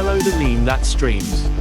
Hello the LeemThatStreams.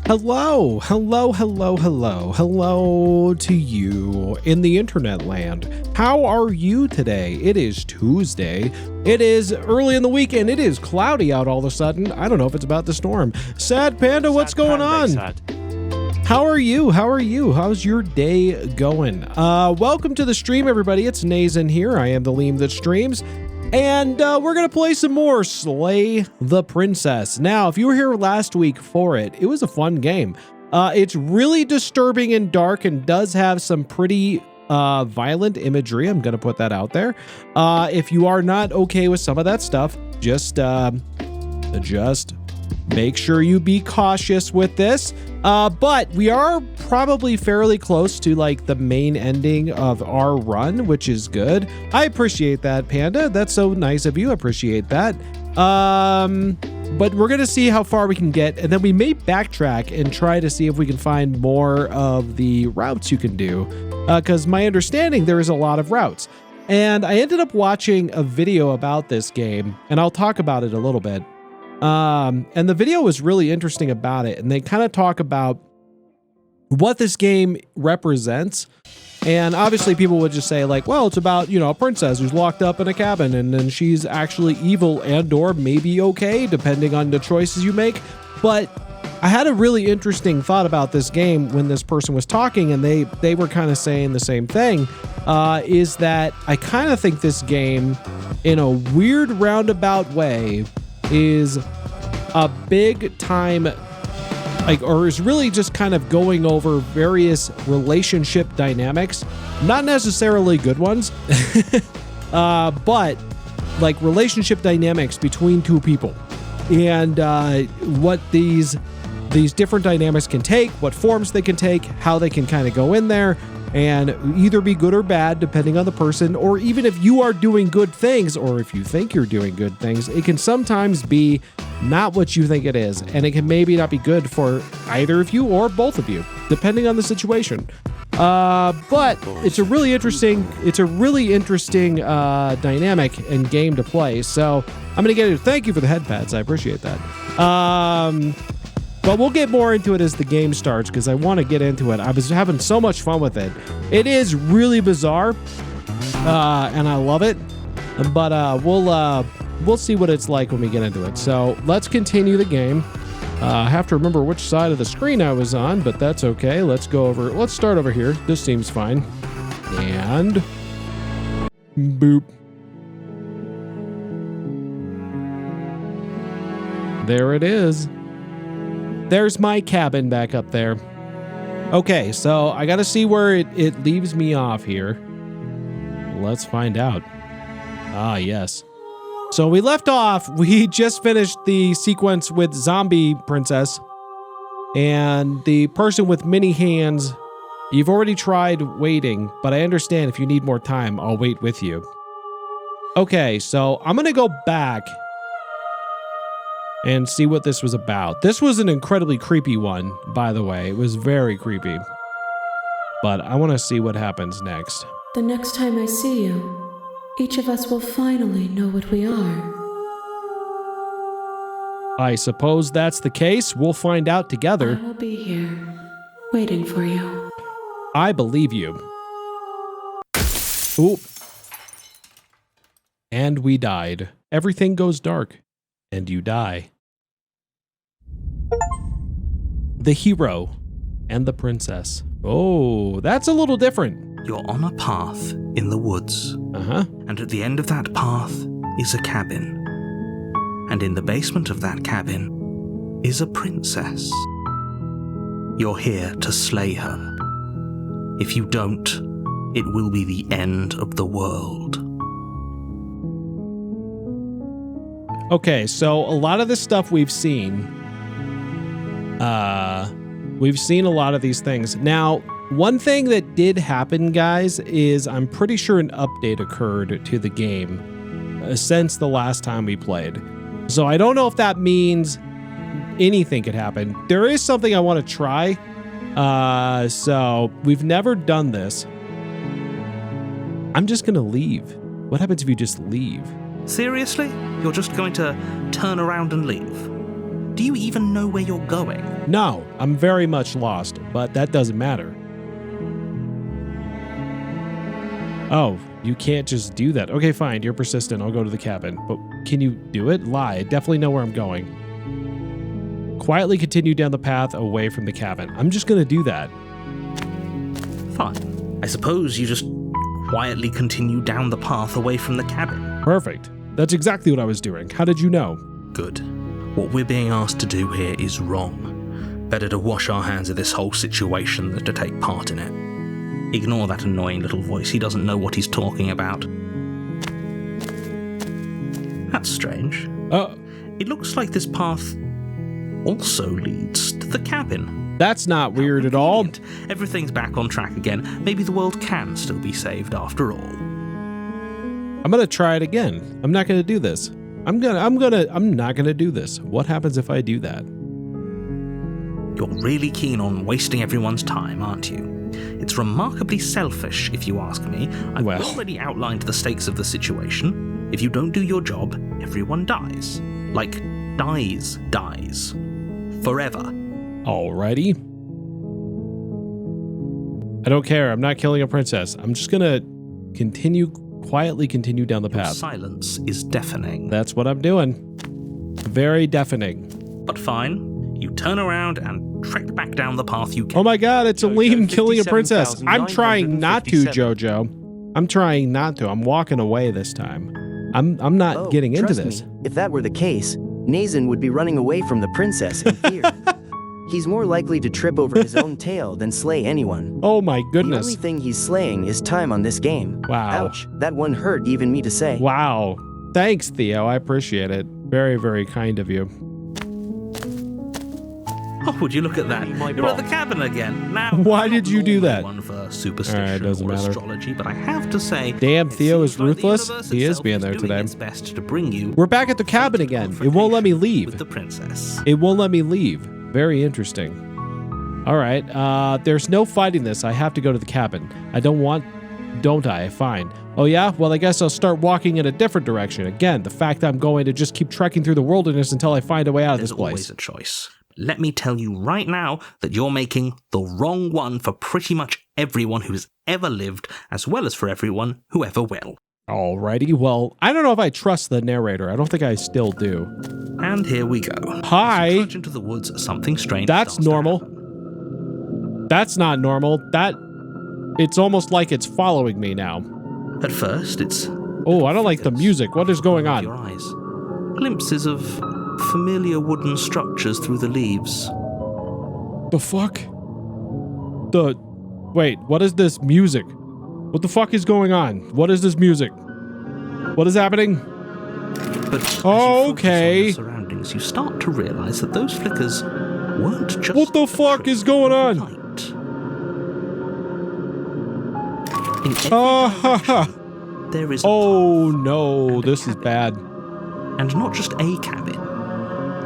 Hello, hello, hello, hello, hello to you in the internet land. How are you today? It is Tuesday. It is early in the week and it is cloudy out all of a sudden. I don't know if it's about to storm. Sad Panda, what's going on? How are you? How are you? How's your day going? Welcome to the stream, everybody. It's Nathan here. I am the LeemThatStreams. And we're going to play some more Slay the Princess. Now, if you were here last week for it, it was a fun game. It's really disturbing and dark and does have some pretty violent imagery. I'm going to put that out there. If you are not okay with some of that stuff, just make sure you be cautious with this. But we are probably fairly close to like the main ending of our run, which is good. I appreciate that, Panda. That's so nice of you. I appreciate that. But we're going to see how far we can get, and then we may backtrack and try to see if we can find more of the routes you can do. Because my understanding, there is a lot of routes. And I ended up watching a video about this game, and I'll talk about it a little bit. And the video was really interesting about it, and they kind of talk about what this game represents. And obviously people would just say like, well, it's about, you know, a princess who's locked up in a cabin and then she's actually evil and or maybe okay, depending on the choices you make. But I had a really interesting thought about this game when this person was talking, and they were kind of saying the same thing, is that I kind of think this game, in a weird roundabout way, is a big time, like, or is really just kind of going over various relationship dynamics, not necessarily good ones, but like relationship dynamics between two people, and what these different dynamics can take, what forms they can take, how they can kind of go in there and either be good or bad depending on the person, or even if you are doing good things, or if you think you're doing good things, it can sometimes be not what you think it is, and it can maybe not be good for either of you or both of you, depending on the situation. But it's a really interesting dynamic and game to play. So I'm gonna get it. Thank you for the head pads. I appreciate that. But we'll get more into it as the game starts, because I want to get into it. I was having so much fun with it. It is really bizarre, and I love it. But we'll see what it's like when we get into it. So let's continue the game. I have to remember which side of the screen I was on, but that's okay. Let's start over here. This seems fine. And boop. There it is. There's my cabin back up there. Okay, so I gotta see where it leaves me off here. Let's find out. Ah, yes. So we left off, we just finished the sequence with Zombie Princess and the person with many hands. You've already tried waiting, but I understand if you need more time, I'll wait with you. Okay, so I'm gonna go back and see what this was about. This was an incredibly creepy one, by the way. It was very creepy. But I want to see what happens next. The next time I see you, each of us will finally know what we are. I suppose that's the case. We'll find out together. I will be here, waiting for you. I believe you. Oop. And we died. Everything goes dark, and you die. The hero and the princess. Oh, that's a little different. You're on a path in the woods. And at the end of that path is a cabin. And in the basement of that cabin is a princess. You're here to slay her. If you don't, it will be the end of the world. Okay, so a lot of this stuff we've seen. We've seen a lot of these things. Now, one thing that did happen, guys, is I'm pretty sure an update occurred to the game since the last time we played. So I don't know if that means anything could happen. There is something I want to try. So we've never done this. I'm just going to leave. What happens if you just leave? Seriously? You're just going to turn around and leave? Do you even know where you're going? No, I'm very much lost, but that doesn't matter. Oh, you can't just do that. Okay, fine. You're persistent. I'll go to the cabin. But can you do it? Lie. I definitely know where I'm going. Quietly continue down the path away from the cabin. I'm just going to do that. Fine. I suppose you just quietly continue down the path away from the cabin. Perfect. That's exactly what I was doing. How did you know? Good. What we're being asked to do here is wrong. Better to wash our hands of this whole situation than to take part in it. Ignore that annoying little voice. He doesn't know what he's talking about. That's strange. It looks like this path also leads to the cabin. That's not weird at all. Everything's back on track again. Maybe the world can still be saved after all. I'm gonna try it again. I'm not gonna do this. I'm not gonna do this. What happens if I do that? You're really keen on wasting everyone's time, aren't you? It's remarkably selfish, if you ask me. I've already outlined the stakes of the situation. If you don't do your job, everyone dies. Like, dies. Forever. Alrighty. I don't care. I'm not killing a princess. I'm just gonna quietly continue down the path. Silence is deafening. That's what I'm doing. Very deafening. But fine. You turn around and trek back down the path you came. Oh my god, it's a Leem killing a princess. I'm trying not to, Jojo. I'm trying not to. I'm walking away this time. I'm not getting into this. Me, if that were the case, Nazan would be running away from the princess in fear. He's more likely to trip over his own tail than slay anyone. Oh my goodness. The only thing he's slaying is time on this game. Wow. Ouch, that one hurt even me to say. Wow. Thanks, Theo. I appreciate it. Very, very kind of you. Oh, would you look at that? You're at the cabin again. Now, why did you do that? One for superstition doesn't or matter. astrology, but I have to say, damn, Theo is ruthless. He is being there today. Its best to bring you. We're back at the cabin again. It won't let me leave. With the princess. It won't let me leave. Very interesting. All right. There's no fighting this. I have to go to the cabin. Don't I? Fine. Oh yeah? Well, I guess I'll start walking in a different direction. Again, the fact that I'm going to just keep trekking through the wilderness until I find a way out of this place. There's always a choice. Let me tell you right now that you're making the wrong one for pretty much everyone who's ever lived, as well as for everyone who ever will. Alrighty, well, I don't know if I trust the narrator. I don't think I still do. And here we go. Hi. As you trudge into the woods, something strange. That's normal. That's not normal. It's almost like it's following me now. At first, it's... Oh, I don't like the music. What is going on? Your eyes. Glimpses of familiar wooden structures through the leaves. The fuck? Wait, what is this music? What the fuck is going on? What is this music? What is happening? But as okay. you focus on your surroundings, you start to realize that those flickers weren't just... What the fuck is going on? Light. In every there is a oh no, this is bad. And not just a cabin.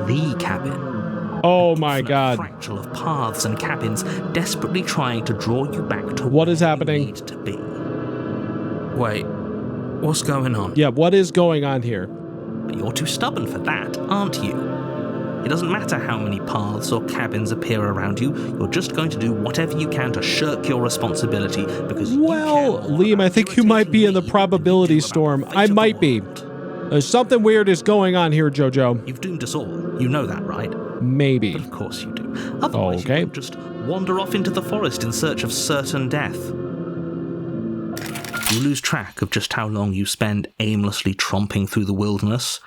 The cabin. Oh my god. A fractal of paths and cabins desperately trying to draw you back to what is happening? You need to be. Wait, what's going on? Yeah, what is going on here? But you're too stubborn for that, aren't you? It doesn't matter how many paths or cabins appear around you, you're just going to do whatever you can to shirk your responsibility because well, Leem, I think you might be in the probability storm. I might be. Something weird is going on here, Jojo. You've doomed us all. You know that, right? Maybe. But of course you do. Otherwise you won't just wander off into the forest in search of certain death. You lose track of just how long you spend aimlessly tromping through the wilderness.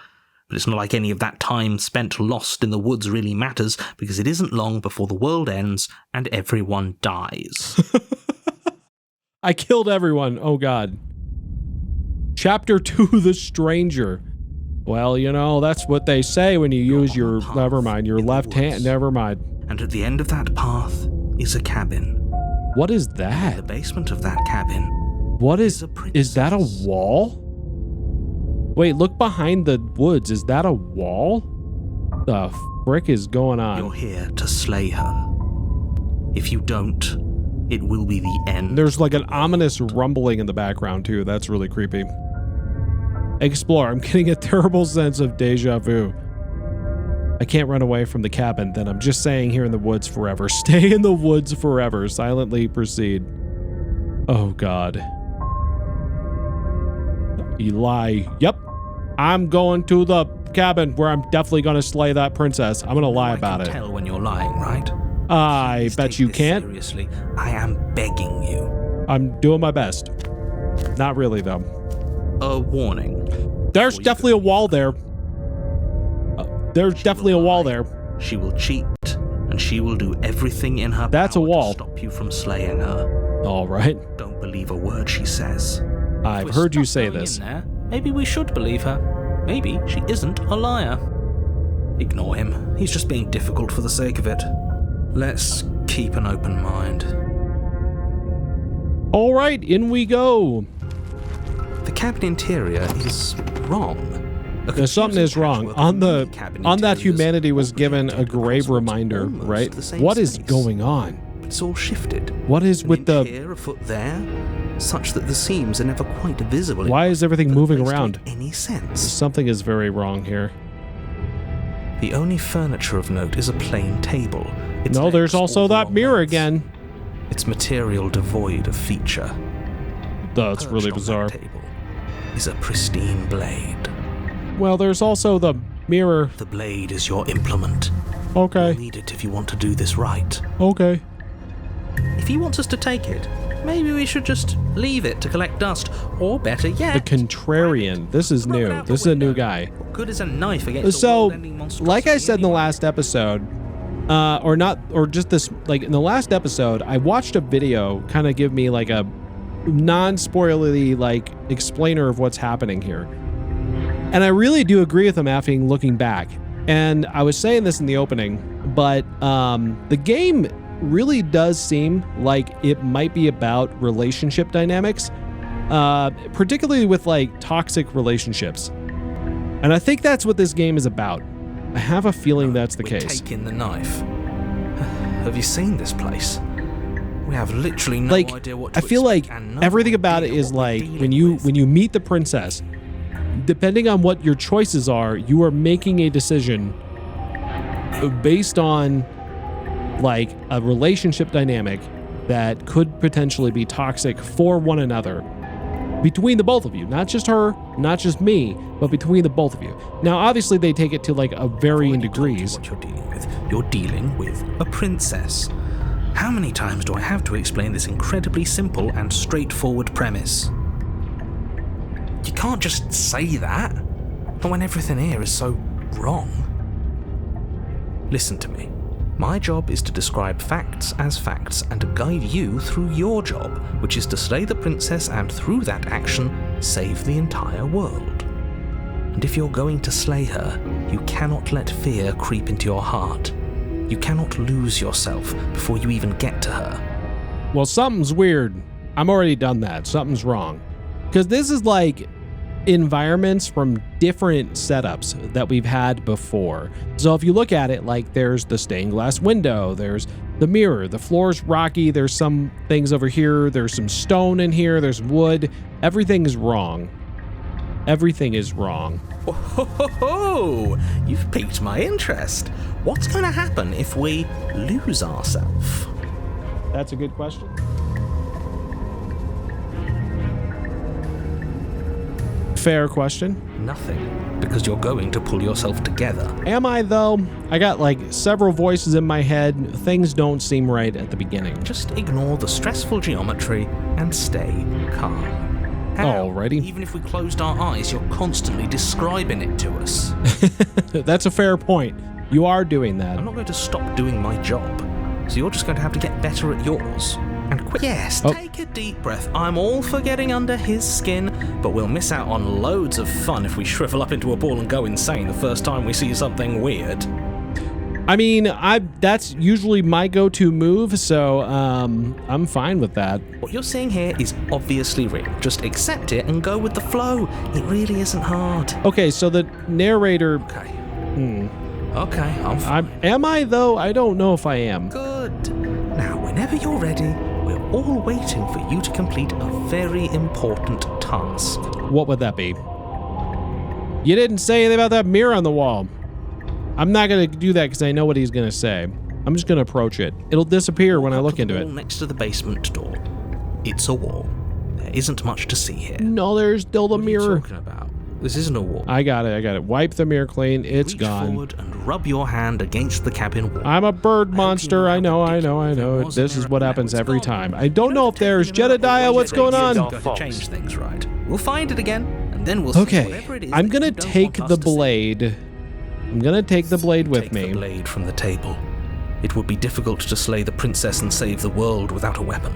But it's not like any of that time spent lost in the woods really matters, because it isn't long before the world ends and everyone dies. I killed everyone. Oh god. Chapter 2, The Stranger. Well, you know, that's what they say when you use your, your left hand. Never mind. And at the end of that path is a cabin. What is that? In the basement of that cabin. What is that a wall? Wait, look behind the woods. Is that a wall? The frick is going on? You're here to slay her. If you don't, it will be the end. There's like an ominous rumbling in the background too. That's really creepy. Explore. I'm getting a terrible sense of deja vu. I can't run away from the cabin, then I'm just staying here in the woods forever. Stay in the woods forever. Silently proceed. Oh, God. You lie. Yep. I'm going to the cabin where I'm definitely going to slay that princess. I'm going to lie about it. I can tell when you're lying, right? I bet you can't. Seriously, I am begging you. I'm doing my best. Not really, though. A warning. There's definitely a wall there. There's definitely a wall there. She will cheat, and she will do everything in her That's a power wall. to stop you from slaying her. All right. Don't believe a word she says. I've heard you say this. Maybe we should believe her. Maybe she isn't a liar. Ignore him. He's just being difficult for the sake of it. Let's keep an open mind. All right, in we go. The cabin interior is wrong. Something is wrong. On that humanity was given a grave reminder, right? What is going on? It's all shifted. What is with the here, a foot there, such that the seams are never quite visible. Why is everything moving around? Any sense? Something is very wrong here. The only furniture of note is a plain table. No, there's also that mirror again. Its material devoid of feature. That's really bizarre. Table is a pristine blade. Well, there's also the mirror. The blade is your implement. Okay. You'll need it if you want to do this right. Okay. If he wants us to take it, maybe we should just leave it to collect dust, or better yet, the contrarian. This is new. This is a new guy. What good is a knife against so, monstrosity like I said in the anyway? last episode, in the last episode, I watched a video kind of give me like a non-spoilery like explainer of what's happening here. And I really do agree with him after looking back. And I was saying this in the opening, but the game really does seem like it might be about relationship dynamics, particularly with like toxic relationships. And I think that's what this game is about. I have a feeling that's the case. Taking the knife. Have you seen this place? We have literally no like, idea what to I feel like expect and no everything about it idea is what we're like dealing when you meet the princess, depending on what your choices are, you are making a decision based on like a relationship dynamic that could potentially be toxic for one another between the both of you, not just her, not just me, but between the both of you. Now, obviously they take it to like a varying degrees. What you're dealing with. You're dealing with a princess. How many times do I have to explain this incredibly simple and straightforward premise? You can't just say that, not when everything here is so wrong. Listen to me. My job is to describe facts as facts and to guide you through your job, which is to slay the princess and through that action, save the entire world. And if you're going to slay her, you cannot let fear creep into your heart. You cannot lose yourself before you even get to her. Well, something's weird. I'm already done that. Something's wrong. Because this is like environments from different setups that we've had before. So if you look at it, like there's the stained glass window, there's the mirror, the floor's rocky, there's some things over here, there's some stone in here, there's wood. Everything is wrong. Everything is wrong. Oh, you've piqued my interest. What's going to happen if we lose ourselves? That's a good question. Fair question. Nothing, because you're going to pull yourself together. Am I, though? I got like several voices in my head. Things don't seem right at the beginning. Just ignore the stressful geometry and stay calm. How? Alrighty. Even if we closed our eyes, you're constantly describing it to us. That's a fair point. You are doing that. I'm not going to stop doing my job, so you're just going to have to get better at yours. And quit. Yes, take a deep breath. I'm all for getting under his skin, but we'll miss out on loads of fun if we shrivel up into a ball and go insane the first time we see something weird. I mean, that's usually my go-to move, so I'm fine with that. What you're seeing here is obviously real. Just accept it and go with the flow. It really isn't hard. Okay, so the narrator... Okay. Okay, I'm fine. Am I, though? I don't know if I am. Good. Now, whenever you're ready, we're all waiting for you to complete a very important task. What would that be? You didn't say anything about that mirror on the wall. I'm not going to do that because I know what he's going to say. I'm just going to approach it. It'll disappear when I look into it. Next to the basement door. It's a wall. There isn't much to see here. No, there's still the mirror. What are you talking about? This isn't a wall. I got it. Wipe the mirror clean. It's Reach gone. forward and rub your hand against the cabin wall. I'm a bird monster. I know. This is what happens every time. I don't know if there's Jedediah. What's going on? To change things, right? We'll find it again, and then we'll see whatever it is. I'm gonna take the blade. I'm gonna take the blade with me. Take the blade from the table. It would be difficult to slay the princess and save the world without a weapon.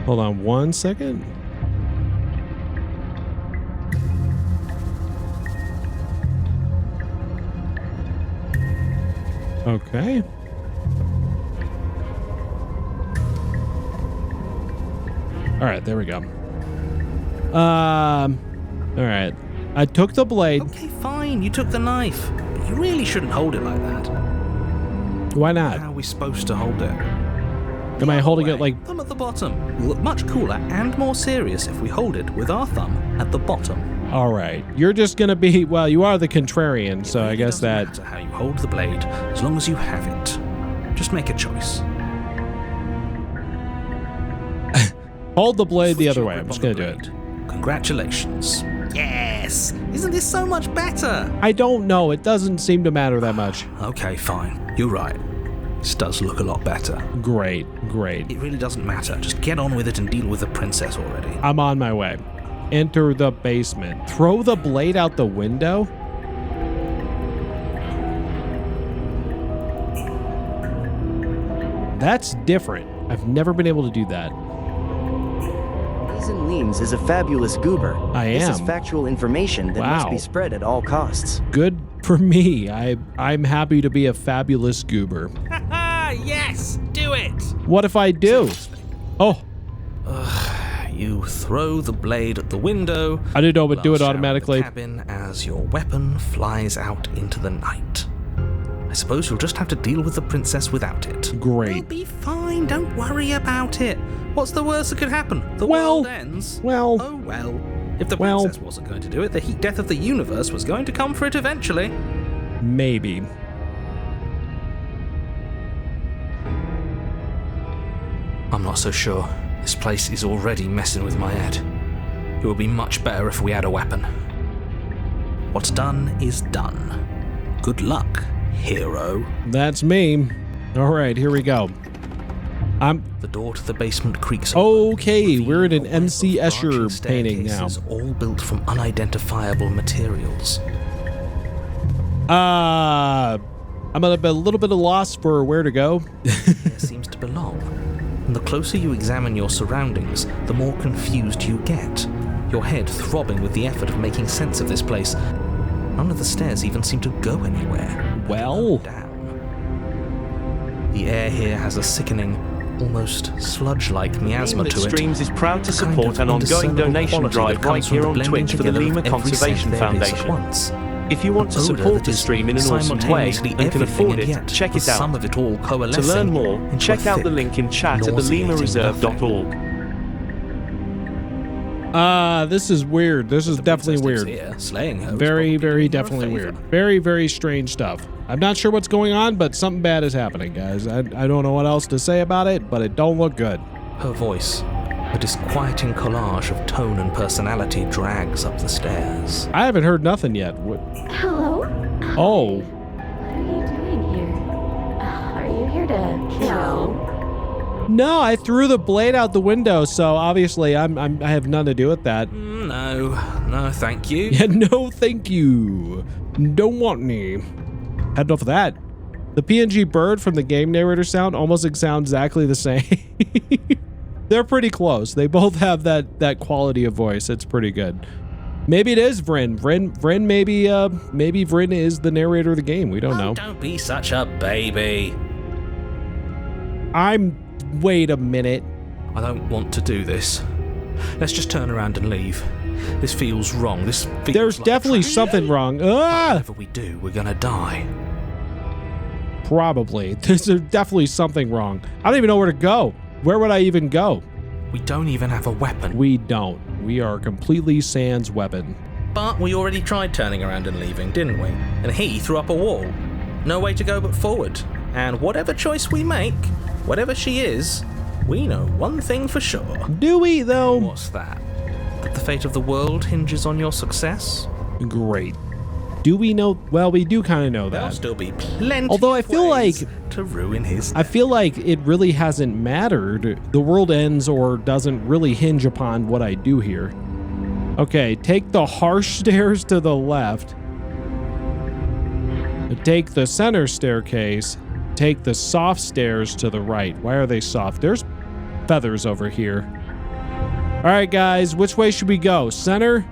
Hold on 1 second. Okay. All right, there we go. All right. I took the blade. Okay, fine. You took the knife. But you really shouldn't hold it like that. Why not? How are we supposed to hold it? Am I holding it like... Thumb at the bottom. Will look much cooler and more serious if we hold it with our thumb at the bottom. All right. You're just going to be... Well, you are the contrarian, so I guess that... It doesn't matter how you hold the blade, as long as you have it. Just make a choice. Hold the blade the other way. I'm just going to do it. Congratulations. Yes! Isn't this so much better? I don't know. It doesn't seem to matter that much. Okay, fine. You're right. This does look a lot better. Great. It really doesn't matter. Just get on with it and deal with the princess already. I'm on my way. Enter the basement. Throw the blade out the window? That's different. I've never been able to do that. Leems is a fabulous goober. I am. This is factual information that must be spread at all costs. Good for me. I'm happy to be a fabulous goober. Yes, do it. What if I do? Oh. You throw the blade at the window. I didn't know, but do it automatically. The cabin as your weapon flies out into the night. I suppose you'll just have to deal with the princess without it. Great. We'll be fine. Don't worry about it. What's the worst that could happen? The world ends. Well. Oh well. If the princess wasn't going to do it, the heat death of the universe was going to come for it eventually. Maybe. I'm not so sure. This place is already messing with my head. It would be much better if we had a weapon. What's done is done. Good luck, hero. That's me. All right, here we go. The door to the basement creaks open. Okay, we're in an MC Escher painting now. All built from unidentifiable materials. I'm a little bit of loss for where to go. There seems to belong. And the closer you examine your surroundings, the more confused you get. Your head throbbing with the effort of making sense of this place. None of the stairs even seem to go anywhere. Well, down. The air here has a sickening, almost sludge-like miasma to it. LeemThatStreams is proud to support an ongoing donation drive right here on Twitch for the Lemur Conservation Foundation. If you want to support the stream in an awesome way and can afford it, check it out. Some of it all to learn more, check out the link in chat at theleemurreserve.org. This is weird. This is definitely weird. Very, very definitely weird. Very, very strange stuff. I'm not sure what's going on, but something bad is happening, guys. I don't know what else to say about it, but it don't look good. Her voice, a disquieting collage of tone and personality, drags up the stairs. I haven't heard nothing yet. Hello? Oh. What are you doing here? Are you here to kill? No, I threw the blade out the window, so obviously I have nothing to do with that. No, thank you. Yeah, no, thank you. Don't want me. Had enough of that. The PNG bird from the game narrator sound almost sounds exactly the same. They're pretty close. They both have that quality of voice. It's pretty good. Maybe it is Vynn. Vynn maybe Vynn is the narrator of the game. We don't know. Don't be such a baby. Wait a minute. I don't want to do this. Let's just turn around and leave. This feels wrong. There's definitely something wrong. Ah! Whatever we do, we're gonna die. Probably. There's definitely something wrong. I don't even know where to go. Where would I even go? We don't even have a weapon. We don't. We are completely sans weapon. But we already tried turning around and leaving, didn't we? And he threw up a wall. No way to go but forward. And whatever choice we make, whatever she is, we know one thing for sure. Do we, though? What's that? That the fate of the world hinges on your success? Great. Do we know? Well, we do kind of know that. There'll still be plenty Although I of feel ways like to ruin his day. I feel like it really hasn't mattered. The world ends or doesn't really hinge upon what I do here. Okay, take the harsh stairs to the left. Take the center staircase. Take the soft stairs to the right. Why are they soft? There's feathers over here. All right, guys, which way should we go? Center?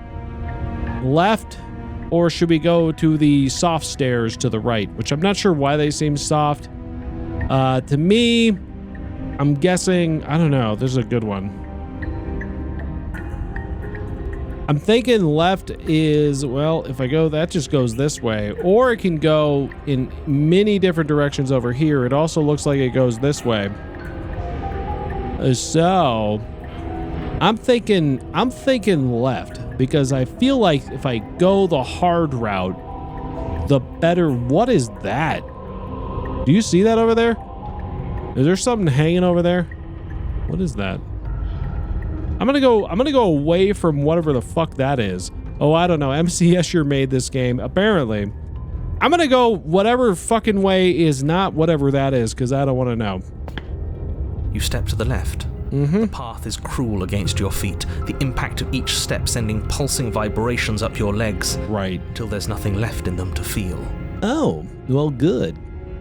Left? Or should we go to the soft stairs to the right? Which I'm not sure why they seem soft. To me, I'm guessing, I don't know, this is a good one. I'm thinking left is, well, if I go, that just goes this way. Or it can go in many different directions over here. It also looks like it goes this way. So, I'm thinking left. Because I feel like if I go the hard route, the better. What is that? Do you see that over there? Is there something hanging over there? What is that? I'm gonna go away from whatever the fuck that is. Oh, I don't know. MC Escher made this game. Apparently. I'm gonna go whatever fucking way is not whatever that is, because I don't want to know. You step to the left. The path is cruel against your feet, the impact of each step sending pulsing vibrations up your legs. Right. Until there's nothing left in them to feel. Oh, well, good.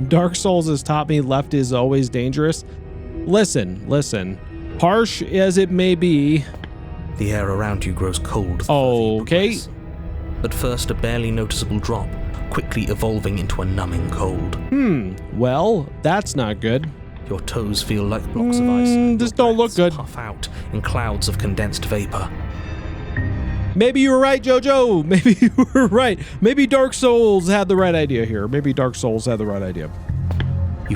Dark Souls has taught me left is always dangerous. Listen. Harsh as it may be. The air around you grows cold. Okay. But first a barely noticeable drop, quickly evolving into a numbing cold. Well, that's not good. Your toes feel like blocks of ice. This don't look good. Puff out in clouds of condensed vapor. Maybe you were right, Jojo. Maybe you were right. Maybe Dark Souls had the right idea here. You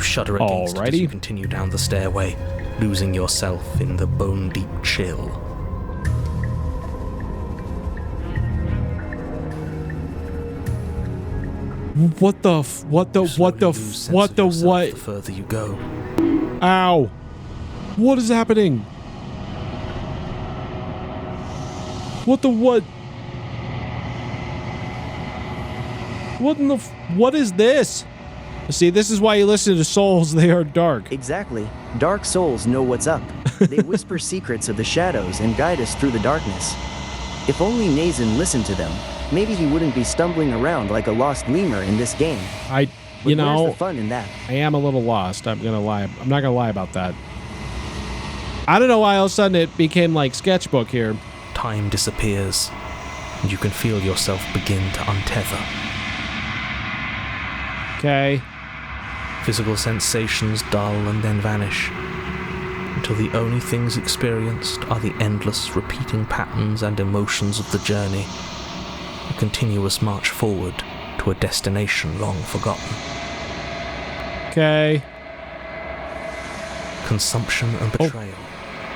shudder against it as Alrighty. you continue down the stairway, losing yourself in the bone-deep chill. What? The further you go. Ow. What is happening? What? What is this? See, this is why you listen to Souls. They are dark. Exactly. Dark souls know what's up. They whisper secrets of the shadows and guide us through the darkness. If only Nazin listened to them, maybe he wouldn't be stumbling around like a lost lemur in this game. But where's the fun in that? I am a little lost. I'm gonna lie. I'm not gonna lie about that. I don't know why all of a sudden it became like sketchbook here. Time disappears, and you can feel yourself begin to untether. Okay. Physical sensations dull and then vanish, until the only things experienced are the endless repeating patterns and emotions of the journey, a continuous march forward to a destination long forgotten. Okay. Consumption and betrayal,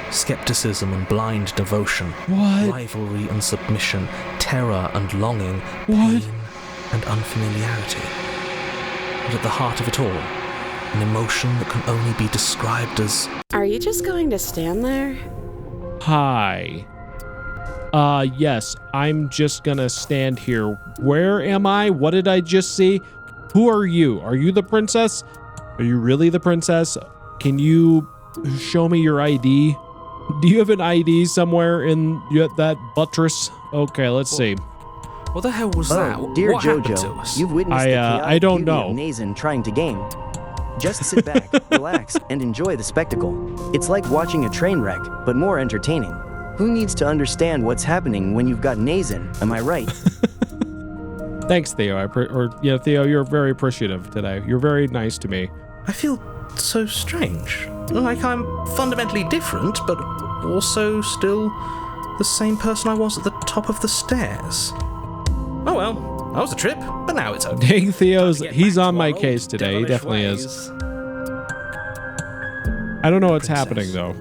skepticism and blind devotion, What? rivalry and submission, terror and longing, What? pain and unfamiliarity. And at the heart of it all, an emotion that can only be described as... Are you just going to stand there? Hi. Yes, I'm just gonna stand here. Where am I? What did I just see? Who are you? Are you the princess? Are you really the princess? Can you show me your ID? Do you have an ID somewhere in that buttress? Okay, let's see. What the hell was that? Oh, dear what happened to Jojo, us? you've witnessed the chaotic I don't beauty know. of Nazin trying to game. Just sit back, relax, and enjoy the spectacle. It's like watching a train wreck, but more entertaining. Who needs to understand what's happening when you've got Nazin, am I right? Thanks, Theo. Theo, you're very appreciative today. You're very nice to me. I feel so strange. Like I'm fundamentally different, but also still the same person I was at the top of the stairs. Oh well, That was a trip, but now it's okay. Dang, he's on my case today. He definitely is. I don't know what's happening, though.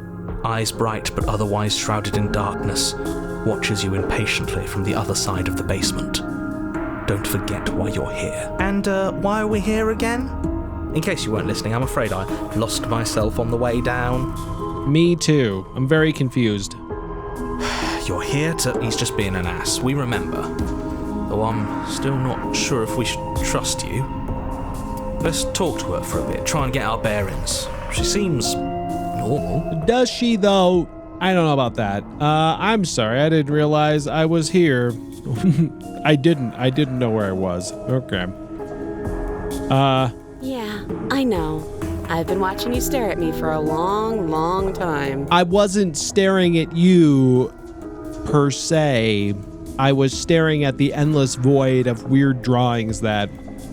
Eyes bright but otherwise shrouded in darkness, watches you impatiently from the other side of the basement. Don't forget why you're here. And why are we here again? In case you weren't listening, I'm afraid I lost myself on the way down. Me too. I'm very confused. You're here to... He's just being an ass, we remember. Though I'm still not sure if we should trust you. Let's talk to her for a bit, try and get our bearings. She seems normal. Does she, though? I don't know about that. I'm sorry, I didn't realize I was here. I didn't know where I was. Okay. Yeah, I know. I've been watching you stare at me for a long, long time. I wasn't staring at you, per se. I was staring at the endless void of weird drawings that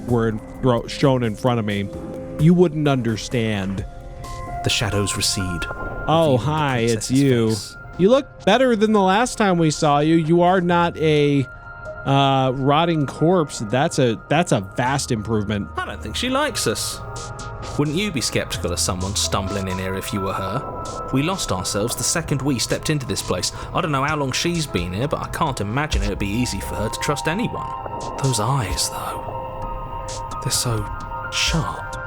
were shown in front of me. You wouldn't understand. The shadows recede. Oh, hi, it's you. Face. You look better than the last time we saw you. You are not a rotting corpse. That's a vast improvement. I don't think she likes us. Wouldn't you be skeptical of someone stumbling in here if you were her? We lost ourselves the second we stepped into this place. I don't know how long she's been here, but I can't imagine it would be easy for her to trust anyone. Those eyes, though. They're so sharp.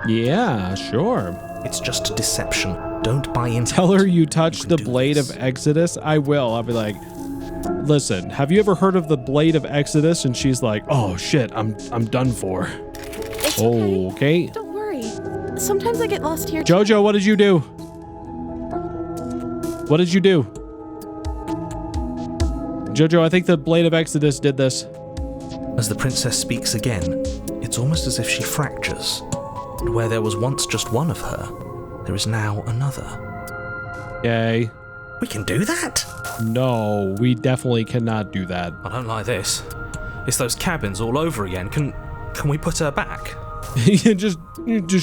Yeah, sure. It's just deception. Don't buy into Tell her you touched the blade of Exodus. I will. I'll be like, listen, have you ever heard of the blade of Exodus? And she's like, oh shit, I'm done for. It's okay. Don't worry. Sometimes I get lost here. Jojo, what did you do? What did you do? Jojo, I think the blade of Exodus did this. As the princess speaks again, it's almost as if she fractures. And where there was once just one of her, there is now another. Yay. We can do that? No, we definitely cannot do that. I don't like this. It's those cabins all over again. Can we put her back? you just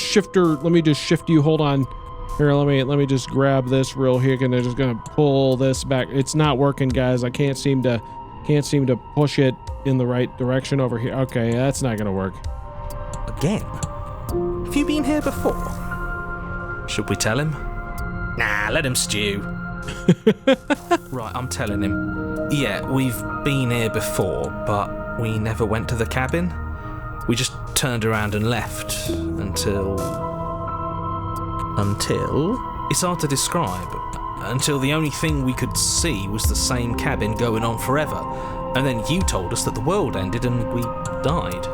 shift her. Let me just shift you. Hold on. Here, let me just grab this real quick, and I'm just gonna pull this back. It's not working, guys. I can't seem to push it in the right direction over here. Okay, that's not gonna work. Again? Have you been here before? Should we tell him? Nah, let him stew. Right, I'm telling him. Yeah, we've been here before, but we never went to the cabin. We just turned around and left until it's hard to describe. Until the only thing we could see was the same cabin going on forever. And then you told us that the world ended and we died.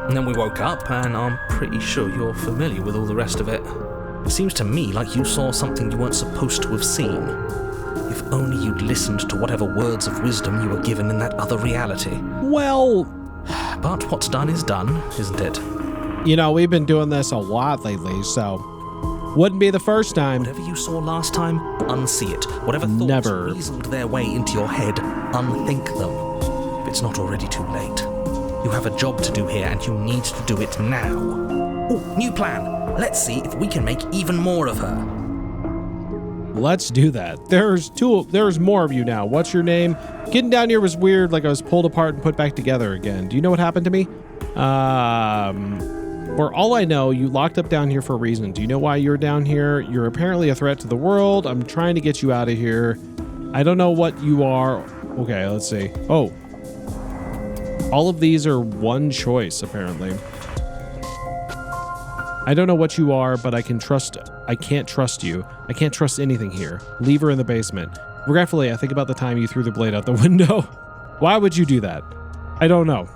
And then we woke up, and I'm pretty sure you're familiar with all the rest of it. It seems to me like you saw something you weren't supposed to have seen. If only you'd listened to whatever words of wisdom you were given in that other reality. Well... But what's done is done, isn't it? You know, we've been doing this a lot lately, so... Wouldn't be the first time. Whatever you saw last time, unsee it. Whatever thoughts Never. weaseled their way into your head, unthink them. If it's not already too late. You have a job to do here, and you need to do it now. Oh, new plan. Let's see if we can make even more of her. Let's do that. There's more of you now. What's your name? Getting down here was weird, like I was pulled apart and put back together again. Do you know what happened to me? For all I know, you locked up down here for a reason. Do you know why you're down here? You're apparently a threat to the world. I'm trying to get you out of here. I don't know what you are. Okay, let's see. Oh. All of these are one choice, apparently. I don't know what you are, but I can't trust you. I can't trust anything here. Leave her in the basement. Regretfully, I think about the time you threw the blade out the window. Why would you do that? I don't know.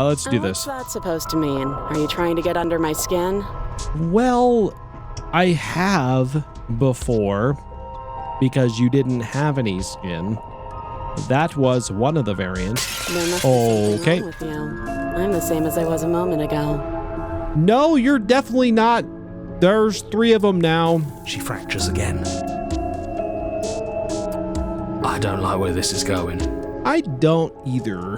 Let's do this. What's that supposed to mean? Are you trying to get under my skin? Well, I have before, because you didn't have any skin. That was one of the variants. There must be something wrong with you. I'm the same as I was a moment ago. No, you're definitely not. There's 3 of them now. She fractures again. I don't like where this is going. I don't either.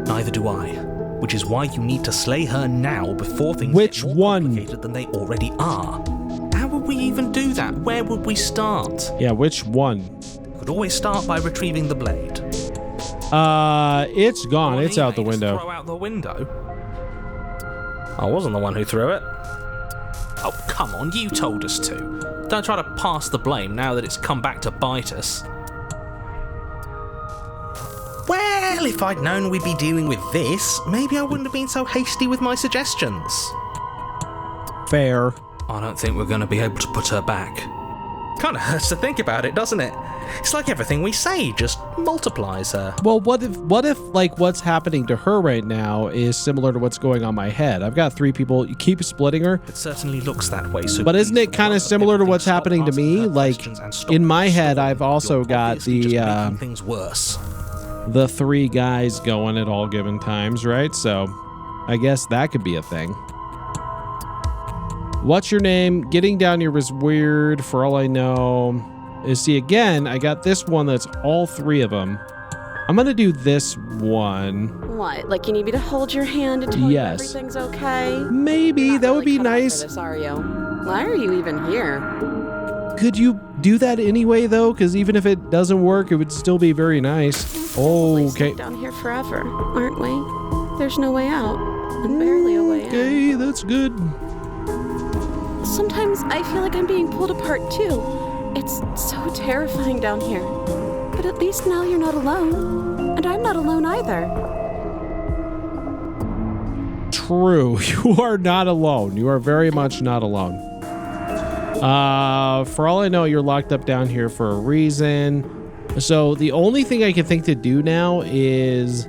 Neither do I. Which is why you need to slay her now before things Which get more one? complicated than they already are. How would we even do that? Where would we start? Yeah, which one? Could always start by retrieving the blade. It's gone. On It's out the eBay, just window. Throw out the window. I wasn't the one who threw it. Oh, come on, you told us to. Don't try to pass the blame now that it's come back to bite us. Well, if I'd known we'd be dealing with this, maybe I wouldn't have been so hasty with my suggestions. Fair. I don't think we're going to be able to put her back. Kind of hurts to think about it, doesn't it? It's like everything we say just multiplies her. Well, what if like what's happening to her right now is similar to what's going on in my head? I've got 3 people. You keep splitting her. It certainly looks that way. So But isn't it kind of similar to what's happening to me? Like in my head, I've also got the things worse. the 3 guys going at all given times, right? So I guess that could be a thing. What's your name? Getting down here was weird. For all I know, see again, I got this one that's all 3 of them. I'm gonna do this one. What? Like you need me to hold your hand and tell Yes. you everything's okay? Maybe that would be nice. This, are you? Why are you even here? Could you do that anyway, though? Because even if it doesn't work, it would still be very nice. Oh, okay. Down here forever, aren't we? There's no way out, and barely a way in. Okay, that's good. Sometimes I feel like I'm being pulled apart too. It's so terrifying down here. But at least now you're not alone, and I'm not alone either. True. You are not alone. You are very much not alone. For all I know, you're locked up down here for a reason. So the only thing I can think to do now is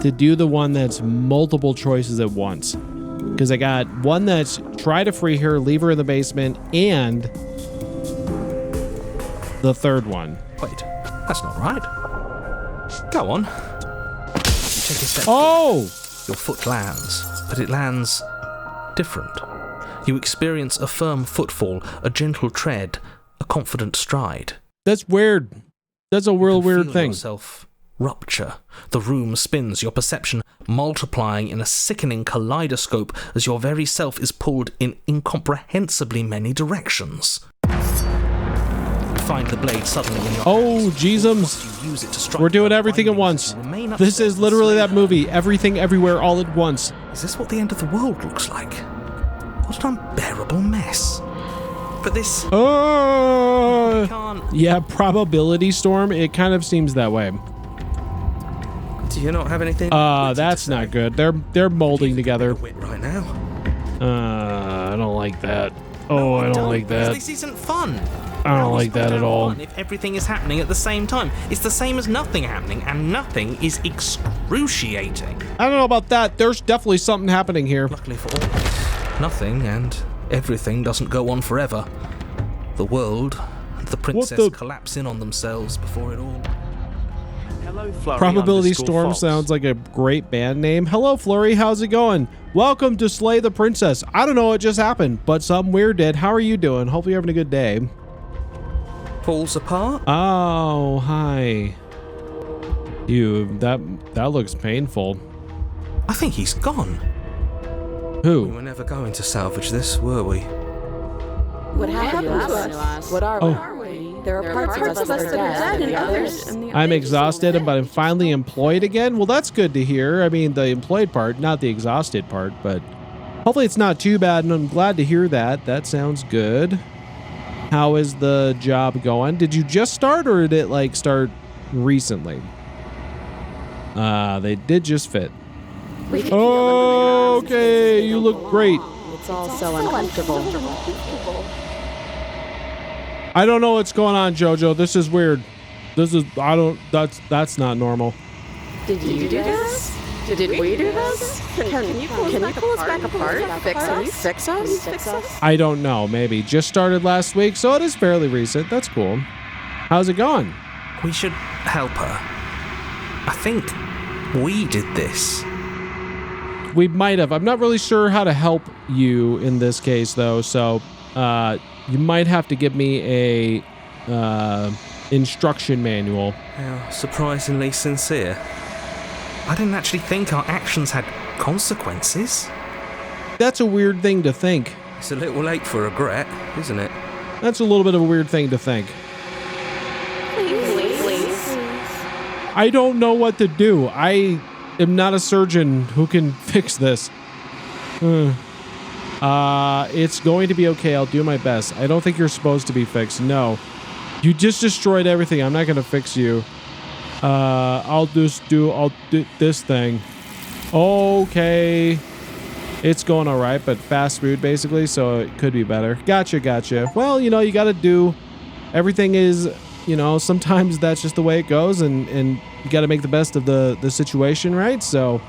to do the one that's multiple choices at once. Because I got one that's try to free her, leave her in the basement, and the 3rd one. Wait, that's not right. Go on. You take a step. Oh! Your foot lands, but it lands different. You experience a firm footfall, a gentle tread, a confident stride. That's weird. That's a real weird thing. Yourself rupture. The room spins, your perception multiplying in a sickening kaleidoscope as your very self is pulled in incomprehensibly many directions. You find the blade suddenly in your hands. Jeezums. You use it to strike. We're doing everything at once. This is literally that movie. Everything, everywhere, all at once. Is this what the end of the world looks like? What an unbearable mess. But this... can't... Yeah, probability storm. It kind of seems that way. Do you not have anything? That's not good. They're molding together. Right now. I don't like that. Oh, I don't like that. This isn't fun. I don't like that at all. If everything is happening at the same time, it's the same as nothing happening, and nothing is excruciating. I don't know about that. There's definitely something happening here. Luckily for all, nothing and everything doesn't go on forever. The world and the princess collapse in on themselves before it all. Hello, Flurry Probability Storm Fox. sounds like a great band name. Hello, Flurry. How's it going? Welcome to Slay the Princess. I don't know what just happened, but something weird did. How are you doing? Hopefully you're having a good day. Falls apart? Oh, hi. You, that looks painful. I think he's gone. Who? We were never going to salvage this, were we? What happened to us? What are we? There are parts of us that are dead and others. I'm exhausted, but I'm finally employed again. Well, that's good to hear. I mean, the employed part, not the exhausted part, but hopefully it's not too bad, and I'm glad to hear that. That sounds good. How is the job going? Did you just start, or did it, like, start recently? They did just fit. Okay, you look great. It's all so uncomfortable. I don't know what's going on, Jojo. This is weird. That's not normal. Did you do this? Did we do this? Can you pull us back apart? Fix us? I don't know. Maybe. Just started last week, so it is fairly recent. That's cool. How's it going? We should help her. I think we did this. We might have. I'm not really sure how to help you in this case, though, so you might have to give me a instruction manual. How surprisingly sincere. I didn't actually think our actions had consequences. That's a weird thing to think. It's a little late for regret, isn't it? That's a little bit of a weird thing to think. Please. I don't know what to do. I am not a surgeon who can fix this. It's going to be okay. I'll do my best. I don't think you're supposed to be fixed. No. You just destroyed everything. I'm not going to fix you. I'll do this thing. Okay. It's going all right, but fast food basically, so it could be better. Gotcha. Well, you know, you got to do everything is, you know, sometimes that's just the way it goes, and you got to make the best of the situation, right? So,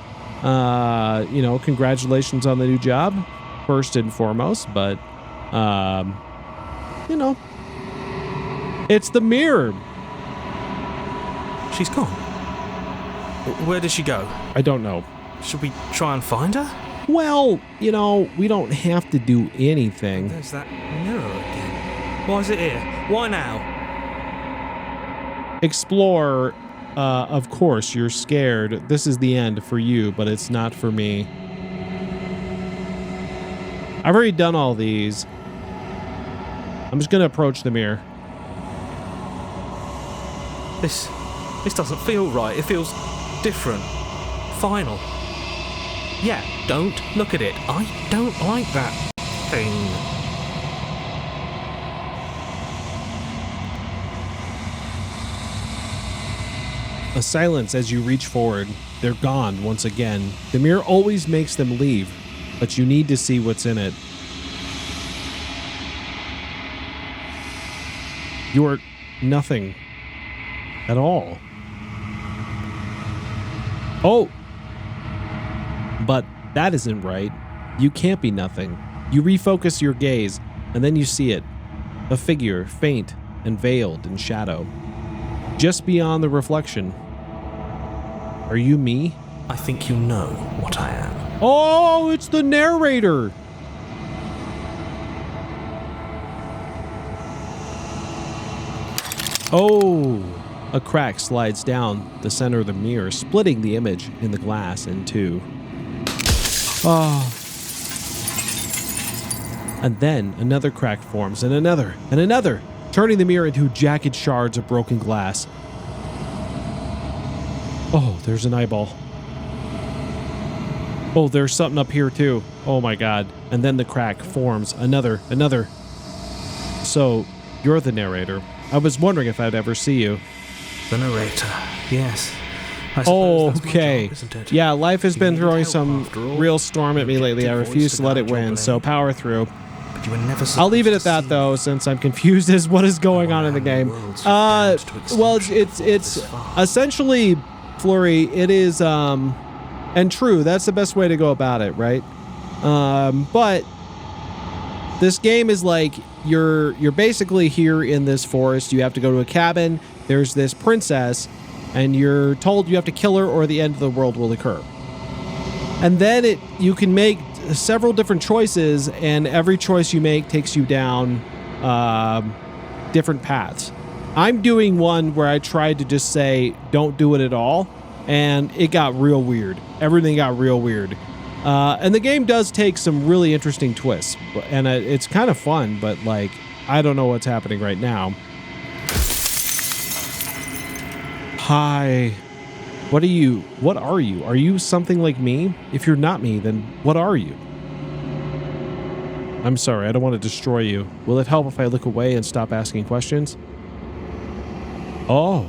you know, congratulations on the new job, first and foremost, but, you know, it's the mirror. She's gone. Where did she go? I don't know. Should we try and find her? Well, you know, we don't have to do anything. There's that mirror again. Why is it here? Why now? Explore, of course, you're scared. This is the end for you, but it's not for me. I've already done all these. I'm just gonna approach the mirror. This doesn't feel right. It feels different. Final. Yeah, don't look at it. I don't like that thing. A silence as you reach forward. They're gone once again. The mirror always makes them leave, but you need to see what's in it. You are nothing at all. Oh! But that isn't right. You can't be nothing. You refocus your gaze, and then you see it. A figure, faint and veiled in shadow. Just beyond the reflection. Are you me? I think you know what I am. Oh, it's the narrator! Oh! A crack slides down the center of the mirror, splitting the image in the glass in two. Oh. And then another crack forms, and another, turning the mirror into jagged shards of broken glass. Oh, there's an eyeball. Oh, there's something up here too. Oh my god. And then the crack forms, another. So, you're the narrator. I was wondering if I'd ever see you. The narrator, yes. Oh, okay. Yeah, life has been throwing some real storm at me lately. I refuse to let it win, so power through. I'll leave it at that, though, since I'm confused as what is going on in the game. Well, it's essentially, Flurry, it is, and true, that's the best way to go about it, right? But this game is like, you're basically here in this forest. You have to go to a cabin. There's this princess, and you're told you have to kill her or the end of the world will occur. And then you can make several different choices, and every choice you make takes you down different paths. I'm doing one where I tried to just say, don't do it at all, and it got real weird. Everything got real weird. And the game does take some really interesting twists, and it's kind of fun, but like, I don't know what's happening right now. Hi. What are you? Are you something like me? If you're not me, then what are you? I'm sorry, I don't want to destroy you. Will it help if I look away and stop asking questions? Oh.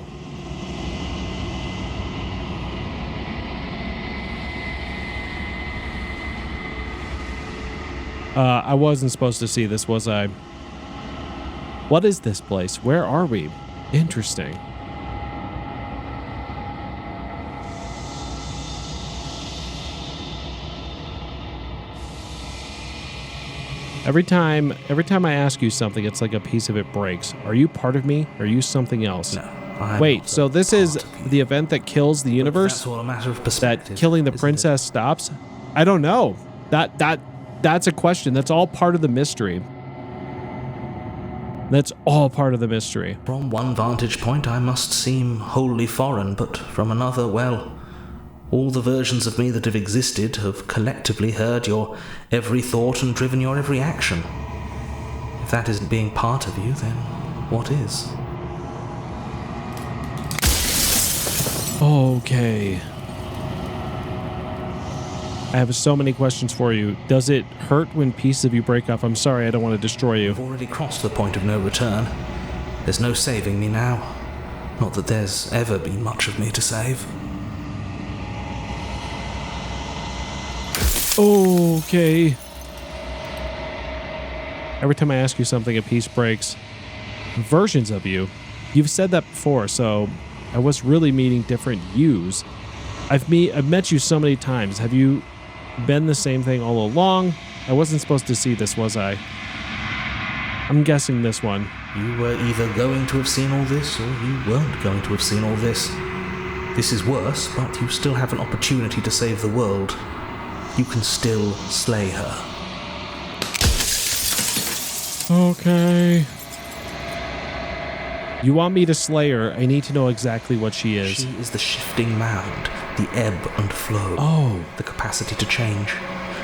I wasn't supposed to see this, was I? What is this place? Where are we? Interesting. Every time I ask you something, it's like a piece of it breaks. Are you part of me? Or are you something else? No. Wait, so this is the event that kills the universe? That's all a matter of perspective. That killing the princess stops? I don't know. That's a question. That's all part of the mystery. That's all part of the mystery. From one vantage point, I must seem wholly foreign, but from another, well, all the versions of me that have existed have collectively heard your every thought and driven your every action. If that isn't being part of you, then what is? Okay. I have so many questions for you. Does it hurt when pieces of you break off? I'm sorry, I don't want to destroy you. I've already crossed the point of no return. There's no saving me now. Not that there's ever been much of me to save. Okay. Every time I ask you something, a piece breaks. Versions of you. You've said that before, so I was really meeting different yous. I've met you so many times. Have you been the same thing all along? I wasn't supposed to see this, was I? I'm guessing this one. You were either going to have seen all this, or you weren't going to have seen all this. This is worse, but you still have an opportunity to save the world. You can still slay her. Okay. You want me to slay her? I need to know exactly what she is. She is the shifting mound, the ebb and flow. Oh. The capacity to change.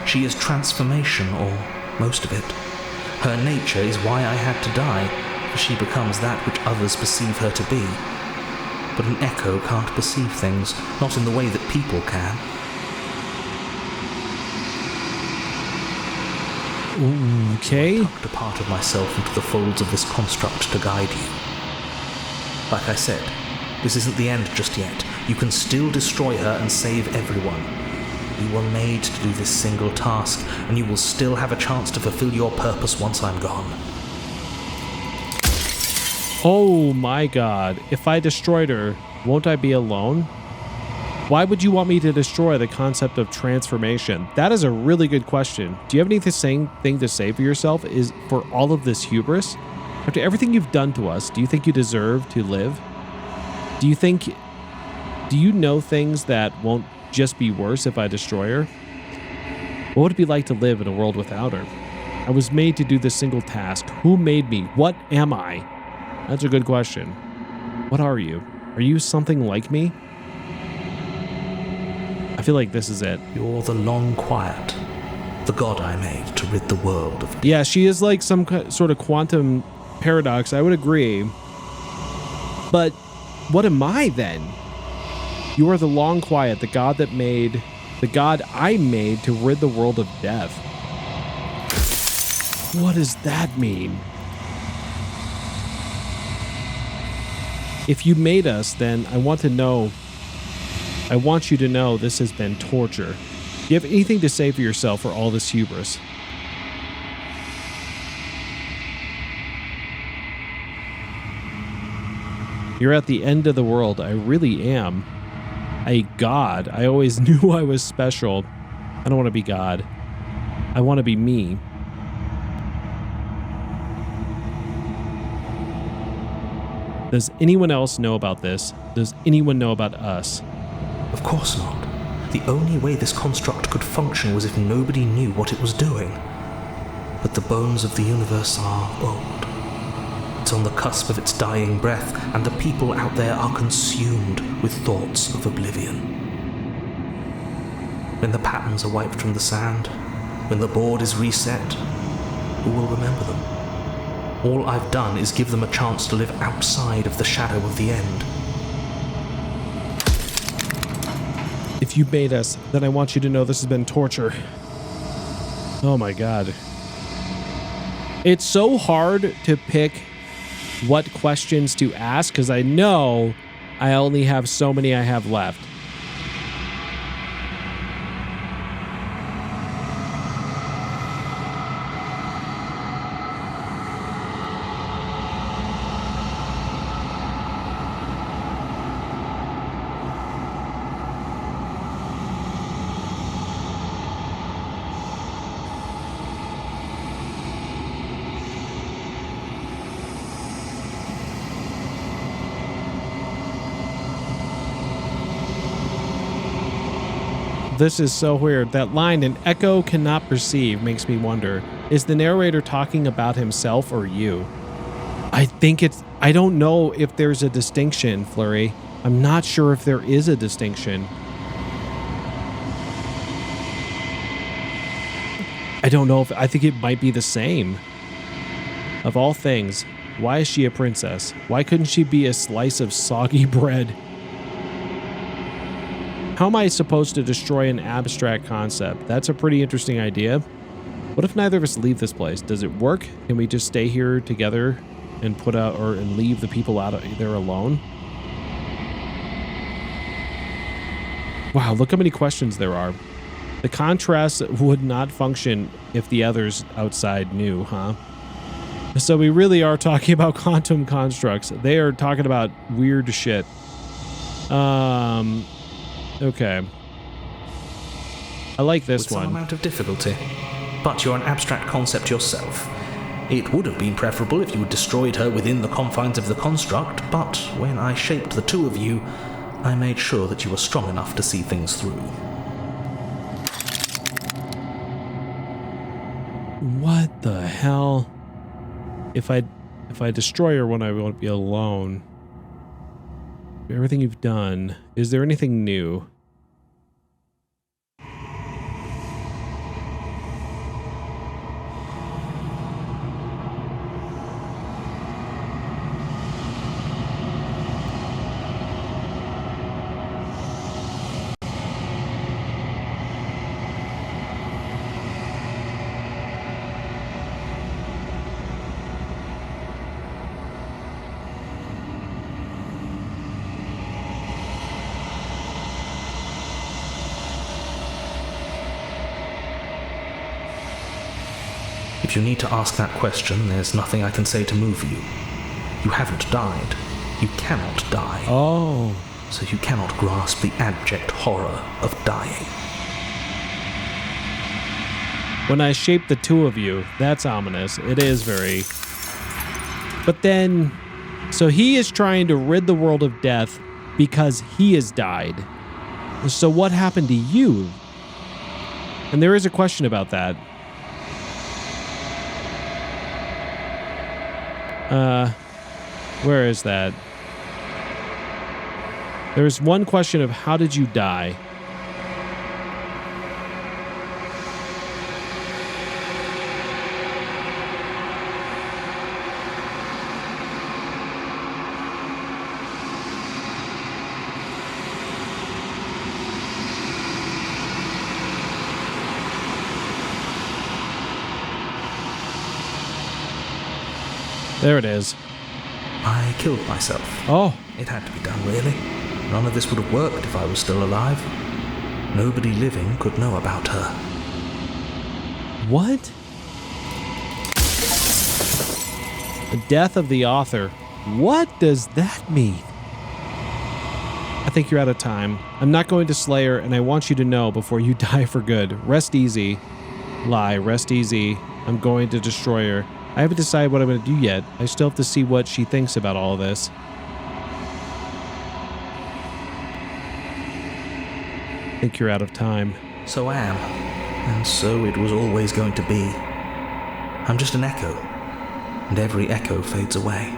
She is transformation, or most of it. Her nature is why I had to die, for she becomes that which others perceive her to be. But an echo can't perceive things, not in the way that people can. Okay. I tucked a part of myself into the folds of this construct to guide you. Like I said, this isn't the end just yet. You can still destroy her and save everyone. You were made to do this single task, and you will still have a chance to fulfill your purpose once I'm gone. Oh my god. If I destroyed her, won't I be alone? Why would you want me to destroy the concept of transformation? That is a really good question. Do you have anything to say for yourself? Is for all of this hubris? After everything you've done to us, do you think you deserve to live? Do you know things that won't just be worse if I destroy her? What would it be like to live in a world without her? I was made to do this single task. Who made me? What am I? That's a good question. What are you? Are you something like me? I feel like this is it. You're the long quiet, the god I made to rid the world of... Yeah, she is like some sort of quantum paradox. I would agree. But what am I then? You are the long quiet, the god I made to rid the world of death. What does that mean? If you made us, then I want you to know this has been torture. Do you have anything to say for yourself for all this hubris? You're at the end of the world. I really am. A god. I always knew I was special. I don't want to be God. I want to be me. Does anyone else know about this? Does anyone know about us? Of course not. The only way this construct could function was if nobody knew what it was doing. But the bones of the universe are old. It's on the cusp of its dying breath, and the people out there are consumed with thoughts of oblivion. When the patterns are wiped from the sand, when the board is reset, who will remember them? All I've done is give them a chance to live outside of the shadow of the end. If you made us, then I want you to know this has been torture. Oh my god. It's so hard to pick what questions to ask because I know I only have so many I have left. This is so weird. That line, an echo cannot perceive, makes me wonder. Is the narrator talking about himself or you? I don't know if there's a distinction, Flurry. I'm not sure if there is a distinction. I don't know I think it might be the same. Of all things, why is she a princess? Why couldn't she be a slice of soggy bread? How am I supposed to destroy an abstract concept? That's a pretty interesting idea. What if neither of us leave this place? Does it work? Can we just stay here together and and leave the people out there alone? Wow, look how many questions there are. The contrast would not function if the others outside knew, huh? So we really are talking about quantum constructs. They are talking about weird shit. Okay. I like this one. With some amount of difficulty. But you're an abstract concept yourself. It would have been preferable if you had destroyed her within the confines of the construct, but when I shaped the two of you, I made sure that you were strong enough to see things through. What the hell? If I destroy her when I won't be alone. Everything you've done, is there anything new? If you need to ask that question, there's nothing I can say to move you. You haven't died. You cannot die. Oh. So you cannot grasp the abject horror of dying. When I shape the two of you, that's ominous. It is very... But then... So he is trying to rid the world of death because he has died. So what happened to you? And there is a question about that. Where is that? There's one question of how did you die? There it is. I killed myself. Oh. It had to be done, really. None of this would have worked if I was still alive. Nobody living could know about her. What? The death of the author. What does that mean? I think you're out of time. I'm not going to slay her, and I want you to know before you die for good. Rest easy. Lie, rest easy. I'm going to destroy her. I haven't decided what I'm going to do yet. I still have to see what she thinks about all of this. I think you're out of time. So I am. And so it was always going to be. I'm just an echo. And every echo fades away.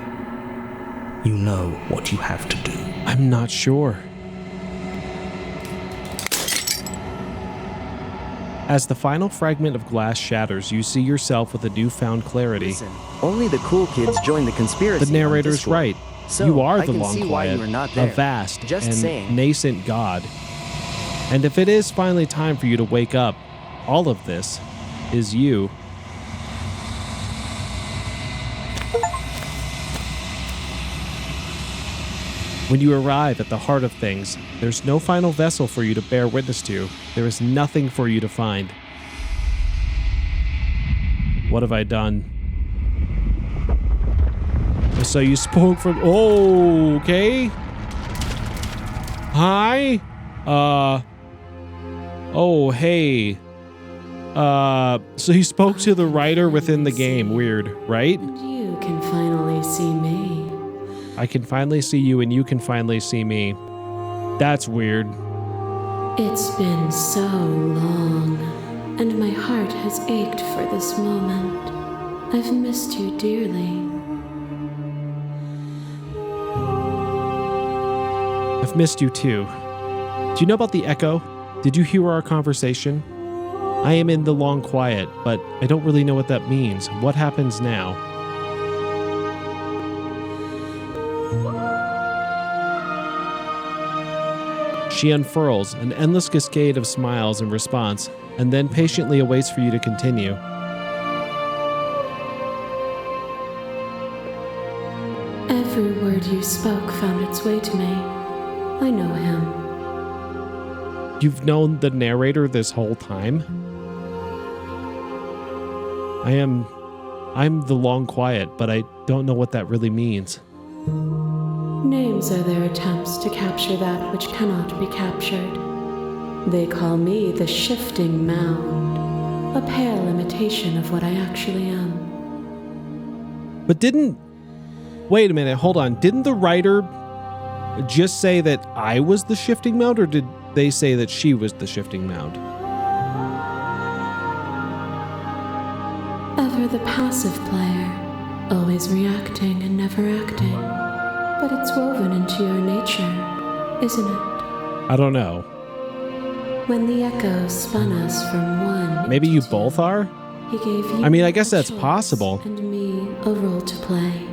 You know what you have to do. I'm not sure. As the final fragment of glass shatters, you see yourself with a newfound clarity. Listen, only the cool kids join the conspiracy. The narrator's right. So, you are the I can long see why quiet, you were not a there. vast Just and saying. nascent god. And if it is finally time for you to wake up, all of this is you. When you arrive at the heart of things, there's no final vessel for you to bear witness to. There is nothing for you to find. What have I done? So you spoke from... Oh, okay. Hi? Oh, hey. So you spoke to the writer within the game. Weird, right? And you can finally see me. I can finally see you and you can finally see me. That's weird. It's been so long, and my heart has ached for this moment. I've missed you dearly. I've missed you too. Do you know about the echo? Did you hear our conversation? I am in the long quiet, but I don't really know what that means. What happens now? She unfurls an endless cascade of smiles in response, and then patiently awaits for you to continue. Every word you spoke found its way to me. I know him. You've known the narrator this whole time? I'm the long quiet, but I don't know what that really means. Names are their attempts to capture that which cannot be captured. They call me the shifting mound, a pale imitation of what I actually am. But wait a minute, hold on. Didn't the writer just say that I was the shifting mound, or did they say that she was the shifting mound? Ever the passive player, always reacting and never acting. But it's woven into your nature, isn't it? I don't know. When the echo spun us from one... Maybe you both are? He gave you I mean, I guess a that's choice possible. And me a role to play.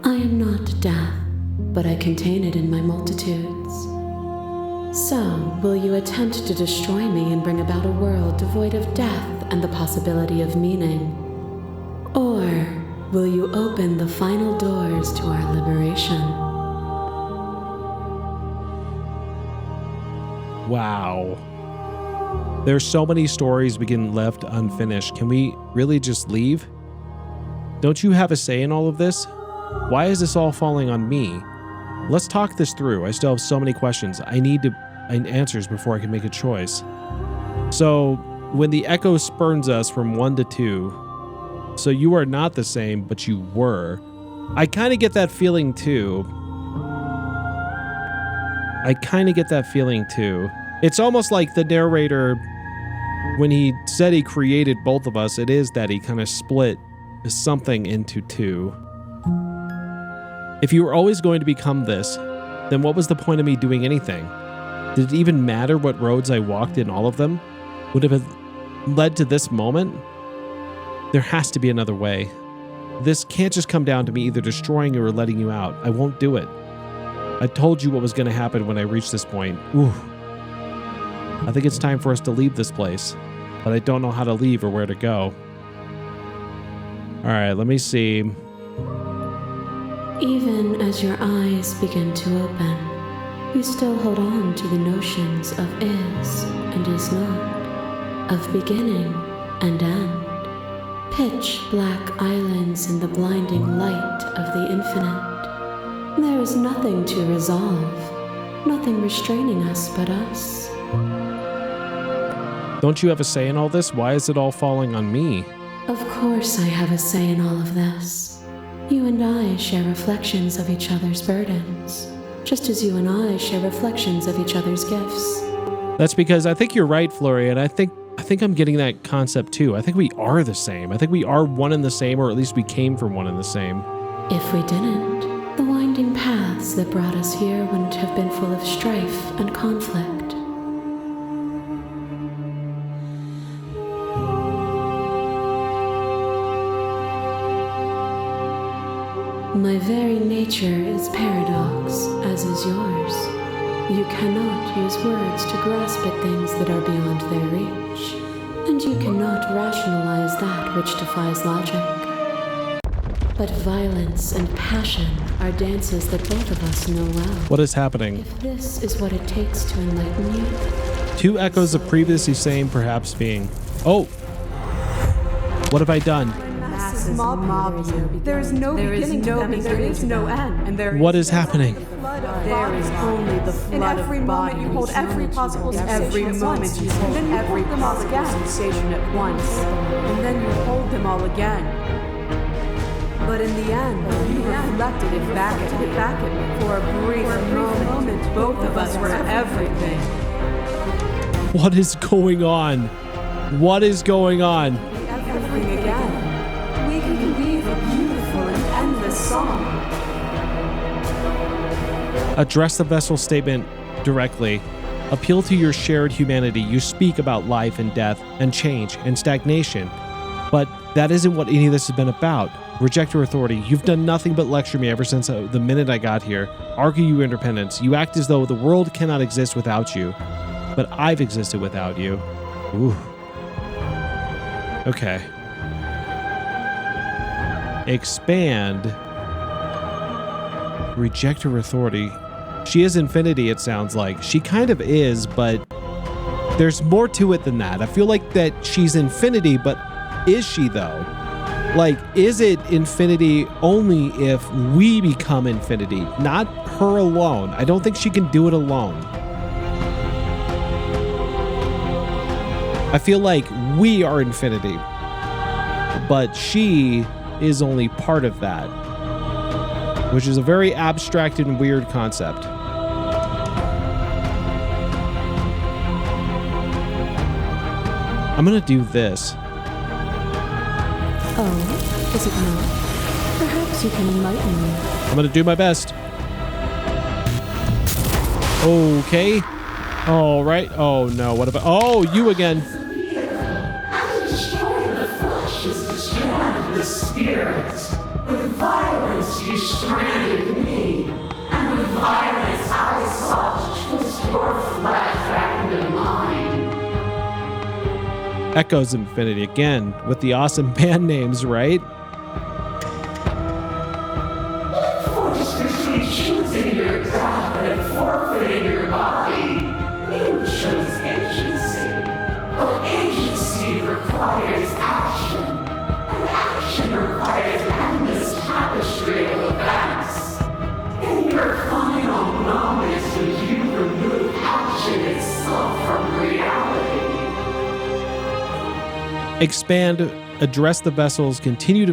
I am not death, but I contain it in my multitudes. So, will you attempt to destroy me and bring about a world devoid of death and the possibility of meaning? Or will you open the final doors to our liberation? Wow. There's so many stories begin left unfinished. Can we really just leave? Don't you have a say in all of this? Why is this all falling on me? Let's talk this through. I still have so many questions. I need answers before I can make a choice. So, when the echo spurns us from 1 to 2, so you are not the same, but you were. I kind of get that feeling too. It's almost like the narrator, when he said he created both of us, it is that he kind of split something into 2. If you were always going to become this, then what was the point of me doing anything? Did it even matter what roads I walked in all of them? Would it have led to this moment? There has to be another way. This can't just come down to me either destroying you or letting you out. I won't do it. I told you what was going to happen when I reached this point. Ooh. I think it's time for us to leave this place, but I don't know how to leave or where to go. All right, let me see. Even as your eyes begin to open, you still hold on to the notions of is and is not, of beginning and end. Pitch black islands in the blinding light of the infinite. There is nothing to resolve, nothing restraining us but us. Don't you have a say in all this? Why is it all falling on me? Of course I have a say in all of this. You and I share reflections of each other's burdens, just as you and I share reflections of each other's gifts. That's because I think you're right, Flurry, and I think I'm getting that concept too. I think we are the same. I think we are one and the same, or at least we came from one and the same. If we didn't, the winding paths that brought us here wouldn't have been full of strife and conflict. My very nature is paradox, as is yours. You cannot use words to grasp at things that are beyond their reach, and you cannot rationalize that which defies logic. But violence and passion are dances that both of us know well. What is happening? If this is what it takes to enlighten you... 2 echoes of previously same, perhaps being... Oh! What have I done? Mob you. There is no beginning to them, and there is no end. And there What is happening? There is only the flood of bodies. You hold every possible sensation every moment you hold every possible sensation at once, and then you hold them all again. But in the end, you reflected it back at me. For a brief moment, both of us were everything. What is going on? What is going on? Everything again. We can weave a beautiful and endless song. Address the vessel statement directly. Appeal to your shared humanity. You speak about life and death and change and stagnation. But that isn't what any of this has been about. Reject your authority. You've done nothing but lecture me ever since the minute I got here. Argue your independence. You act as though the world cannot exist without you. But I've existed without you. Ooh. Okay. Expand. Reject her authority. She is infinity, it sounds like. She kind of is, but there's more to it than that. I feel like that she's infinity, but is she though? Like, is it infinity only if we become infinity, not her alone? I don't think she can do it alone. I feel like we are infinity, but she is only part of that, which is a very abstract and weird concept. I'm gonna do this. Oh, is it not? Perhaps you can enlighten me. I'm gonna do my best. Okay. All right. Oh no, what about... Oh, you again. The spirits. With violence you stranded me, and with violence I sought to twist your flesh back into mine. Echoes Infinity again with the awesome band names, right? Forced between choosing your God and forfeiting your body, you chose agency. But agency requires action. Action requires endless tapestry of events. In your final moments, would you remove action itself from reality? Expand, address the vessels, continue to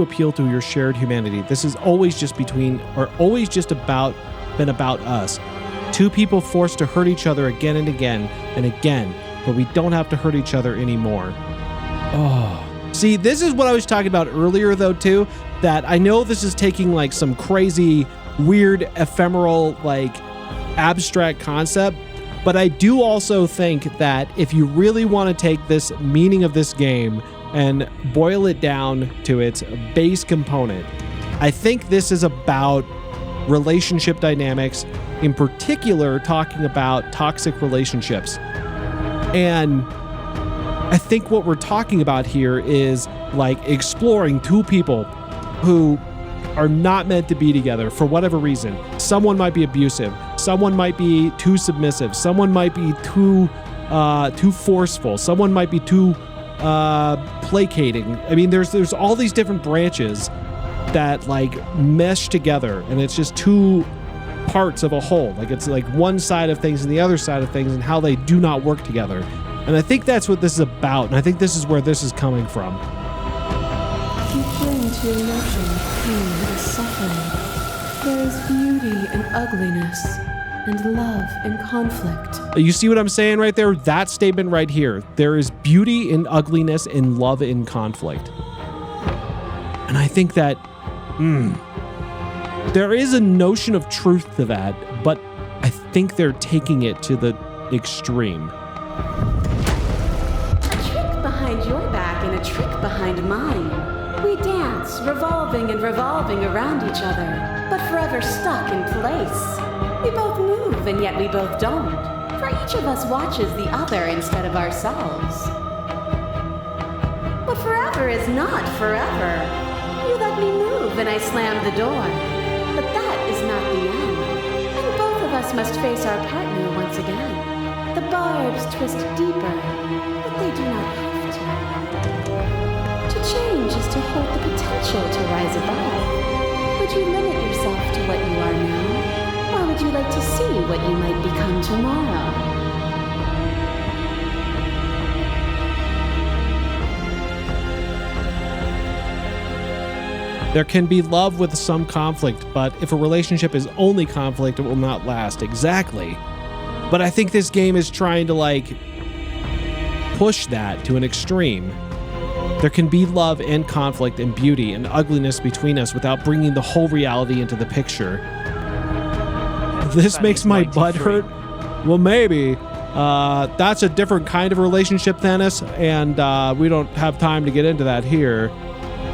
appeal to your shared humanity. This is always just been about us. Two people forced to hurt each other again and again and again, but we don't have to hurt each other anymore. Oh. See, this is what I was talking about earlier, though, too, that I know this is taking, like, some crazy, weird, ephemeral, like, abstract concept, but I do also think that if you really want to take this meaning of this game and boil it down to its base component, I think this is about relationship dynamics, in particular, talking about toxic relationships. And I think what we're talking about here is like exploring two people who are not meant to be together for whatever reason. Someone might be abusive. Someone might be too submissive. Someone might be too forceful. Someone might be too placating. I mean, there's all these different branches that like mesh together, and it's just two parts of a whole. Like it's like one side of things and the other side of things, and how they do not work together. And I think that's what this is about, and I think this is where this is coming from. You cling to your notion of pain and suffering. There is beauty in ugliness, and love in conflict. You see what I'm saying right there? That statement right here. There is beauty in ugliness and love in conflict. And I think that, there is a notion of truth to that, but I think they're taking it to the extreme. Your back and a trick behind mine. We dance, revolving and revolving around each other, but forever stuck in place. We both move and yet we both don't, for each of us watches the other instead of ourselves. But forever is not forever. You let me move and I slam the door. But that is not the end, and both of us must face our partner once again. The barbs twist deeper, but they do not have. To change is to hold the potential to rise above. Would you limit yourself to what you are now? Or would you like to see what you might become tomorrow? There can be love with some conflict, but if a relationship is only conflict, it will not last. Exactly. But I think this game is trying to like push that to an extreme. There can be love and conflict and beauty and ugliness between us without bringing the whole reality into the picture. This makes my butt hurt. Well, maybe. That's a different kind of relationship, Thanos, and we don't have time to get into that here.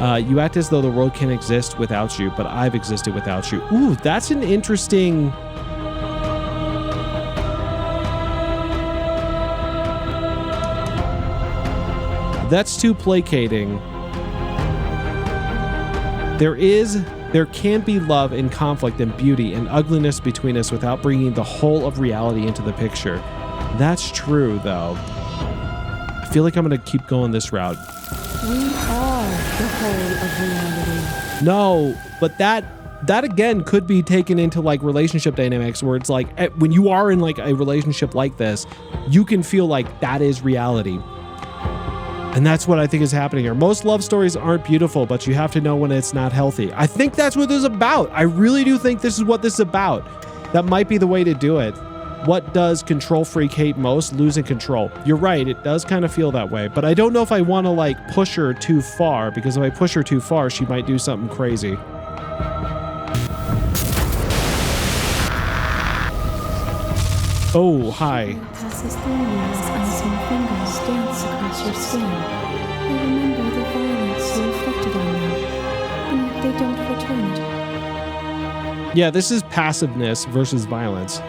You act as though the world can exist without you, but I've existed without you. Ooh, that's an interesting... That's too placating. There can be love and conflict and beauty and ugliness between us without bringing the whole of reality into the picture. That's true, though. I feel like I'm going to keep going this route. We are the whole of reality. No, but that again could be taken into like relationship dynamics where it's like when you are in like a relationship like this, you can feel like that is reality. And that's what I think is happening here. Most love stories aren't beautiful, but you have to know when it's not healthy. I think that's what this is about. I really do think this is what this is about. That might be the way to do it. What does control freak hate most? Losing control. You're right, it does kind of feel that way, but I don't know if I want to like push her too far, because if I push her too far, she might do something crazy. Oh, hi. Passes through you as unseen fingers dance across your skin. They remember the violence you inflicted on them, and yet they don't return it. Yeah, this is passiveness versus violence.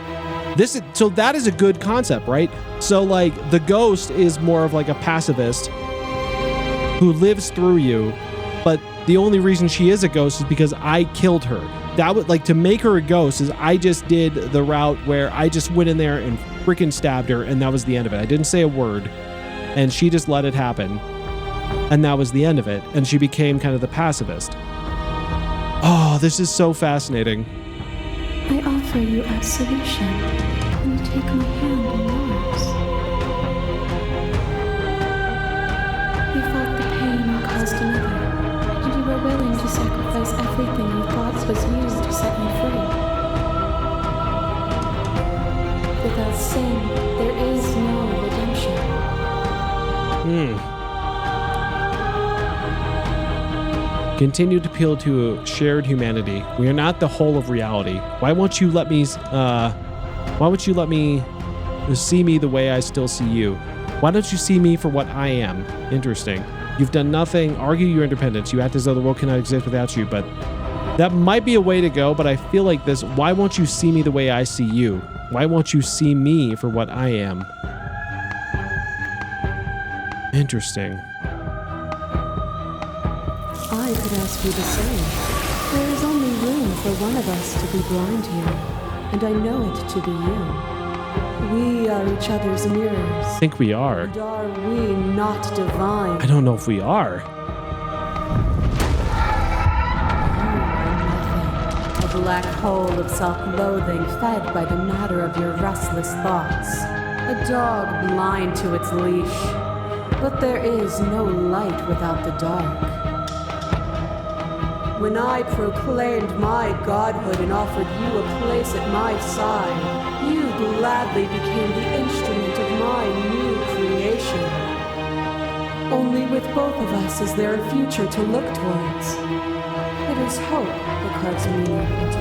So that is a good concept, right? So like the ghost is more of like a pacifist who lives through you, but the only reason she is a ghost is because I killed her. That would like to make her a ghost is I just did the route where I just went in there and freaking stabbed her, and that was the end of it. I didn't say a word, and she just let it happen, and that was the end of it. And she became kind of the pacifist. Oh, this is so fascinating. I offer you absolution, and you take my hand in yours. You felt the pain you caused another, and you were willing to sacrifice everything you thought was used to set me free. Without sin, there is no redemption. Continue to appeal to shared humanity. We are not the whole of reality. Why won't you let me see me the way I still see you? Why don't you see me for what I am? Interesting. You've done nothing. Argue your independence. You act as though the world cannot exist without you, but that might be a way to go, but I feel like this, why won't you see me the way I see you? Why won't you see me for what I am? Interesting. I could ask you the same. There is only room for one of us to be blind here, and I know it to be you. We are each other's mirrors. I think we are. And are we not divine? I don't know if we are. You are nothing. A black hole of self-loathing fed by the matter of your restless thoughts. A dog blind to its leash. But there is no light without the dark. When I proclaimed my godhood and offered you a place at my side, you gladly became the instrument of my new creation. Only with both of us is there a future to look towards. It is hope that carves meaning into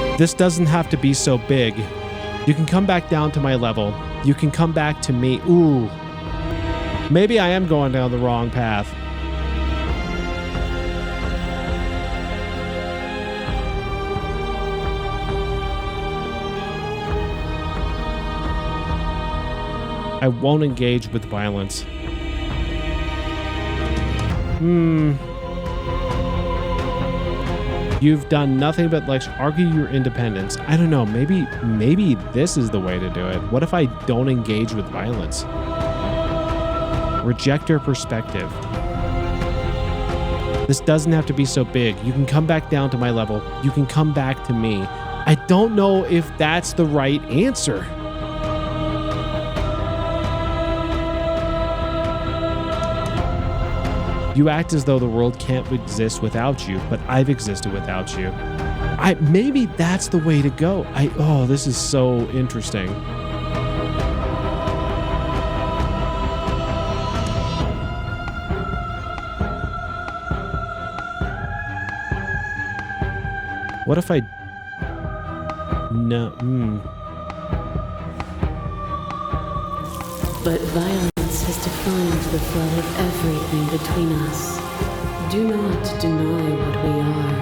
being. This doesn't have to be so big. You can come back down to my level. You can come back to me. Ooh. Maybe I am going down the wrong path. I won't engage with violence. You've done nothing but like argue your independence. I don't know. Maybe this is the way to do it. What if I don't engage with violence? Reject her perspective. This doesn't have to be so big. You can come back down to my level. You can come back to me. I don't know if that's the right answer. You act as though the world can't exist without you, but I've existed without you. Maybe that's the way to go. Oh, this is so interesting. What if I... No, But violence has defined the flow of everything between us. Do not deny what we are,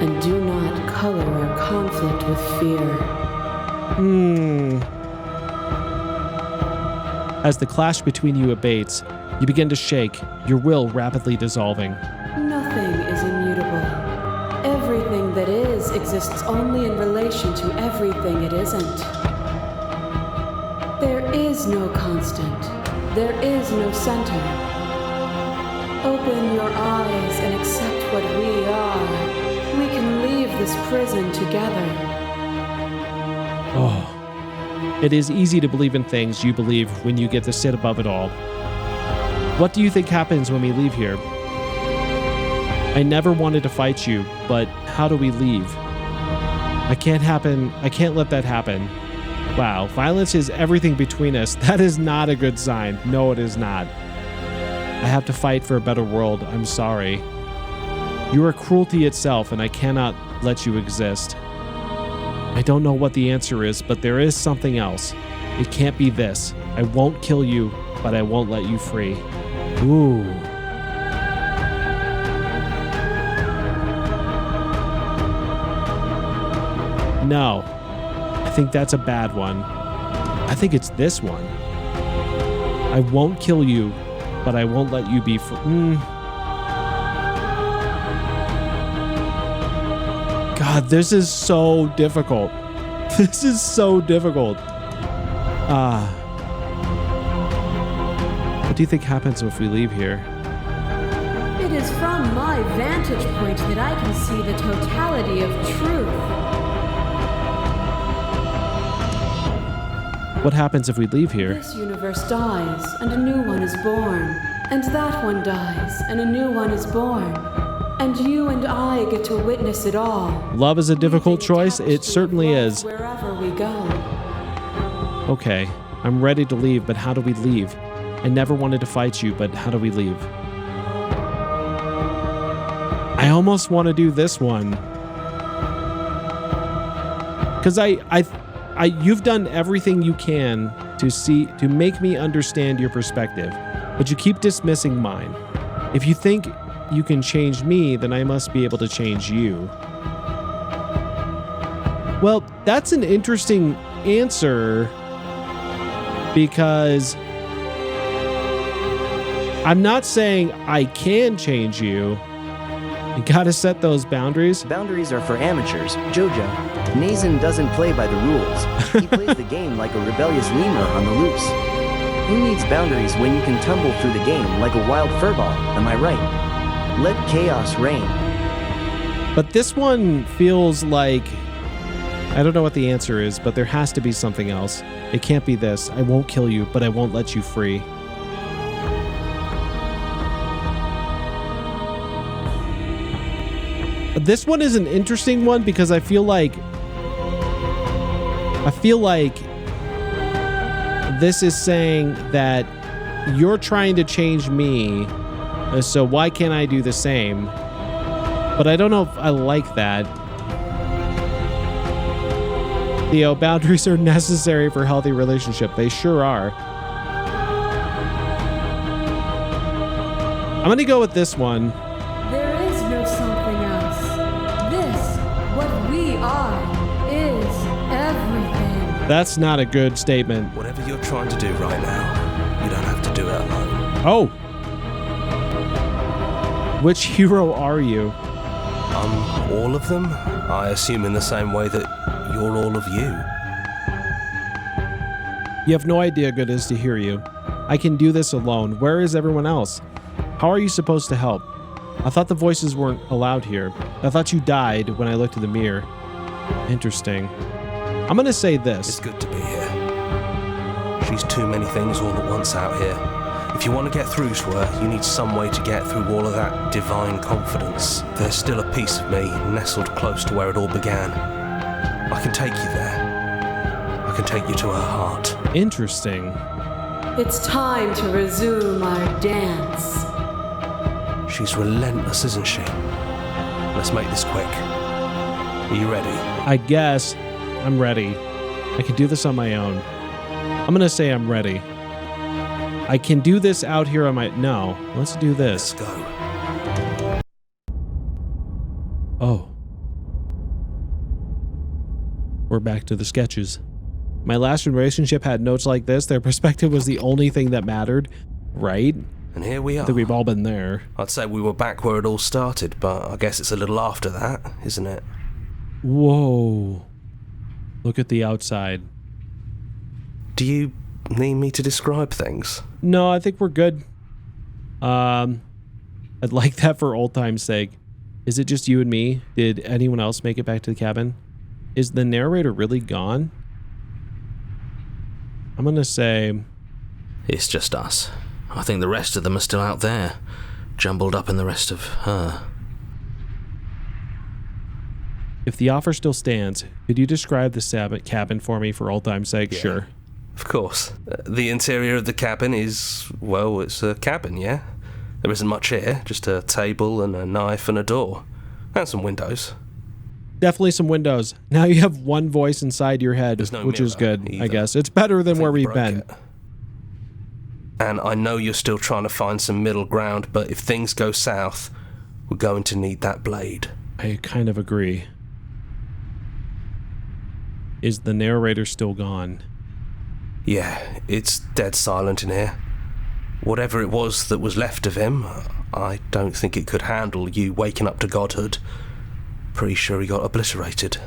and do not color our conflict with fear. As the clash between you abates, you begin to shake, your will rapidly dissolving. Nothing is immutable. Everything that is exists only in relation to everything it isn't. There is no constant. There is no center. Open your eyes and accept what we are. We can leave this prison together. Oh. It is easy to believe in things you believe when you get to sit above it all. What do you think happens when we leave here? I never wanted to fight you, but how do we leave? I can't let that happen. Wow, violence is everything between us. That is not a good sign. No, it is not. I have to fight for a better world. I'm sorry. You are cruelty itself, and I cannot let you exist. I don't know what the answer is, but there is something else. It can't be this. I won't kill you, but I won't let you free. Ooh. No. I think that's a bad one. I think it's this one. I won't kill you, but I won't let you be free. God, this is so difficult. This is so difficult. What do you think happens if we leave here? It is from my vantage point that I can see the totality of truth. What happens if we leave here? This universe dies, and a new one is born. And that one dies, and a new one is born. And you and I get to witness it all. Love is a difficult choice. It certainly is. Wherever we go. Okay, I'm ready to leave, but how do we leave? I never wanted to fight you, but how do we leave? I almost want to do this one. Because you've done everything you can to make me understand your perspective, but you keep dismissing mine. If you think you can change me, then I must be able to change you. Well, that's an interesting answer because I'm not saying I can change you. You gotta set those boundaries. Boundaries are for amateurs, Jojo. Nazen doesn't play by the rules. He plays the game like a rebellious lemur on the loose. Who needs boundaries when you can tumble through the game like a wild furball, am I right? Let chaos reign. But this one feels like... I don't know what the answer is, but there has to be something else. It can't be this. I won't kill you, but I won't let you free. This one is an interesting one because I feel like this is saying that you're trying to change me, so why can't I do the same? But I don't know if I like that. Theo, boundaries are necessary for a healthy relationship. They sure are. I'm gonna go with this one. There is no something else. This, what we are, is everything. That's not a good statement. Whatever you're trying to do right now, you don't have to do it alone. Oh. Which hero are you? All of them? I assume in the same way that you're all of you. You have no idea good is to hear you. I can do this alone. Where is everyone else? How are you supposed to help? I thought the voices weren't allowed here. I thought you died when I looked in the mirror. Interesting. I'm gonna say this. It's good to be here. She's too many things all at once out here. If you want to get through to her, you need some way to get through all of that divine confidence. There's still a piece of me nestled close to where it all began. I can take you there. I can take you to her heart. Interesting. It's time to resume our dance. She's relentless, isn't she? Let's make this quick. Are you ready? I guess I'm ready. I can do this on my own. I'm gonna say I'm ready. I can do this out here on my... No, let's do this. Let's go. Oh. We're back to the sketches. My last relationship had notes like this. Their perspective was the only thing that mattered, right? And here we are. I think we've all been there. I'd say we were back where it all started, but I guess it's a little after that, isn't it? Whoa. Look at the outside. Do you need me to describe things? No, I think we're good. I'd like that for old time's sake. Is it just you and me? Did anyone else make it back to the cabin? Is the narrator really gone? I'm gonna say... It's just us. I think the rest of them are still out there, jumbled up in the rest of her. If the offer still stands, could you describe the cabin for me for old time's sake? Yeah, sure. Of course. The interior of the cabin is, well, it's a cabin, yeah? There isn't much here, just a table and a knife and a door. And some windows. Definitely some windows. Now you have one voice inside your head, which is good, either. I guess. It's better than where we've been. It. And I know you're still trying to find some middle ground, but if things go south, we're going to need that blade. I kind of agree. Is the narrator still gone? Yeah, it's dead silent in here. Whatever it was that was left of him, I don't think it could handle you waking up to godhood. Pretty sure he got obliterated.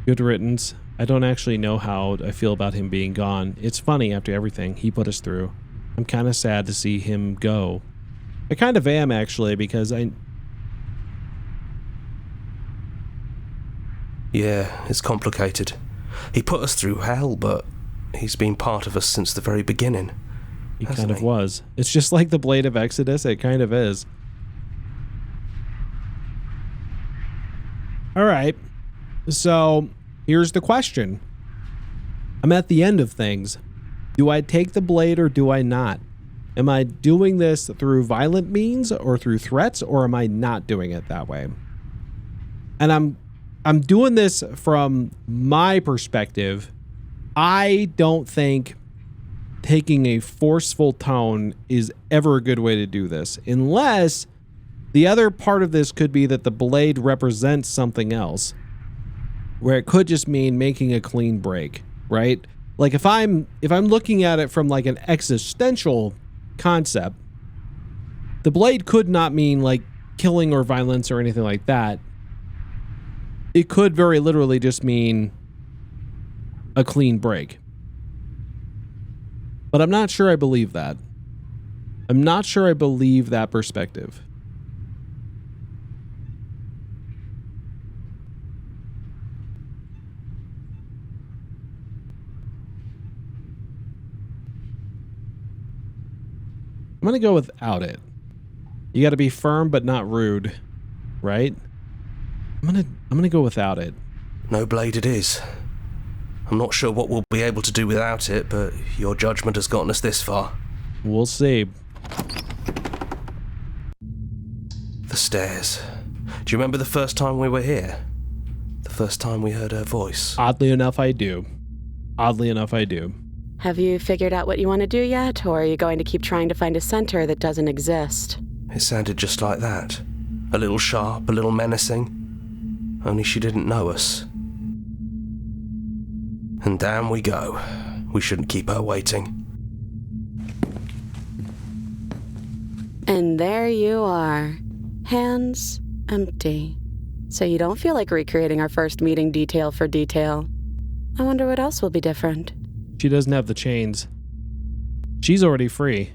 Good riddance. I don't actually know how I feel about him being gone. It's funny after everything he put us through. I'm kind of sad to see him go. I kind of am, actually, because Yeah, it's complicated. He put us through hell, but he's been part of us since the very beginning. He kind of was. It's just like the Blade of Exodus. It kind of is. All right. So here's the question. I'm at the end of things. Do I take the blade or do I not? Am I doing this through violent means or through threats, or am I not doing it that way? And I'm doing this from my perspective. I don't think taking a forceful tone is ever a good way to do this, unless the other part of this could be that the blade represents something else, where it could just mean making a clean break, right? Like if I'm looking at it from like an existential concept, the blade could not mean like killing or violence or anything like that. It could very literally just mean a clean break. But I'm not sure I believe that. I'm not sure I believe that perspective. I'm going to go without it. You got to be firm but not rude, right? I'm going to go without it. No blade it is. I'm not sure what we'll be able to do without it, but your judgment has gotten us this far. We'll see. The stairs. Do you remember the first time we were here? The first time we heard her voice? Oddly enough, I do. Oddly enough, I do. Have you figured out what you want to do yet, or are you going to keep trying to find a center that doesn't exist? It sounded just like that. A little sharp, a little menacing. Only she didn't know us. And down we go. We shouldn't keep her waiting. And there you are. Hands empty. So you don't feel like recreating our first meeting detail for detail. I wonder what else will be different. She doesn't have the chains. She's already free.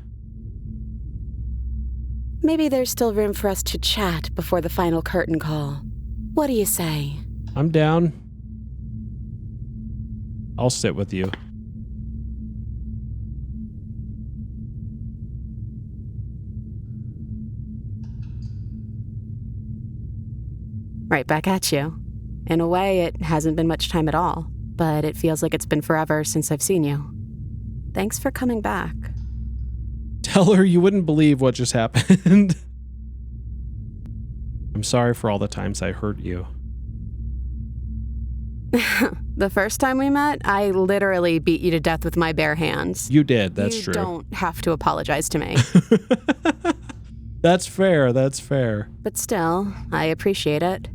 Maybe there's still room for us to chat before the final curtain call. What do you say? I'm down. I'll sit with you. Right back at you. In a way, it hasn't been much time at all, but it feels like it's been forever since I've seen you. Thanks for coming back. Tell her you wouldn't believe what just happened. I'm sorry for all the times I hurt you. The first time we met, I literally beat you to death with my bare hands. You did, that's true. You don't have to apologize to me. That's fair, that's fair. But still, I appreciate it.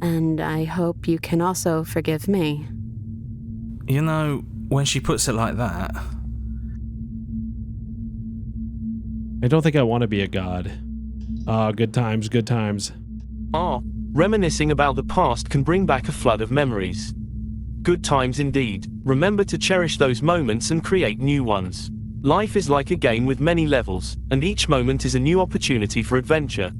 And I hope you can also forgive me. You know, when she puts it like that... I don't think I want to be a god. Good times, good times. Reminiscing about the past can bring back a flood of memories. Good times indeed. Remember to cherish those moments and create new ones. Life is like a game with many levels, and each moment is a new opportunity for adventure.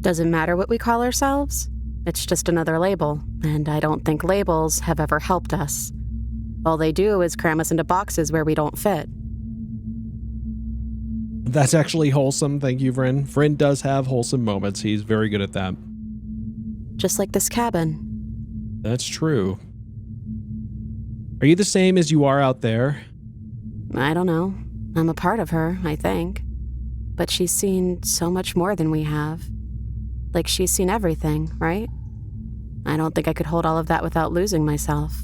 Doesn't matter what we call ourselves. It's just another label, and I don't think labels have ever helped us. All they do is cram us into boxes where we don't fit. That's actually wholesome. Thank you, Vynn. Vynn does have wholesome moments. He's very good at that. Just like this cabin. That's true. Are you the same as you are out there? I don't know. I'm a part of her, I think. But she's seen so much more than we have. Like she's seen everything, right? I don't think I could hold all of that without losing myself.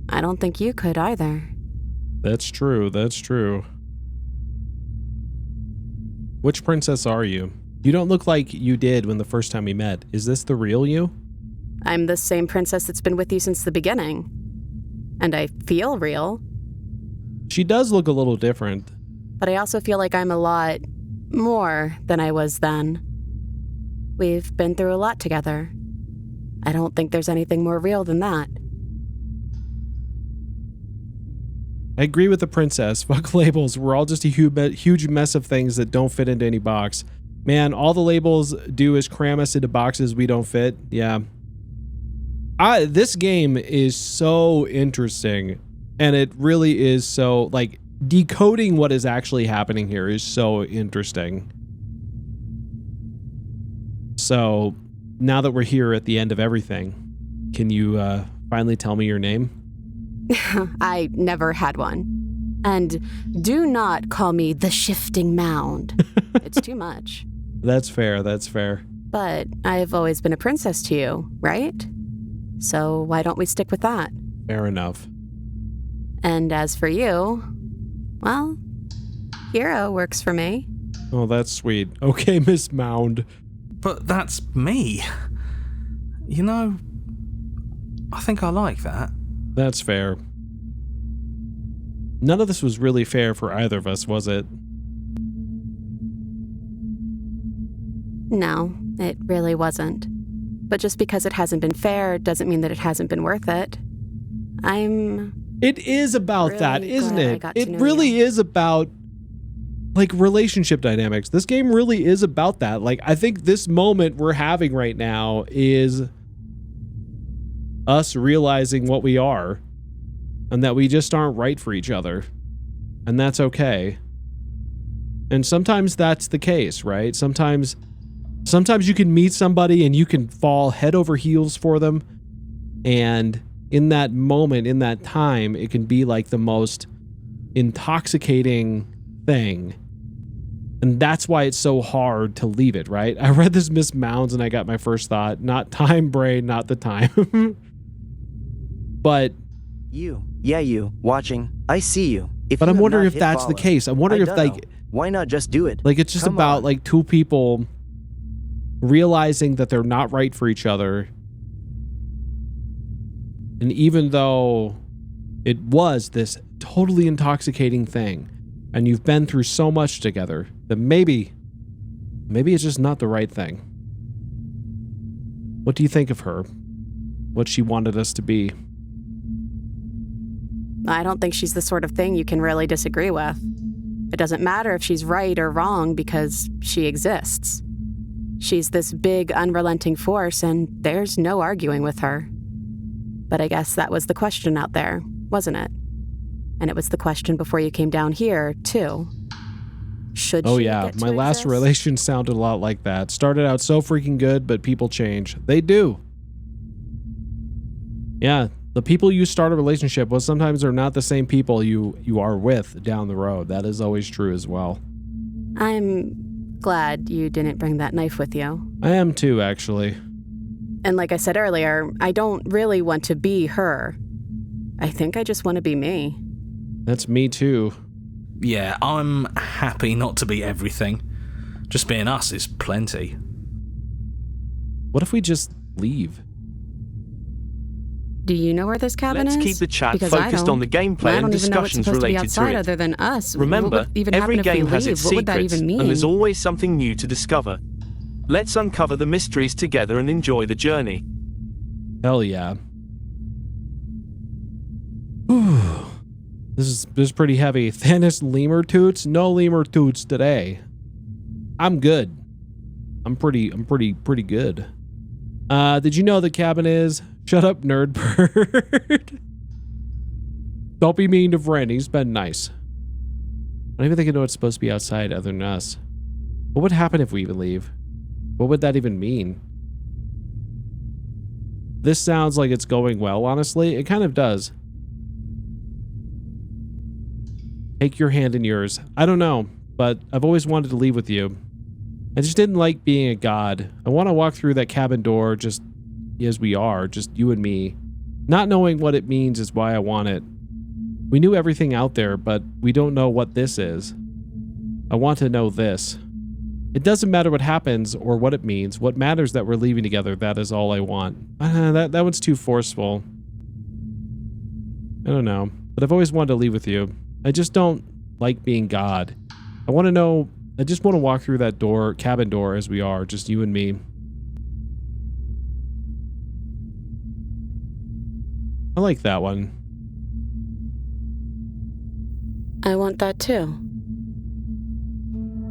I don't think you could either. That's true, that's true. Which princess are you? You don't look like you did when the first time we met. Is this the real you? I'm the same princess that's been with you since the beginning. And I feel real. She does look a little different. But I also feel like I'm a lot more than I was then. We've been through a lot together. I don't think there's anything more real than that. I agree with the princess. Fuck labels. We're all just a huge mess of things that don't fit into any box. Man, all the labels do is cram us into boxes we don't fit. Yeah. This game is so interesting. And it really is so, like, decoding what is actually happening here is so interesting. So, now that we're here at the end of everything, can you finally tell me your name? I never had one. And do not call me the Shifting Mound. It's too much. That's fair, that's fair. But I've always been a princess to you, right? So why don't we stick with that? Fair enough. And as for you, well, hero works for me. Oh, that's sweet. Okay, Miss Mound. But that's me. You know, I think I like that. That's fair. None of this was really fair for either of us, was it? No, it really wasn't. But just because it hasn't been fair doesn't mean that it hasn't been worth it. It is about really that, isn't it? It know really you. is about, like, relationship dynamics. This game really is about that. Like, I think this moment we're having right now is us realizing what we are and that we just aren't right for each other. And that's okay. And sometimes that's the case, right? Sometimes you can meet somebody and you can fall head over heels for them. And in that moment, in that time, it can be like the most intoxicating thing. And that's why it's so hard to leave it, right? I read this Miss Mounds and I got my first thought, not time, brain, not the time. But you, watching, I see you. But I'm wondering if that's the case. I'm wondering if, like, why not just do it? Like, it's just about like two people realizing that they're not right for each other. And even though it was this totally intoxicating thing, and you've been through so much together, that maybe it's just not the right thing. What do you think of her? What she wanted us to be? I don't think she's the sort of thing you can really disagree with. It doesn't matter if she's right or wrong because she exists. She's this big, unrelenting force, and there's no arguing with her. But I guess that was the question out there, wasn't it? And it was the question before you came down here, too. Should she get to my last exist? relation sounded a lot like that. Started out so freaking good, but people change. They do. Yeah, the people you start a relationship with, sometimes they're not the same people you are with down the road. That is always true as well. I'm glad you didn't bring that knife with you. I am too, actually. And like I said earlier, I don't really want to be her. I think I just want to be me. That's me too. Yeah, I'm happy not to be everything. Just being us is plenty. What if we just leave? Do you know where this cabin is? Let's keep the chat Because focused on the gameplay and discussions related to it. Other than us. Remember, every game has its What would that secrets, even mean? and there's always something new to discover. Let's uncover the mysteries together and enjoy the journey. Hell yeah. Whew. This is pretty heavy. Thanos lemur toots? No lemur toots today. I'm good. I'm pretty good. Did you know the cabin is? Shut up, nerd bird. Don't be mean to Vren. He's been nice. I don't even think I know what's supposed to be outside other than us. What would happen if we even leave? What would that even mean? This sounds like it's going well, honestly. It kind of does. Take your hand in yours. I don't know, but I've always wanted to leave with you. I just didn't like being a god. I want to walk through that cabin door just as we are, just you and me. Not knowing what it means is why I want it. We knew everything out there, but we don't know what this is. I want to know this. It doesn't matter what happens or what it means. What matters that we're leaving together. That is all I want. That one's too forceful. I don't know, but I've always wanted to leave with you. I just don't like being God. I want to know. I just want to walk through that door, cabin door, as we are, just you and me. I like that one. I want that too.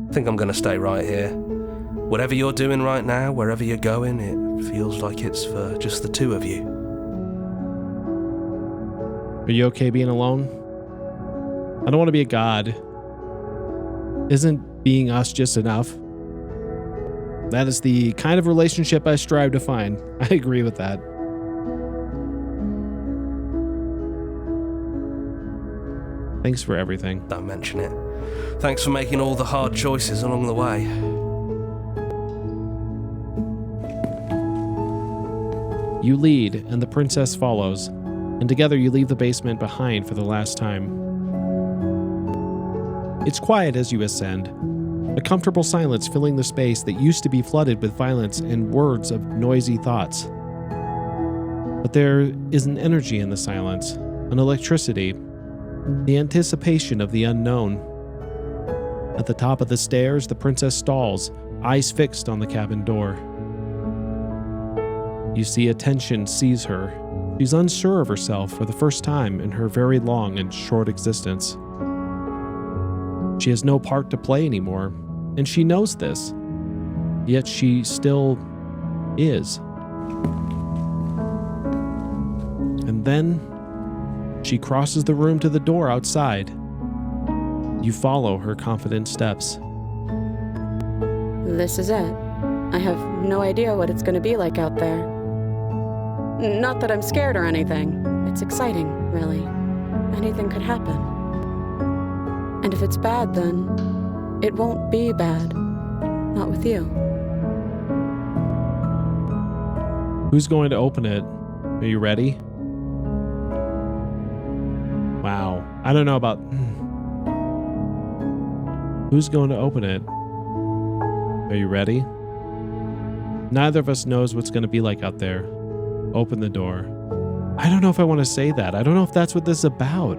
I think I'm gonna stay right here. Whatever you're doing right now, wherever you're going, it feels like it's for just the two of you. Are you okay being alone? I don't want to be a god. Isn't being us just enough? That is the kind of relationship I strive to find. I agree with that. Thanks for everything. Don't mention it. Thanks for making all the hard choices along the way. You lead, and the princess follows, and together you leave the basement behind for the last time. It's quiet as you ascend, a comfortable silence filling the space that used to be flooded with violence and words of noisy thoughts. But there is an energy in the silence, an electricity, the anticipation of the unknown. At the top of the stairs, the princess stalls, eyes fixed on the cabin door. You see a tension seize her. She's unsure of herself for the first time in her very long and short existence. She has no part to play anymore, and she knows this. Yet she still is. And then she crosses the room to the door outside. You follow her confident steps. This is it. I have no idea what it's going to be like out there. Not that I'm scared or anything. It's exciting, really. Anything could happen. And if it's bad, then it won't be bad. Not with you. Who's going to open it? Are you ready? Wow. I don't know about... Who's going to open it? Are you ready? Neither of us knows what's going to be like out there. Open the door. I don't know if I want to say that. I don't know if that's what this is about.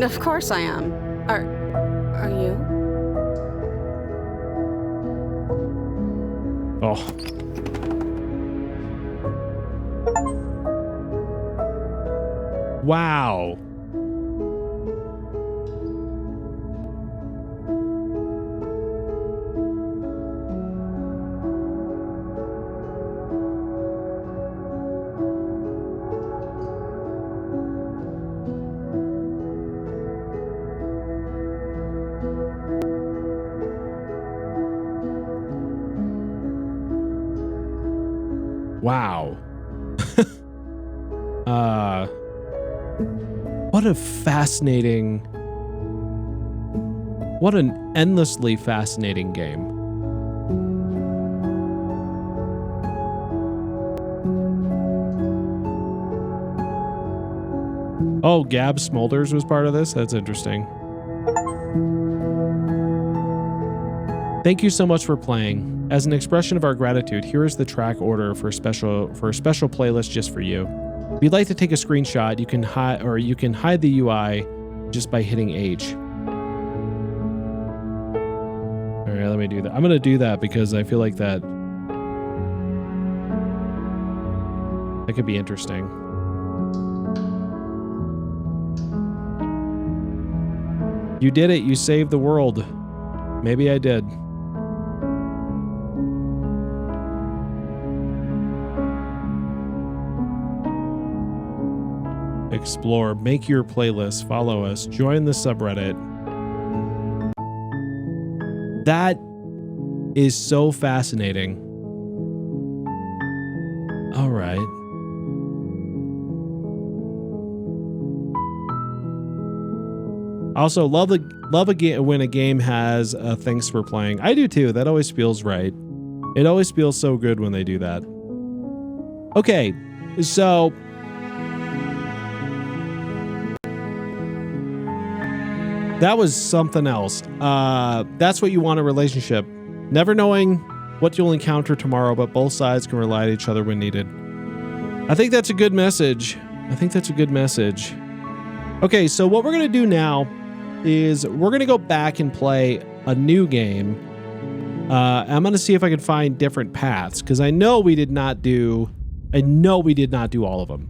Of course I am. Are you? Oh. Wow. Wow. What a fascinating... What an endlessly fascinating game. Oh, Gab Smolders was part of this? That's interesting. Thank you so much for playing. As an expression of our gratitude, here is the track order for a special playlist just for you. If you'd like to take a screenshot, you can hide the UI just by hitting H. All right, let me do that. I'm going to do that because I feel like that could be interesting. You did it. You saved the world. Maybe I did. Explore, make your playlist, follow us, join the subreddit. That is so fascinating. All right. Also, love when a game has a thanks for playing. I do too. That always feels right. It always feels so good when they do that. Okay, so that was something else. That's what you want in a relationship. Never knowing what you'll encounter tomorrow, but both sides can rely on each other when needed. I think that's a good message. Okay, so what we're going to do now is we're going to go back and play a new game. I'm going to see if I can find different paths, because I know we did not do all of them.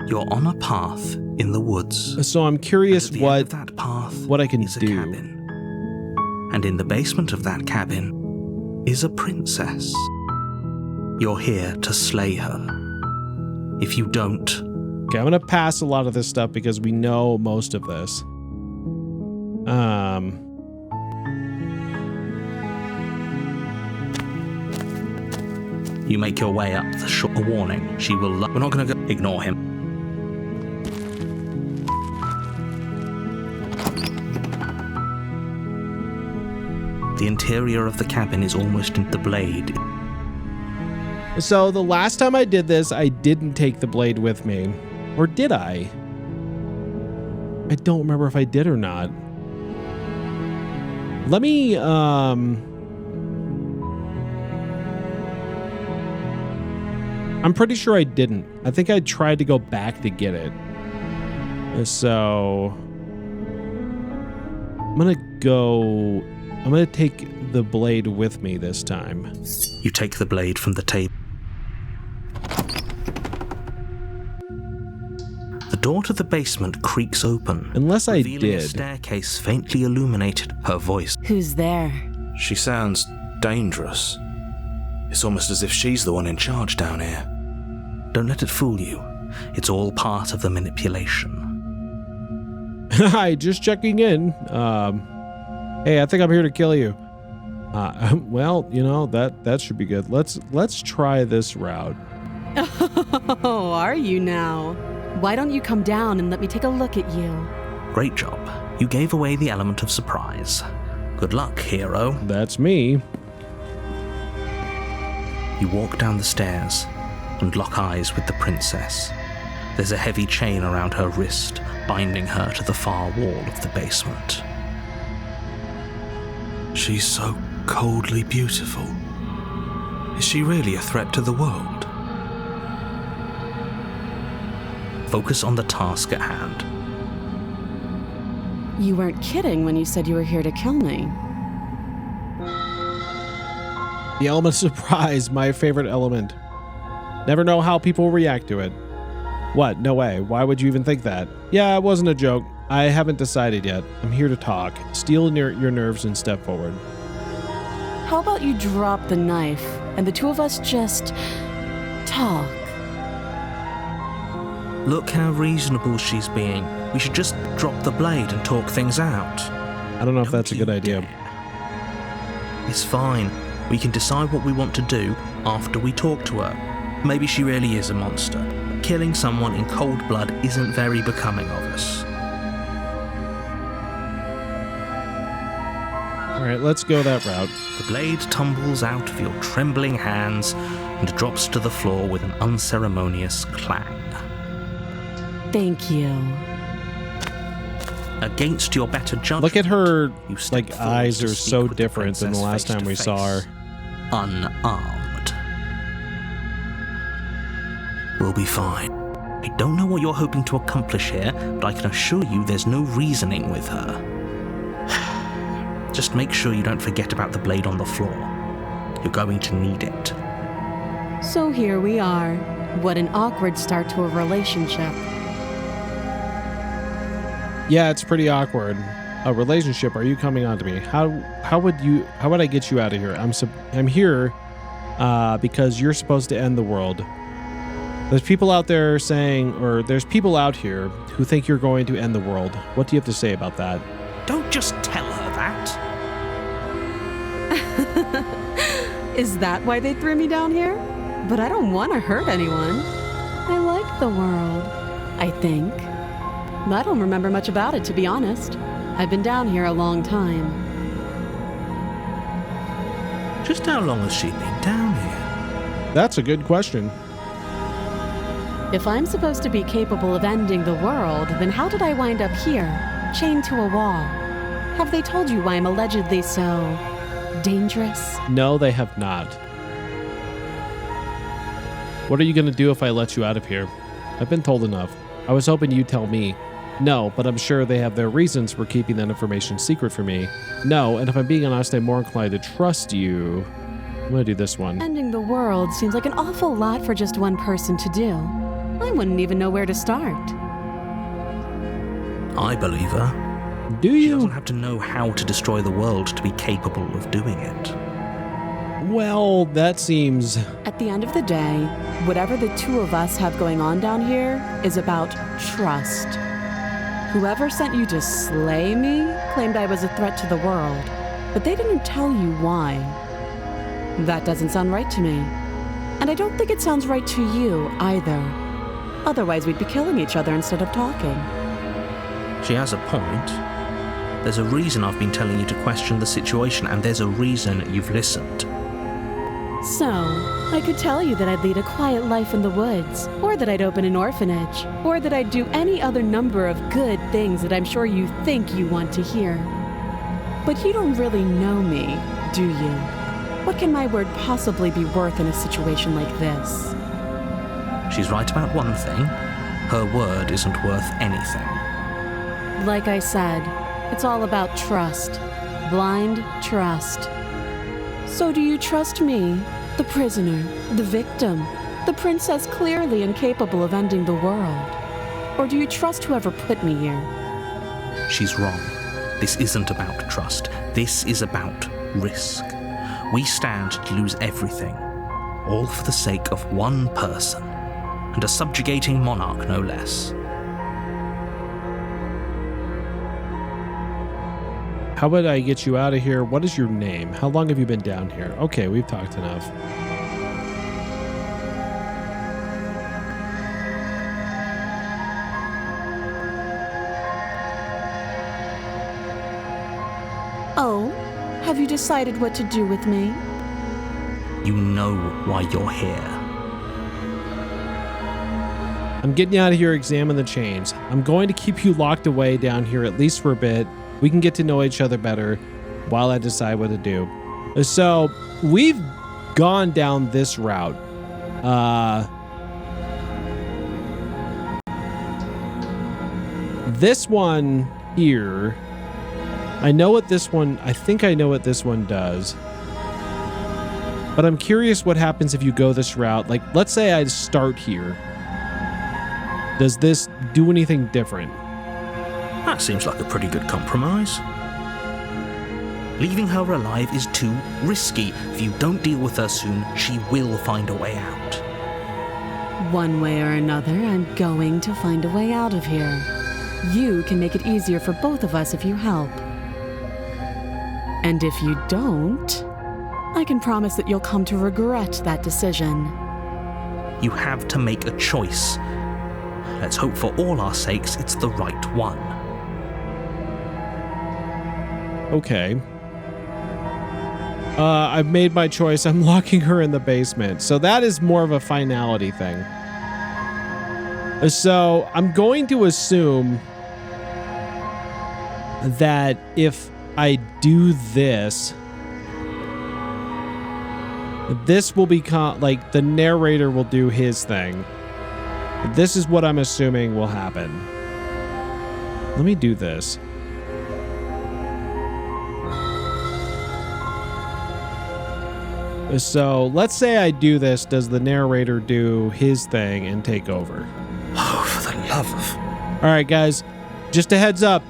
You're on a path in the woods. So I'm curious what that path I can is do. A cabin. And in the basement of that cabin is a princess. You're here to slay her. If you don't... Okay, I'm going to pass a lot of this stuff because we know most of this. You make your way up the shore. A warning. She will... We're not going to go... Ignore him. The interior of the cabin is almost in the blade. So the last time I did this, I didn't take the blade with me. Or did I? I don't remember if I did or not. Let me, I'm pretty sure I didn't. I think I tried to go back to get it. So I'm gonna take the blade with me this time. You take the blade from the table. The door to the basement creaks open. Unless I revealing did. A staircase faintly illuminated. Her voice. Who's there? She sounds dangerous. It's almost as if she's the one in charge down here. Don't let it fool you. It's all part of the manipulation. Hi, just checking in. Hey, I think I'm here to kill you. Well, you know, that should be good. Let's try this route. Oh, are you now? Why don't you come down and let me take a look at you? Great job. You gave away the element of surprise. Good luck, hero. That's me. You walk down the stairs and lock eyes with the princess. There's a heavy chain around her wrist, binding her to the far wall of the basement. She's so coldly beautiful. Is she really a threat to the world? Focus on the task at hand. You weren't kidding when you said you were here to kill me. The element of surprise, my favorite element. Never know how people react to it. What? No way. Why would you even think that? Yeah, it wasn't a joke. I haven't decided yet. I'm here to talk. Steel your nerves and step forward. How about you drop the knife and the two of us just talk? Look how reasonable she's being. We should just drop the blade and talk things out. I don't know if that's a good idea. It's fine. We can decide what we want to do after we talk to her. Maybe she really is a monster. killing someone in cold blood isn't very becoming of us. All right, let's go that route. The blade tumbles out of your trembling hands and drops to the floor with an unceremonious clang. Thank you. Against your better judgment, Look at her, you step like, forward eyes to are speak so with the different than the princess last time we face to saw her. face. Unarmed. We'll be fine. I don't know what you're hoping to accomplish here, but I can assure you there's no reasoning with her. Just make sure you don't forget about the blade on the floor. You're going to need it. So here we are. What an awkward start to a relationship. Yeah, it's pretty awkward. A relationship? Are you coming on to me? How would I get you out of here? I'm here because you're supposed to end the world. There's people out there saying, or there's people out here who think you're going to end the world. What do you have to say about that? Don't just tell her that. Is that why they threw me down here? But I don't want to hurt anyone. I like the world, I think. I don't remember much about it, to be honest. I've been down here a long time. Just how long has she been down here? That's a good question. If I'm supposed to be capable of ending the world, then how did I wind up here, chained to a wall? Have they told you why I'm allegedly so dangerous? No, they have not. What are you going to do if I let you out of here? I've been told enough. I was hoping you'd tell me. No, but I'm sure they have their reasons for keeping that information secret from me. No, and if I'm being honest, I'm more inclined to trust you. I'm going to do this one. Ending the world seems like an awful lot for just one person to do. I wouldn't even know where to start. I believe her. Do you? She doesn't have to know how to destroy the world to be capable of doing it. Well, that seems... At the end of the day, whatever the two of us have going on down here is about trust. Whoever sent you to slay me claimed I was a threat to the world, but they didn't tell you why. That doesn't sound right to me. And I don't think it sounds right to you either. Otherwise, we'd be killing each other instead of talking. She has a point. There's a reason I've been telling you to question the situation, and there's a reason you've listened. So, I could tell you that I'd lead a quiet life in the woods, or that I'd open an orphanage, or that I'd do any other number of good things that I'm sure you think you want to hear. But you don't really know me, do you? What can my word possibly be worth in a situation like this? She's right about one thing. Her word isn't worth anything. Like I said, it's all about trust. Blind trust. So do you trust me, the prisoner, the victim, the princess clearly incapable of ending the world? Or do you trust whoever put me here? She's wrong. This isn't about trust. This is about risk. We stand to lose everything, all for the sake of one person, and a subjugating monarch no less. How would I get you out of here? What is your name? How long have you been down here? Okay, we've talked enough. Oh, have you decided what to do with me? You know why you're here. I'm getting you out of here, examine the chains. I'm going to keep you locked away down here at least for a bit. We can get to know each other better while I decide what to do. So we've gone down this route. This one here, I know what this one, I think I know what this one does. But I'm curious what happens if you go this route. Like, let's say I start here. Does this do anything different? That seems like a pretty good compromise. Leaving her alive is too risky. If you don't deal with her soon, she will find a way out. One way or another, I'm going to find a way out of here. You can make it easier for both of us if you help. And if you don't, I can promise that you'll come to regret that decision. You have to make a choice. Let's hope for all our sakes it's the right one. Okay. I've made my choice. I'm locking her in the basement. So that is more of a finality thing. So I'm going to assume that if I do this, this will become like the narrator will do his thing. This is what I'm assuming will happen. Let me do this. So let's say I do this. Does the narrator do his thing and take over? Oh, for the love of... All right, guys, just a heads up.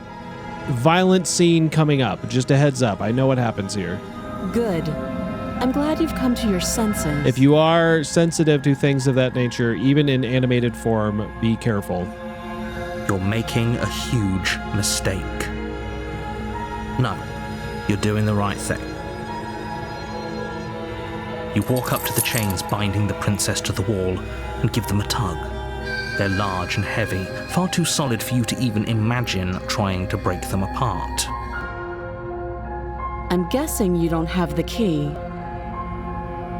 Violent scene coming up. Just a heads up. I know what happens here. Good. I'm glad you've come to your senses. If you are sensitive to things of that nature, even in animated form, be careful. You're making a huge mistake. No, you're doing the right thing. You walk up to the chains binding the princess to the wall and give them a tug. They're large and heavy, far too solid for you to even imagine trying to break them apart. I'm guessing you don't have the key.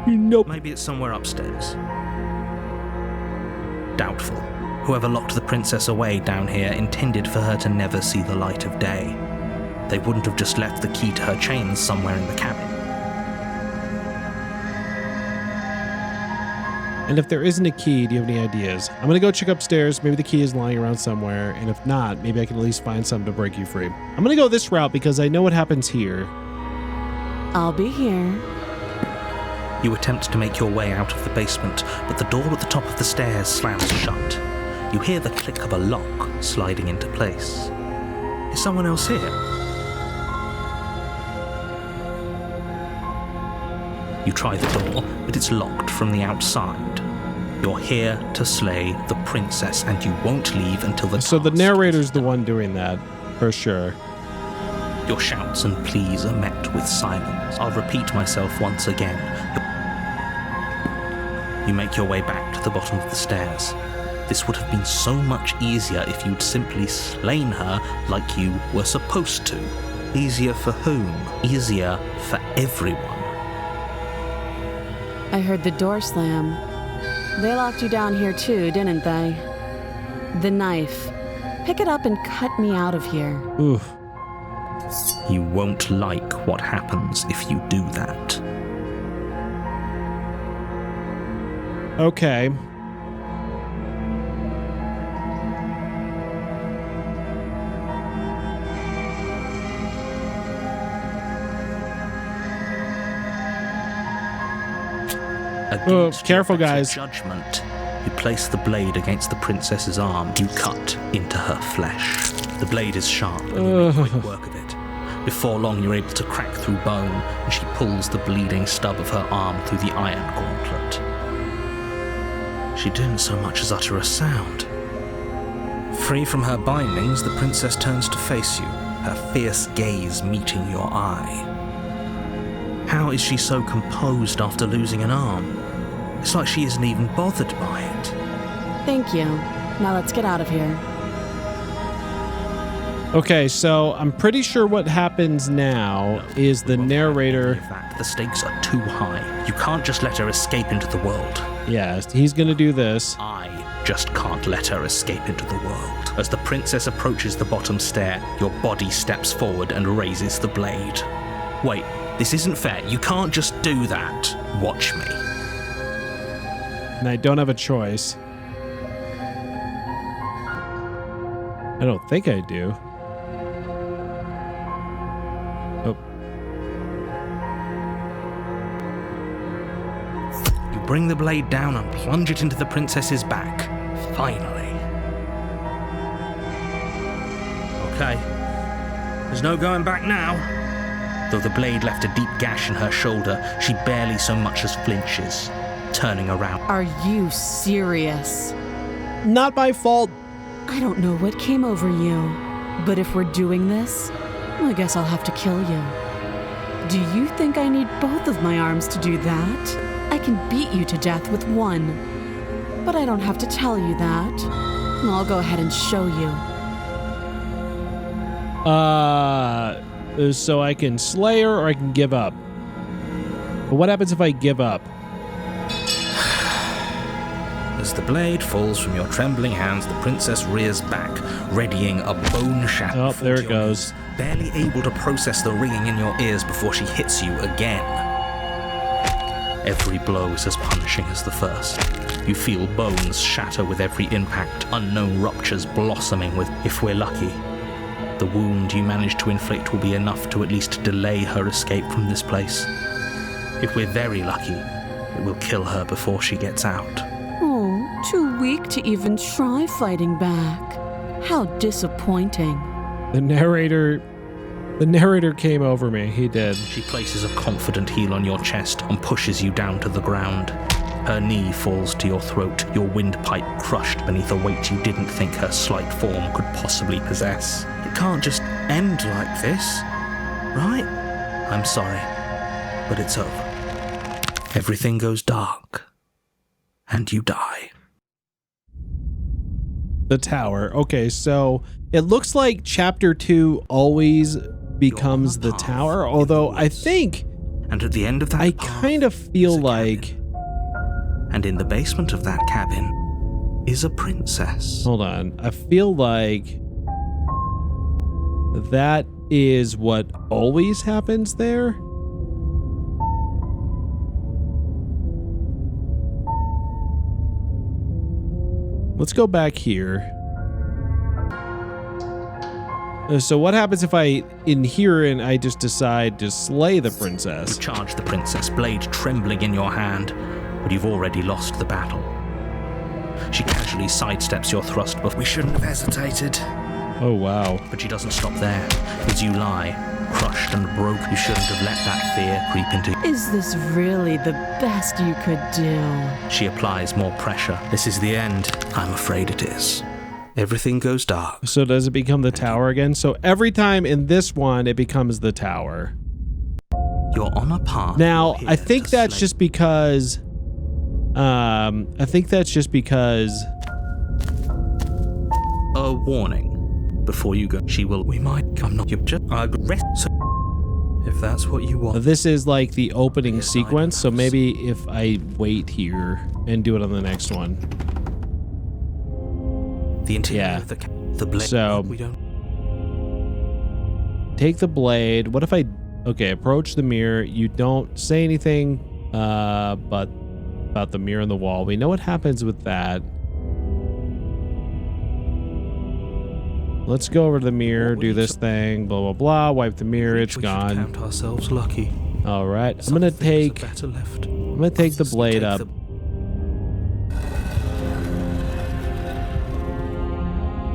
Nope. Maybe it's somewhere upstairs. Doubtful. Whoever locked the princess away down here intended for her to never see the light of day. They wouldn't have just left the key to her chains somewhere in the cabin. And if there isn't a key, do you have any ideas? I'm going to go check upstairs. Maybe the key is lying around somewhere. And if not, maybe I can at least find something to break you free. I'm going to go this route because I know what happens here. I'll be here. You attempt to make your way out of the basement, but the door at the top of the stairs slams shut. You hear the click of a lock sliding into place. Is someone else here? You try the door, but it's locked from the outside. You're here to slay the princess, and you won't leave until the So the narrator's the one doing that, for sure. Your shouts and pleas are met with silence. I'll repeat myself once again. You make your way back to the bottom of the stairs. This would have been so much easier if you'd simply slain her like you were supposed to. Easier for whom? Easier for everyone. I heard the door slam. They locked you down here too, didn't they? The knife. Pick it up and cut me out of here. Oof. You won't like what happens if you do that. Okay. Careful, guys. Judgment. You place the blade against the princess's arm. You cut into her flesh. The blade is sharp, and you make quick work of it. Before long, you're able to crack through bone, and she pulls the bleeding stub of her arm through the iron gauntlet. She didn't so much as utter a sound. Free from her bindings, the princess turns to face you, her fierce gaze meeting your eye. How is she so composed after losing an arm? It's like she isn't even bothered by it. Thank you. Now let's get out of here. Okay, so I'm pretty sure what happens now is the narrator... The stakes are too high. You can't just let her escape into the world. Yeah, he's gonna do this. I just can't let her escape into the world. As the princess approaches the bottom stair, your body steps forward and raises the blade. Wait, this isn't fair. You can't just do that. Watch me. And I don't have a choice. I don't think I do. Oh. You bring the blade down and plunge it into the princess's back. Finally. Okay. There's no going back now. Though the blade left a deep gash in her shoulder, she barely so much as flinches, turning around. Are you serious? Not my fault. I don't know what came over you, but if we're doing this, I guess I'll have to kill you. Do you think I need both of my arms to do that? I can beat you to death with one. but I don't have to tell you that. I'll go ahead and show you. So I can slay her or I can give up. But what happens if I give up? As the blade falls from your trembling hands, the princess rears back, readying a bone shatter. Oh, there it goes. Barely able to process the ringing in your ears before she hits you again. Every blow is as punishing as the first. You feel bones shatter with every impact, unknown ruptures blossoming with, if we're lucky, the wound you manage to inflict will be enough to at least delay her escape from this place. If we're very lucky, it will kill her before she gets out. Oh, too weak to even try fighting back. How disappointing. The narrator came over me. He did. She places a confident heel on your chest and pushes you down to the ground. Her knee falls to your throat, your windpipe crushed beneath a weight you didn't think her slight form could possibly possess. It can't just end like this, right? I'm sorry, but it's over. Everything goes dark, and you die. The tower. Okay, so it looks like chapter 2 always becomes the tower, although I think, and at the end of that I kind of feel like, and in the basement of that cabin is a princess. Hold on, I feel like that is what always happens there. Let's go back here. So what happens if I, in here, and I just decide to slay the princess? You charge the princess, blade trembling in your hand, but you've already lost the battle. She casually sidesteps your thrust, but we shouldn't have hesitated. Oh, wow. But she doesn't stop there. As you lie, crushed and broke, you shouldn't have let that fear creep into you. Is this really the best you could do? She applies more pressure. This is the end. I'm afraid it is. Everything goes dark. So does it become the tower again? So every time in this one, it becomes the tower. You're on a path. Now, I think that's just because... A warning. Before you go, she will... We might come not... You just... rest... So, if that's what you want. This is like the opening sequence, so maybe if I wait here and do it on the next one. The interior yeah. of the blade. So we don't... take the blade. What if I... Okay, approach the mirror. You don't say anything but about the mirror on the wall. We know what happens with that. Let's go over to the mirror, do this thing, blah, blah, blah, wipe the mirror, it's gone. Count ourselves lucky. All right, I'm gonna take the blade up.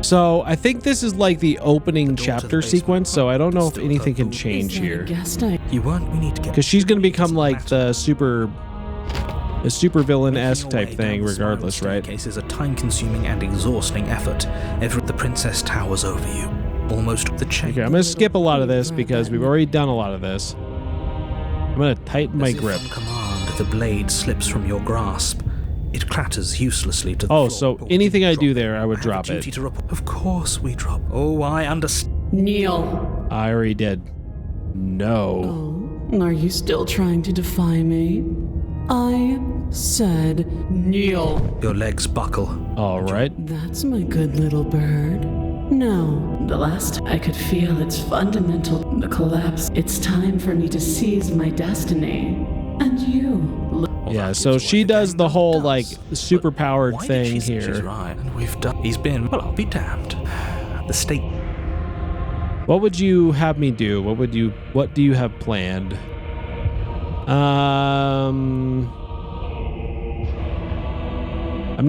So I think this is like the opening chapter sequence, so I don't know if anything can change here. You want? We need to get... Because she's gonna become like the super villain-esque type thing regardless, right? Case is a time-consuming and exhausting effort. The princess towers over you, almost the chain. Okay, I'm gonna skip a lot of this because we've already done a lot of this. I'm gonna tighten my grip. On command, the blade slips from your grasp. It clatters uselessly to the floor. Oh, so anything I do there, I would drop it. Of course we drop. Oh, I understand. Kneel. I already did. No. Oh, are you still trying to defy me? I said kneel. Your legs buckle. All right. That's my good little bird. No, the last I could feel its fundamental collapse. It's time for me to seize my destiny. And you. Yeah, so she does the whole like super powered thing here. She's right, and we've done. He's been. Well, I'll be damned. The state. What would you have me do? What do you have planned? I'm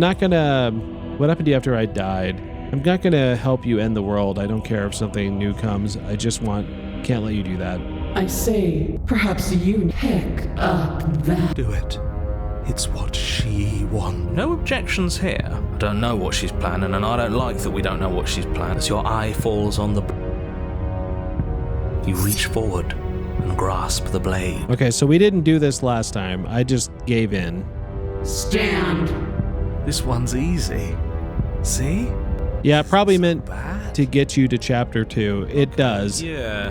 not gonna... What happened to you after I died? I'm not gonna help you end the world. I don't care if something new comes. I just can't let you do that. I say, perhaps you pick up that. Do it. It's what she wants. No objections here. I don't know what she's planning, and I don't like that we don't know what she's planning. As your eye falls on the... You reach forward and grasp the blade. Okay, so we didn't do this last time. I just gave in. Stand. This one's easy. See? Yeah, it probably meant to get you to chapter 2. It does. Yeah,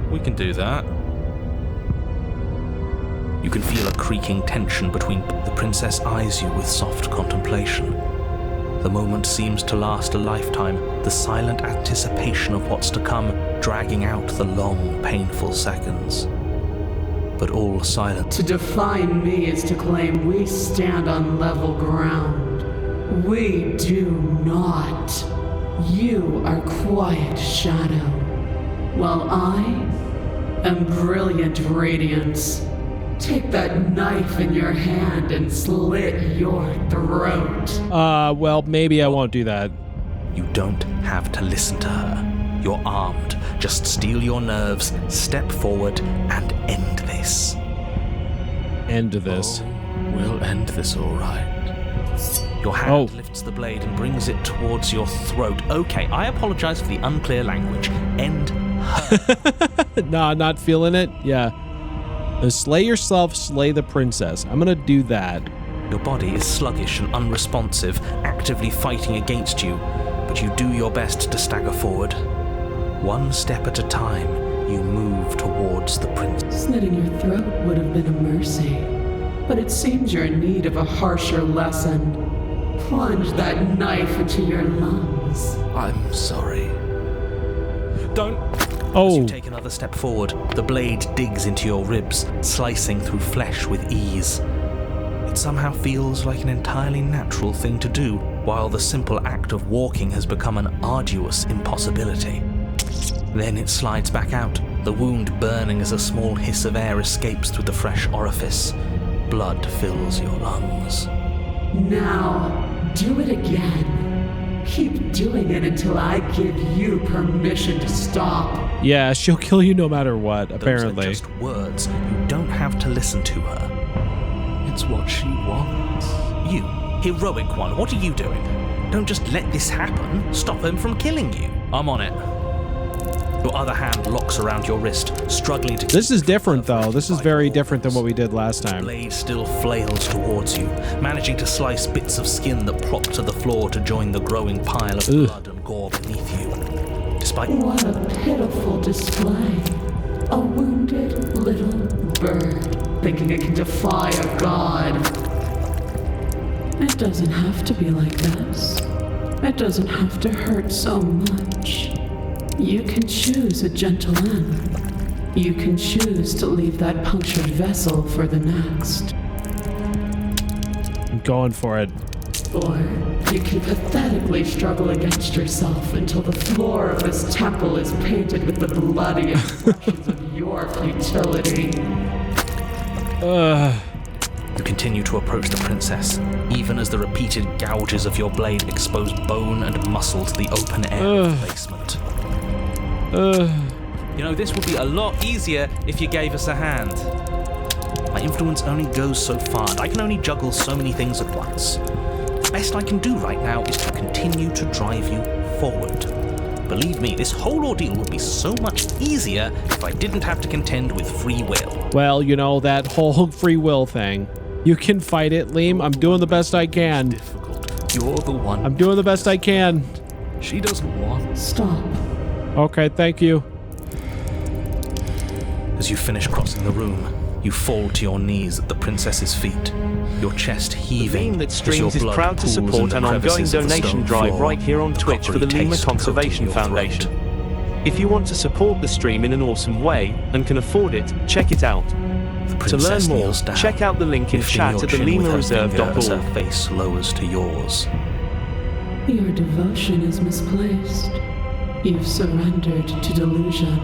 we can do that. You can feel a creaking tension between the princess eyes you with soft contemplation. The moment seems to last a lifetime, the silent anticipation of what's to come, dragging out the long, painful seconds. But all silent. To define me is to claim we stand on level ground. We do not. You are quiet shadow, while I am brilliant radiance. Take that knife in your hand and slit your throat. Well, maybe I won't do that. You don't have to listen to her. You're armed. Just steel your nerves, step forward, and end this. End this. Oh, we'll end this all right. Your hand lifts the blade and brings it towards your throat. Okay, I apologize for the unclear language. End her. Nah, not feeling it? Yeah. Slay yourself, slay the princess. I'm gonna do that. Your body is sluggish and unresponsive, actively fighting against you, but you do your best to stagger forward. One step at a time, you move towards the princess. Slitting your throat would have been a mercy, but it seems you're in need of a harsher lesson. Plunge that knife into your lungs. I'm sorry. Don't. Oh. As you take another step forward, the blade digs into your ribs, slicing through flesh with ease. It somehow feels like an entirely natural thing to do, while the simple act of walking has become an arduous impossibility. Then it slides back out, the wound burning as a small hiss of air escapes through the fresh orifice. Blood fills your lungs. Now, do it again. Keep doing it until I give you permission to stop. Yeah, she'll kill you no matter what, apparently. Those are just words. You don't have to listen to her. It's what she wants. You, heroic one, what are you doing? Don't just let this happen. Stop him from killing you. I'm on it. Your other hand locks around your wrist, struggling to... This is different, though. This is very different than what we did last time. The blade still flails towards you, managing to slice bits of skin that plop to the floor to join the growing pile of blood and gore beneath you. Despite... What a pitiful display. A wounded little bird, thinking it can defy a god. It doesn't have to be like this. It doesn't have to hurt so much. You can choose a gentle end. You can choose to leave that punctured vessel for the next. I'm going for it. Or you can pathetically struggle against yourself until the floor of this temple is painted with the bloody expressions of your futility. You continue to approach the princess, even as the repeated gouges of your blade expose bone and muscle to the open air of the basement. You know, this would be a lot easier if you gave us a hand. My influence only goes so far, and I can only juggle so many things at once. The best I can do right now is to continue to drive you forward. Believe me, this whole ordeal would be so much easier if I didn't have to contend with free will. Well, you know, that whole free will thing. You can fight it, Leem. I'm doing the best I can. Difficult. You're the one. I'm doing the best I can. She doesn't want. Stop. Okay, thank you. As you finish crossing the room, you fall to your knees at the princess's feet, your chest heaving. LeemThatStreams is proud to support an ongoing donation drive right here on Twitch for the Lemur Conservation Foundation. If you want to support the stream in an awesome way and can afford it, check it out. To learn more, check out the link in chat at theleemthatstreams.org. Her face lowers to yours. Your devotion is misplaced. You've surrendered to delusion.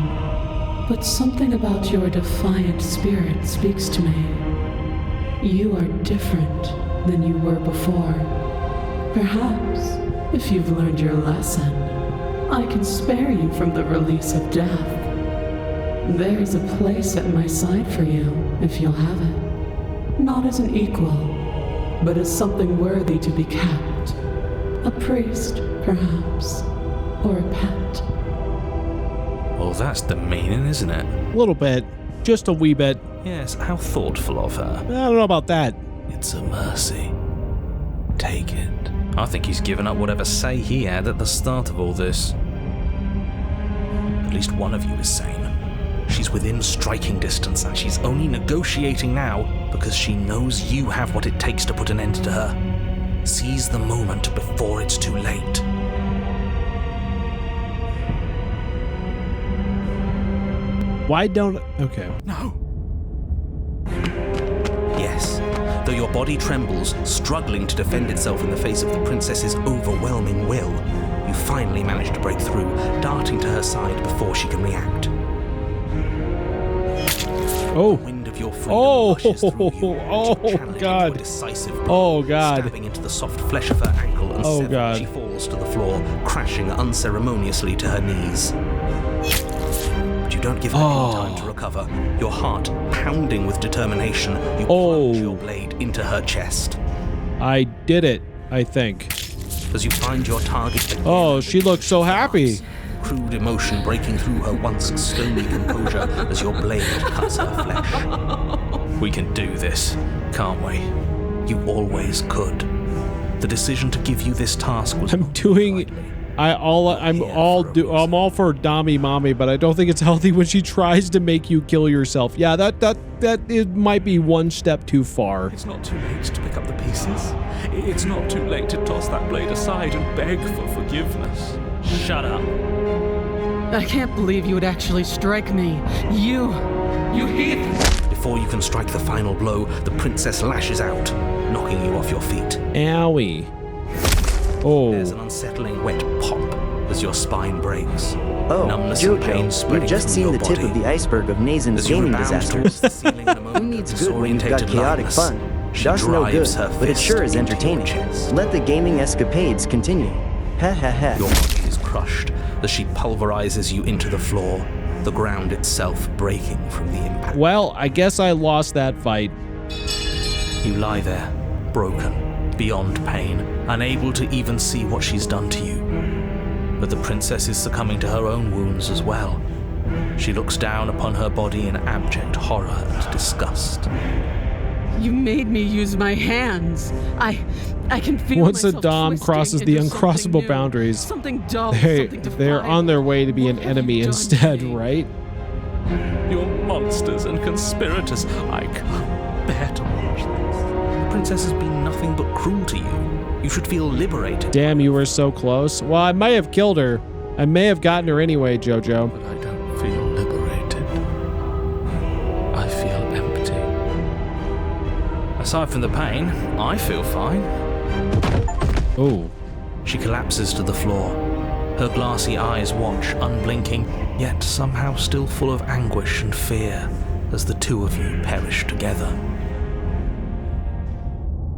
But something about your defiant spirit speaks to me. You are different than you were before. Perhaps, if you've learned your lesson, I can spare you from the release of death. There's a place at my side for you, if you'll have it. Not as an equal, but as something worthy to be kept. A priest, perhaps, or a pet. Well, that's demeaning, isn't it? A little bit. Just a wee bit. Yes, how thoughtful of her. I don't know about that. It's a mercy. take it. I think he's given up whatever say he had at the start of all this. At least one of you is sane. She's within striking distance, and she's only negotiating now because she knows you have what it takes to put an end to her. Seize the moment before it's too late. Why don't... Okay. No. Yes. Though your body trembles, struggling to defend itself in the face of the princess's overwhelming will, you finally manage to break through, darting to her side before she can react. Oh. The wind of your freedom rushes through you, God. into a decisive blow, stabbing into the soft flesh of her ankle, and severed, she falls to the floor, crashing unceremoniously to her knees. But you don't give her any time to recover. Your heart pounding with determination, you plunge your blade into her chest. I did it, I think. As you find your target again, oh, she looks so happy. Crude emotion breaking through her once stony composure as your blade cuts her flesh. We can do this, can't we? You always could. The decision to give you this task was... I'm all for Dami Mommy, but I don't think it's healthy when she tries to make you kill yourself. Yeah, that it might be one step too far. It's not too late to pick up the pieces. It's not too late to toss that blade aside and beg for forgiveness. Shut up. I can't believe you would actually strike me. You heathen! Before you can strike the final blow, the princess lashes out, knocking you off your feet. Owie. Oh. There's an unsettling wet pop as your spine breaks. Oh, numbness and pain Jojo, spreading you've just from seen your the tip body. of the iceberg of Nazen's gaming disasters. Who needs good when you've got chaotic fun? That's no good, but it sure is entertaining. Let the gaming escapades continue. Ha ha ha. Your body is crushed as she pulverizes you into the floor, the ground itself breaking from the impact. Well, I guess I lost that fight. You lie there, broken, beyond pain, unable to even see what she's done to you. But the princess is succumbing to her own wounds as well. She looks down upon her body in abject horror and disgust. You made me use my hands. I can feel Once a myself Dom crosses the twisting into uncrossable something new, boundaries, something dull, they're something on their way to be an enemy instead, right? You're monsters and conspirators. I can't bear to watch this. The princess has been nothing but cruel to you. You should feel liberated. Damn, you were so close. Well, I may have killed her. I may have gotten her anyway, Jojo. But I don't feel liberated. I feel empty. Aside from the pain, I feel fine. Oh. She collapses to the floor. Her glassy eyes watch, unblinking, yet somehow still full of anguish and fear as the two of you perish together.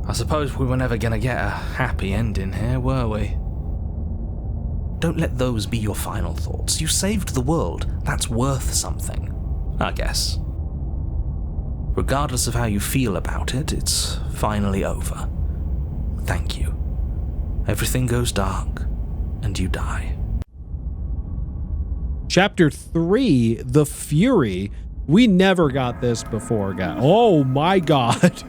I suppose we were never gonna get a happy ending here, were we? Don't let those be your final thoughts. You saved the world. That's worth something, I guess. Regardless of how you feel about it, it's finally over. Thank you. Everything goes dark, and you die. Chapter 3, The Fury. We never got this before, guys. Oh my god.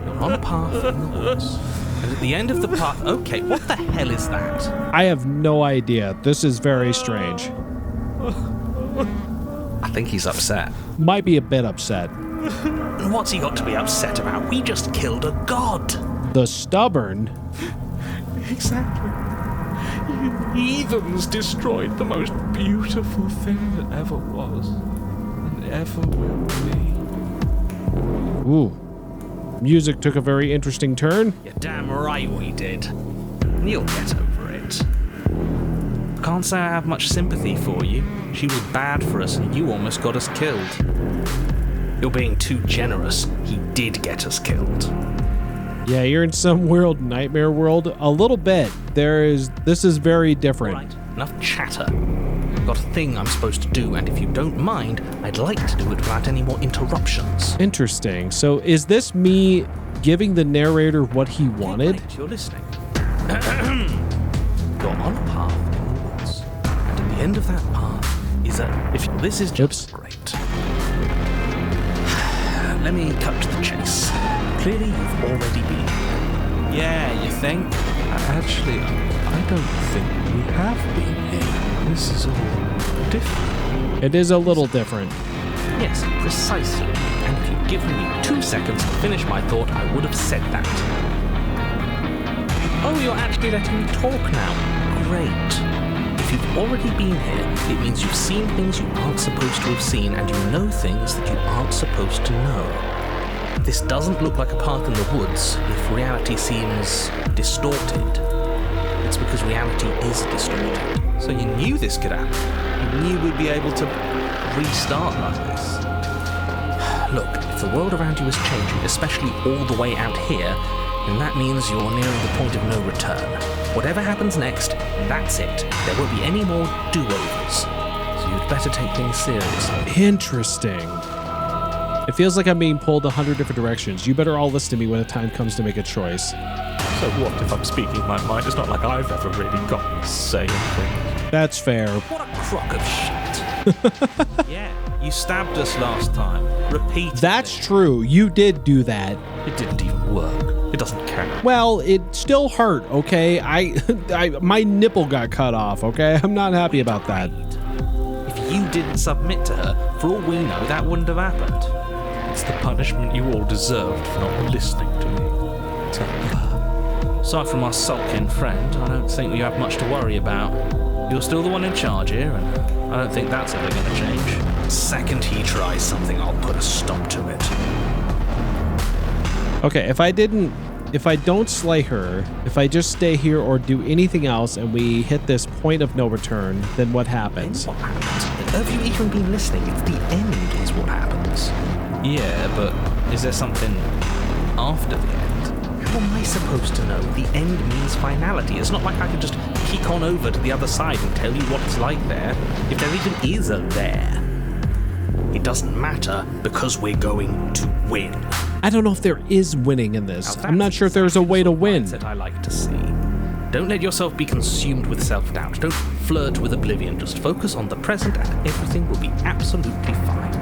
You're on a path in the woods. And at the end of the path... Okay, what the hell is that? I have no idea. This is very strange. I think he's upset. Might be a bit upset. And what's he got to be upset about? We just killed a god. The stubborn? Exactly. You heathens destroyed the most beautiful thing that ever was and ever will be. Ooh. Music took a very interesting turn. You're damn right we did. You'll get over it. Can't say I have much sympathy for you. She was bad for us and you almost got us killed. You're being too generous. He did get us killed. Yeah, you're in some world, nightmare world. A little bit. This is very different. All right, enough chatter. I've got a thing I'm supposed to do, and if you don't mind, I'd like to do it without any more interruptions. Interesting. So is this me giving the narrator what he wanted? Right, you're listening. You're on a path in the woods, and at the end of that path is this is just great. Let me cut to the chase. Clearly, you've already been here. Yeah, you think? Actually, I don't think we have been here. This is all different. It is a little different. Yes, precisely. And if you'd given me 2 seconds to finish my thought, I would have said that. Oh, you're actually letting me talk now. Great. If you've already been here, it means you've seen things you aren't supposed to have seen, and you know things that you aren't supposed to know. This doesn't look like a path in the woods if reality seems distorted. It's because reality is distorted. So you knew this could happen? You knew we'd be able to restart like this? Look, if the world around you is changing, especially all the way out here, then that means you're nearing the point of no return. Whatever happens next, that's it. There won't be any more do-overs. So you'd better take things seriously. Interesting. It feels like I'm being pulled 100 different directions. You better all listen to me when the time comes to make a choice. So what if I'm speaking my mind? It's not like I've ever really gotten to say anything. That's fair. What a crock of shit. Yeah, you stabbed us last time. Repeat. That's true. You did do that. It didn't even work. It doesn't count. Well, it still hurt, okay? My nipple got cut off, okay? I'm not happy about that. If you didn't submit to her, for all we know, that wouldn't have happened. It's the punishment you all deserved for not listening to me. Aside from our sulking friend, I don't think we have much to worry about. You're still the one in charge here, and I don't think that's ever going to change. The second he tries something, I'll put a stop to it. Okay, if I don't slay her, if I just stay here or do anything else and we hit this point of no return, then what happens? What happens? Have you even been listening? It's the end is what happens. Yeah, but is there something after the end? How am I supposed to know? The end means finality. It's not like I can just kick on over to the other side and tell you what it's like there, if there even is a there. It doesn't matter because we're going to win. I don't know if there is winning in this. I'm not sure if there's a way to win. That I like to see. Don't let yourself be consumed with self-doubt. Don't flirt with oblivion. Just focus on the present and everything will be absolutely fine.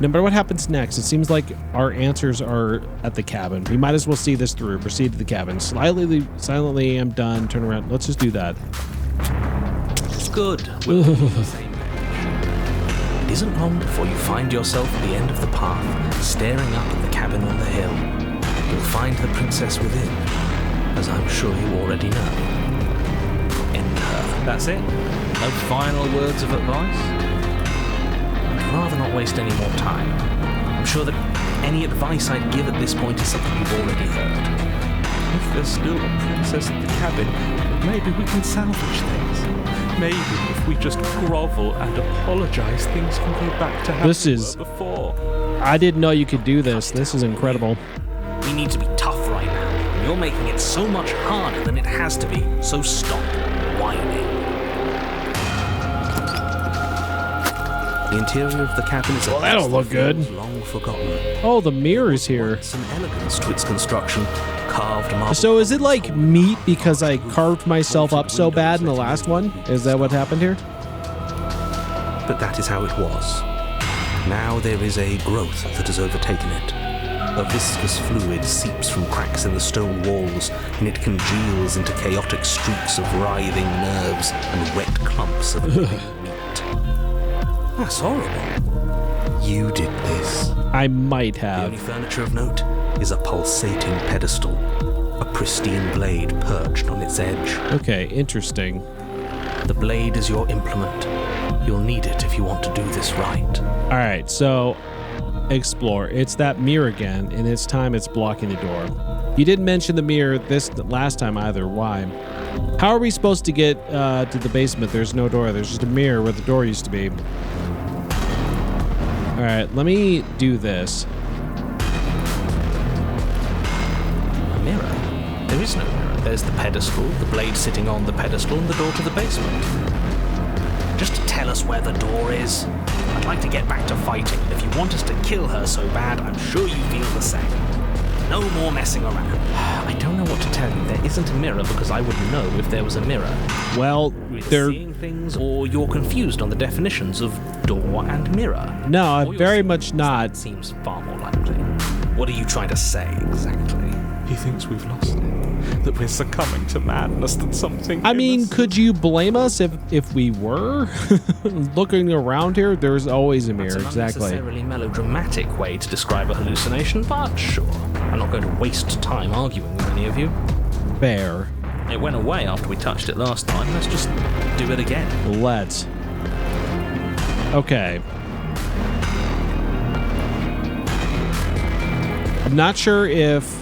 No matter what happens next, it seems like our answers are at the cabin. We might as well see this through. Proceed to the cabin. Silently, I'm done. Turn around. Let's just do that. Good. We'll be on the same page. It isn't long before you find yourself at the end of the path, staring up at the cabin on the hill. You'll find the princess within, as I'm sure you already know. End her. That's it? No final words of advice? I'd rather not waste any more time. I'm sure that any advice I'd give at this point is something you've already heard. If there's still a princess at the cabin, maybe we can salvage things. Maybe if we just grovel and apologize, things can go back to how they were before. I didn't know you could do this. This is incredible. We need to be tough right now. You're making it so much harder than it has to be, so stop whining. The interior of the cabin is that don't look good. Long forgotten. Oh, the mirror's here. Some elegance to its construction. Carved marble. So is it like meat because I carved myself up so bad in the last one? Is that what happened here? But that is how it was. Now there is a growth that has overtaken it. A viscous fluid seeps from cracks in the stone walls, and it congeals into chaotic streaks of writhing nerves and wet clumps of living meat. That's horrible. You did this. I might have. The only furniture of note is a pulsating pedestal, a pristine blade perched on its edge. Okay, interesting. The blade is your implement. You'll need it if you want to do this right. All right, so explore. It's that mirror again, and this time it's blocking the door. You didn't mention the mirror this last time either. Why? How are we supposed to get to the basement? There's no door. There's just a mirror where the door used to be. All right, let me do this. A mirror? There is no mirror. There's the pedestal, the blade sitting on the pedestal, and the door to the basement. Just tell us where the door is. I'd like to get back to fighting. If you want us to kill her so bad, I'm sure you feel the same. No more messing around. I don't know what to tell you. There isn't a mirror because I would know if there was a mirror. Well, they're seeing things, or you're confused on the definitions of door and mirror. No, I'm very much not. That seems far more likely. What are you trying to say exactly? He thinks we've lost it, that we're succumbing to madness, that something... I mean, could you blame us if we were? Looking around here, there's always a mirror, That's an unnecessarily melodramatic way to describe a hallucination, but sure. I'm not going to waste time arguing with any of you. Fair. It went away after we touched it last time. Let's just do it again. Let's. Okay. I'm not sure if...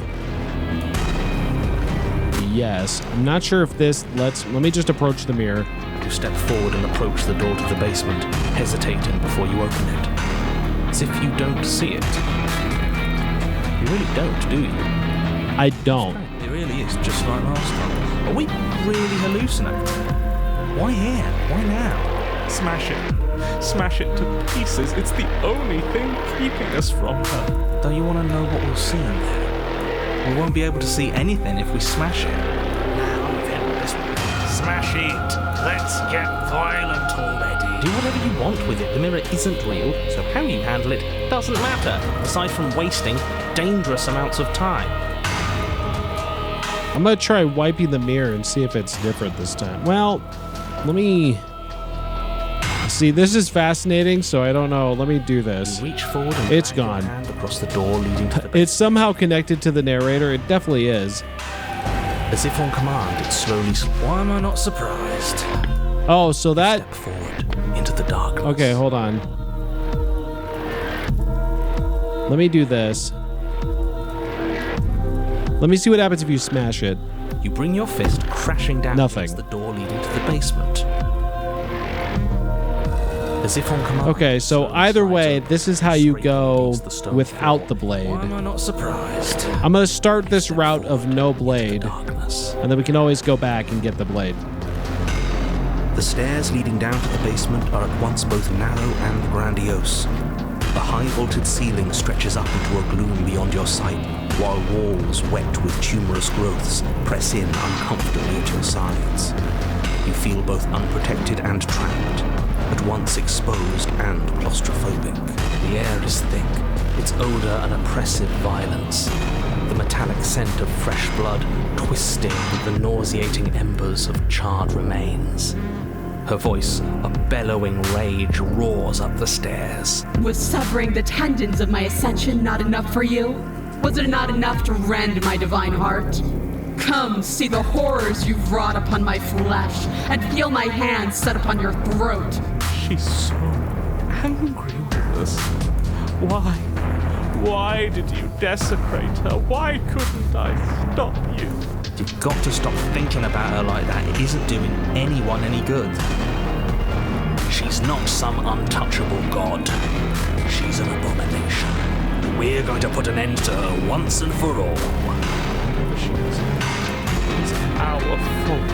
Yes. I'm not sure if this lets... Let me just approach the mirror. You step forward and approach the door to the basement, hesitating before you open it. As if you don't see it. You really don't, do you? I don't. It really is just like last time. Are we really hallucinating? Why here? Why now? Smash it. Smash it to pieces. It's the only thing keeping us from her. Don't you want to know what we'll see in there? We won't be able to see anything if we smash it. Now then, smash it. Let's get violent already. Do whatever you want with it. The mirror isn't real, so how you handle it doesn't matter, aside from wasting dangerous amounts of time. I'm gonna try wiping the mirror and see if it's different this time. Well, let me... See, this is fascinating, so I don't know. Let me do this. You reach forward and it's gone. Your hand across the door leading to the It's somehow connected to the narrator. It definitely is. As if on command, it slowly... Why am I not surprised? Oh, so that... Step forward into the darkness. Okay, hold on. Let me do this. Let me see what happens if you smash it. You bring your fist crashing down Nothing. against the door leading to the basement. As if on command. Okay, so either way, this is how you go without the blade. Why am I not surprised? I'm gonna start this route of no blade, and then we can always go back and get the blade. The stairs leading down to the basement are at once both narrow and grandiose. The high-vaulted ceiling stretches up into a gloom beyond your sight, while walls wet with tumorous growths press in uncomfortably at your sides. You feel both unprotected and trapped, at once exposed and claustrophobic. The air is thick, its odor an oppressive violence. The metallic scent of fresh blood twisting with the nauseating embers of charred remains. Her voice, a bellowing rage, roars up the stairs. Was severing the tendons of my ascension not enough for you? Was it not enough to rend my divine heart? Come, see the horrors you've wrought upon my flesh, and feel my hands set upon your throat. She's so angry with us. Why? Why did you desecrate her? Why couldn't I stop you? You've got to stop thinking about her like that. It isn't doing anyone any good. She's not some untouchable god. She's an abomination. We're going to put an end to her once and for all. It's our fault.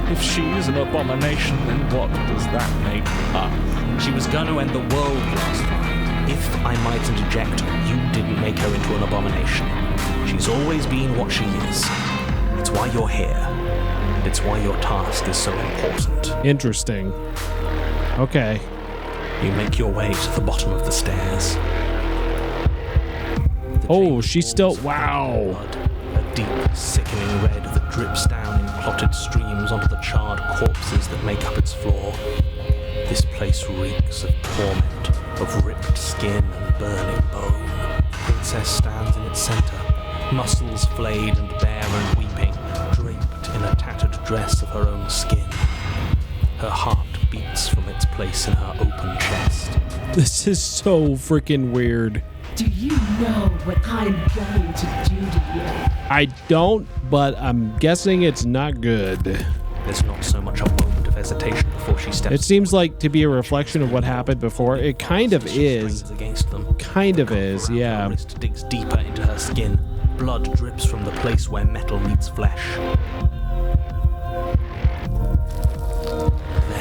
If she's an abomination, then what does that make her? She was going to end the world last time. If I might interject, you didn't make her into an abomination. She's always been what she is. It's why you're here. It's why your task is so important. Interesting. Okay. You make your way to the bottom of the stairs. Oh, she's still... Wow. A deep, sickening red that drips down in clotted streams onto the charred corpses that make up its floor. This place reeks of torment, of ripped skin and burning bone. The princess stands in its center, muscles flayed and bare and weeping, draped in a tattered dress of her own skin. Her heart beats from its place in her open chest. This is so freaking weird. Do you know what I'm going to do to you? I don't, but I'm guessing it's not good. There's not so much a moment of hesitation before she steps. It seems like to be a reflection of what happened before. It kind of is. Against them. Kind of is, yeah. Her wrist digs deeper into her skin. Blood drips from the place where metal meets flesh.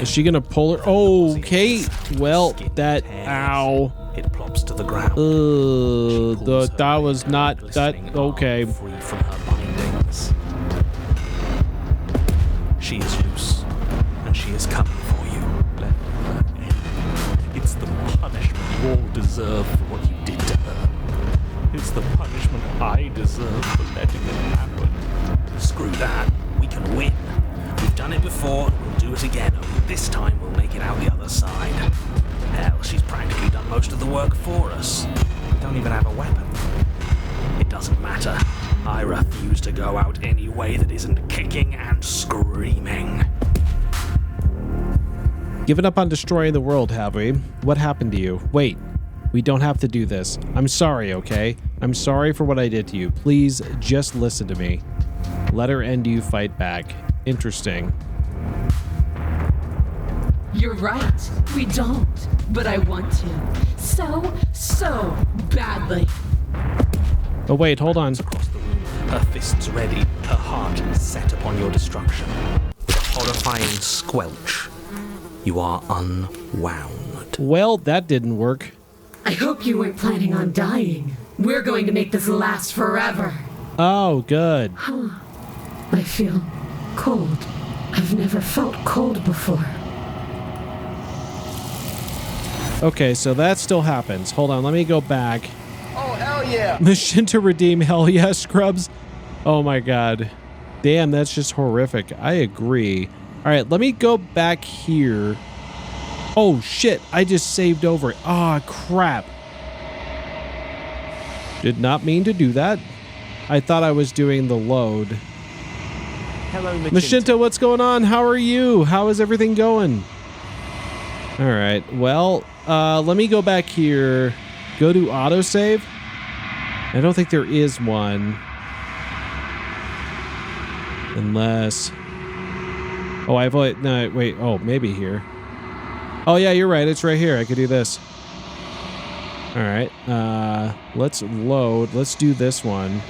Is she gonna pull her? Oh, okay. Well, that. Ow. It plops to the ground. That was not that. Okay. Free from her bindings. She is loose, and she is coming for you. Let her end. It's the punishment you all deserve for what you did to her. It's the punishment I deserve for letting it happen. Screw that. We can win. We've done it before, and we'll do it again. Only this time we'll make it out the other side. Hell, she's practically done most of the work for us. We don't even have a weapon. It doesn't matter. I refuse to go out any way that isn't kicking and screaming. Given up on destroying the world, have we? What happened to you? Wait, we don't have to do this. I'm sorry, okay? I'm sorry for what I did to you. Please, just listen to me. Let her end you, fight back. Interesting. You're right. We don't. But I want to. So badly. Oh, wait, hold on. Across the room, her fists ready, her heart set upon your destruction. With a horrifying squelch, you are unwound. Well, that didn't work. I hope you weren't planning on dying. We're going to make this last forever. Oh, good. Huh. I feel cold. I've never felt cold before. Okay, so that still happens. Hold on, let me go back. Oh, hell yeah! Mission to redeem, hell yeah, Scrubs. Oh my god. Damn, that's just horrific. I agree. All right, let me go back here. Oh shit, I just saved over it. Ah, crap. Did not mean to do that. I thought I was doing the load. Hello, Machinta, what's going on? How are you? How is everything going? All right, well, let me go back here. Go to autosave. I don't think there is one. Unless... Oh, I've... No, wait. Oh, maybe here. Oh, yeah, you're right. It's right here. I could do this. All right. Let's load. Let's do this one.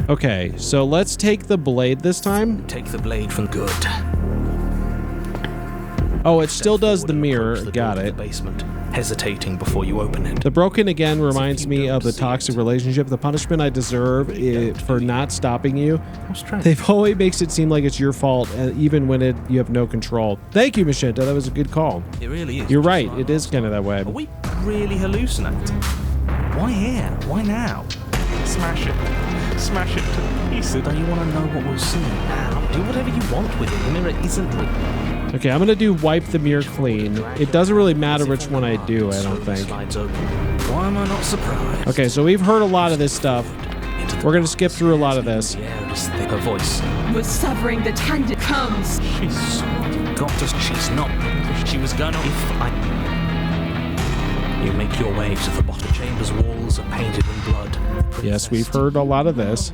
Okay, so let's take the blade this time. Take the blade from good. Oh, it still does the mirror. Got it. Basement, hesitating before you open it. The broken again reminds me of the toxic relationship. The punishment I deserve for not stopping you. They've always makes it seem like it's your fault, even when you have no control. Thank you, Machinta. That was a good call. It really is. You're right. It is kind of that way. Are we really hallucinating? Why here? Why now? Smash it. Smash it to pieces. Don't you want to know what we'll see now? Do whatever you want with it. The mirror isn't real. Okay, I'm gonna do wipe the mirror clean. It doesn't really matter which one I do, I don't think. Why am I not surprised? Okay, so we've heard a lot of this stuff. We're gonna skip through a lot of this. Her voice. With severing the tendon comes. She's got us. She's not. She was gonna. If I. You make your way to the bottom. Chamber's walls are painted in blood. Yes, we've heard a lot of this.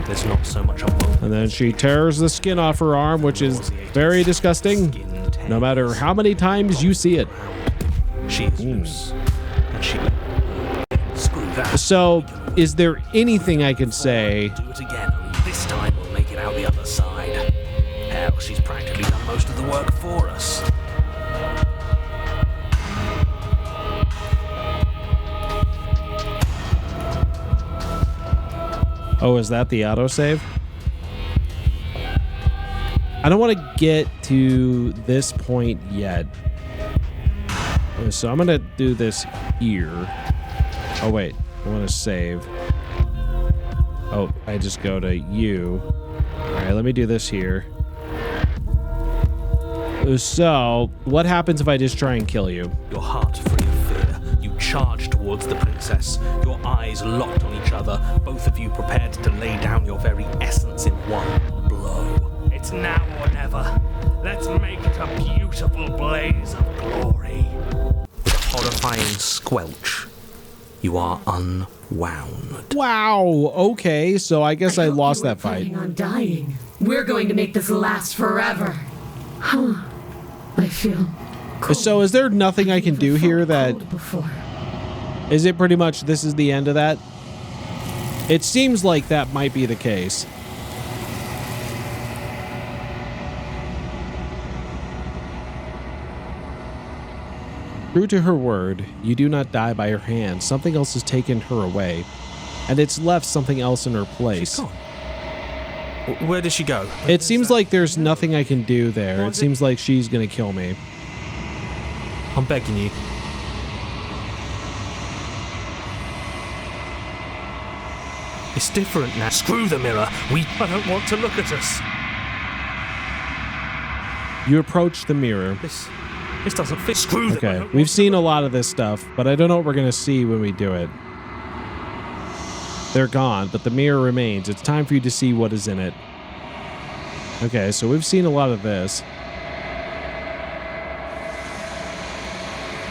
There's not so much a moment. And then she tears the skin off her arm, which is very disgusting, no matter how many times you see it. She is loose. And she... Screw that. So, is there anything I can say? Do it again. This time we'll make it out the other side. Hell, she's practically done most of the work for us. Oh, is that the autosave? I don't want to get to this point yet. So I'm going to do this here. Oh, wait. I want to save. Oh, I just go to you. All right, let me do this here. So, what happens if I just try and kill you? Your heart free of fear. You charge towards the princess. Your eyes locked on each other. Both of you prepared to lay down your very essence in one blow. It's now or never. Let's make it a beautiful blaze of glory. With a horrifying squelch, you are unwound. Wow. Okay, so I guess I lost that fight. Planning on dying. We're going to make this last forever. Huh. I feel cold. So is there nothing I can do here that... Is it pretty much this is the end of that? It seems like that might be the case. True to her word, you do not die by her hand. Something else has taken her away, and it's left something else in her place. She's gone. Where did she go? It seems like there's nothing I can do there. It seems like she's gonna kill me. I'm begging you. It's different now. Screw the mirror. I don't want to look at us. You approach the mirror. This doesn't fit. Screw the mirror. Okay, we've seen a lot of this stuff, but I don't know what we're going to see when we do it. They're gone, but the mirror remains. It's time for you to see what is in it. Okay, so we've seen a lot of this.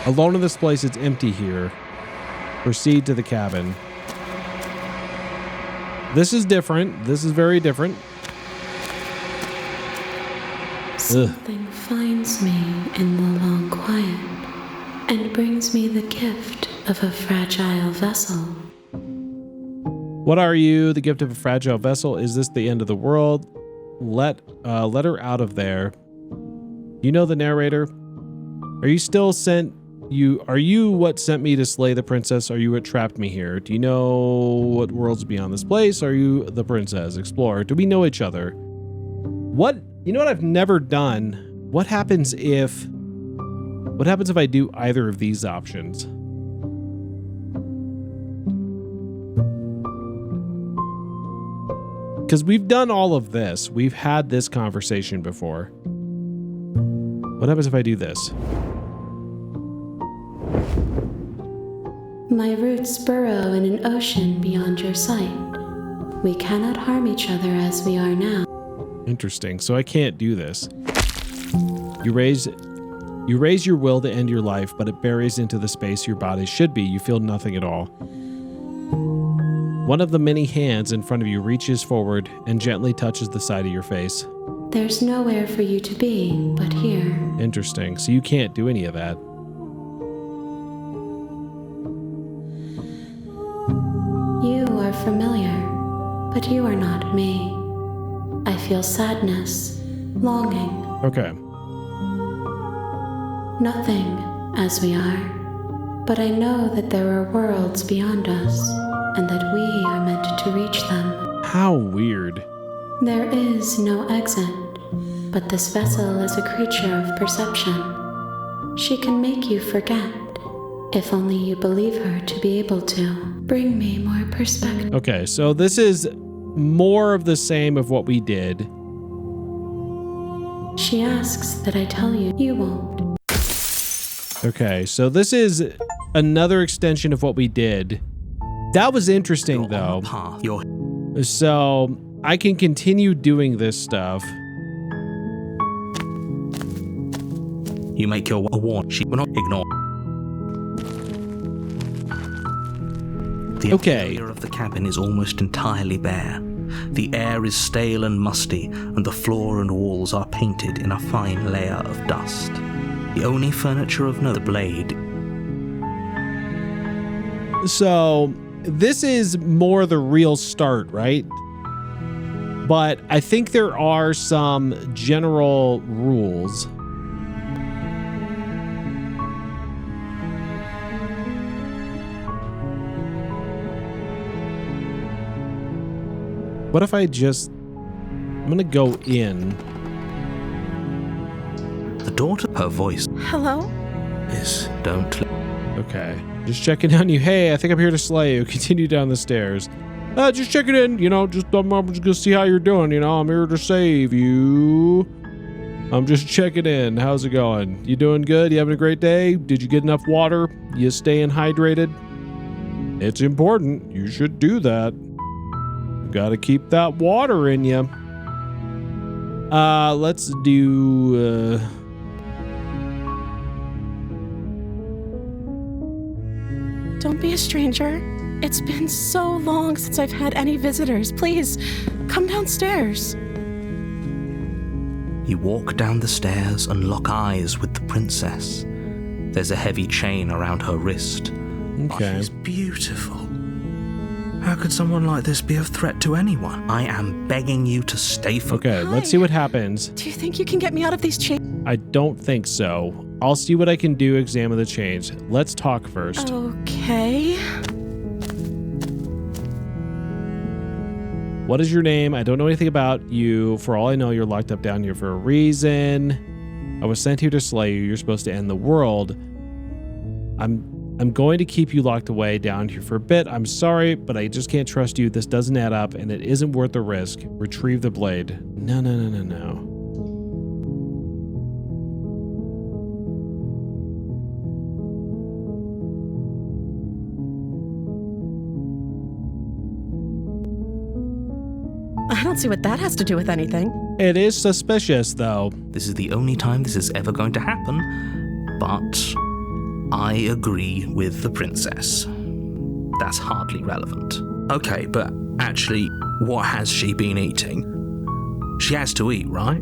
Alone in this place, it's empty here. Proceed to the cabin. This is different. This is very different. Something finds me in the long quiet and brings me the gift of a fragile vessel. What are you? The gift of a fragile vessel? Is this the end of the world? Let her out of there. You know the narrator? Are you still sent? Are you what sent me to slay the princess? Are you what trapped me here? Do you know what worlds beyond this place? Are you the princess? Explorer. Do we know each other? What? You know what I've never done? What happens if I do either of these options? Because we've done all of this. We've had this conversation before. What happens if I do this? My roots burrow in an ocean beyond your sight. We cannot harm each other as we are now. Interesting. So I can't do this. You raise your will to end your life, but it buries into the space your body should be. You feel nothing at all. One of the many hands in front of you reaches forward and gently touches the side of your face. There's nowhere for you to be but here. Interesting. So you can't do any of that. You are familiar, but you are not me. I feel sadness, longing. Okay. Nothing as we are, but I know that there are worlds beyond us, and that we are meant to reach them. How weird. There is no exit, but this vessel is a creature of perception. She can make you forget, if only you believe her to be able to. Bring me more perspective. Okay, so this is more of the same of what we did. She asks that I tell you, you won't. Okay, so this is another extension of what we did. That was interesting, though. So I can continue doing this stuff. You make your warn. She will not ignore. The interior of the cabin is almost entirely bare. The air is stale and musty, and the floor and walls are painted in a fine layer of dust. The only furniture of note, the blade. So this is more the real start, right? But I think there are some general rules. What if I just... I'm gonna go in. The daughter, her voice. Hello? Is don't. Okay. Just checking on you. Hey, I think I'm here to slay you. Continue down the stairs. Just checking in, you know, I'm just gonna see how you're doing, you know, I'm here to save you. I'm just checking in. How's it going? You doing good? You having a great day? Did you get enough water? You staying hydrated? It's important. You should do that. Got to keep that water in you. Let's do... Don't be a stranger. It's been so long since I've had any visitors. Please, come downstairs. You walk down the stairs and lock eyes with the princess. There's a heavy chain around her wrist. Okay. Oh, she's beautiful. How could someone like this be of threat to anyone? I am begging you to stay for... Okay, let's see what happens. Do you think you can get me out of these chains? I don't think so. I'll see what I can do, examine the chains. Let's talk first. Okay. What is your name? I don't know anything about you. For all I know, you're locked up down here for a reason. I was sent here to slay you. You're supposed to end the world. I'm going to keep you locked away down here for a bit. I'm sorry, but I just can't trust you. This doesn't add up, and it isn't worth the risk. Retrieve the blade. No. I don't see what that has to do with anything. It is suspicious, though. This is the only time this is ever going to happen, but I agree with the princess. That's hardly relevant. Okay, but actually, what has she been eating? She has to eat, right?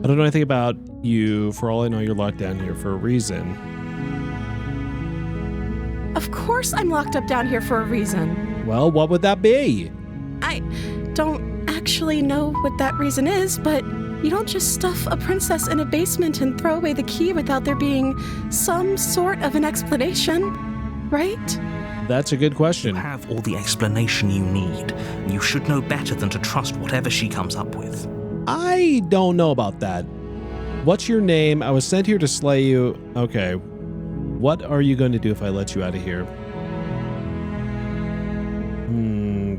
I don't know anything about you. For all I know, you're locked down here for a reason. Of course I'm locked up down here for a reason. Well, what would that be? I don't actually know what that reason is, but you don't just stuff a princess in a basement and throw away the key without there being some sort of an explanation, right? That's a good question. You have all the explanation you need. You should know better than to trust whatever she comes up with. I don't know about that. What's your name? I was sent here to slay you. Okay. What are you going to do if I let you out of here?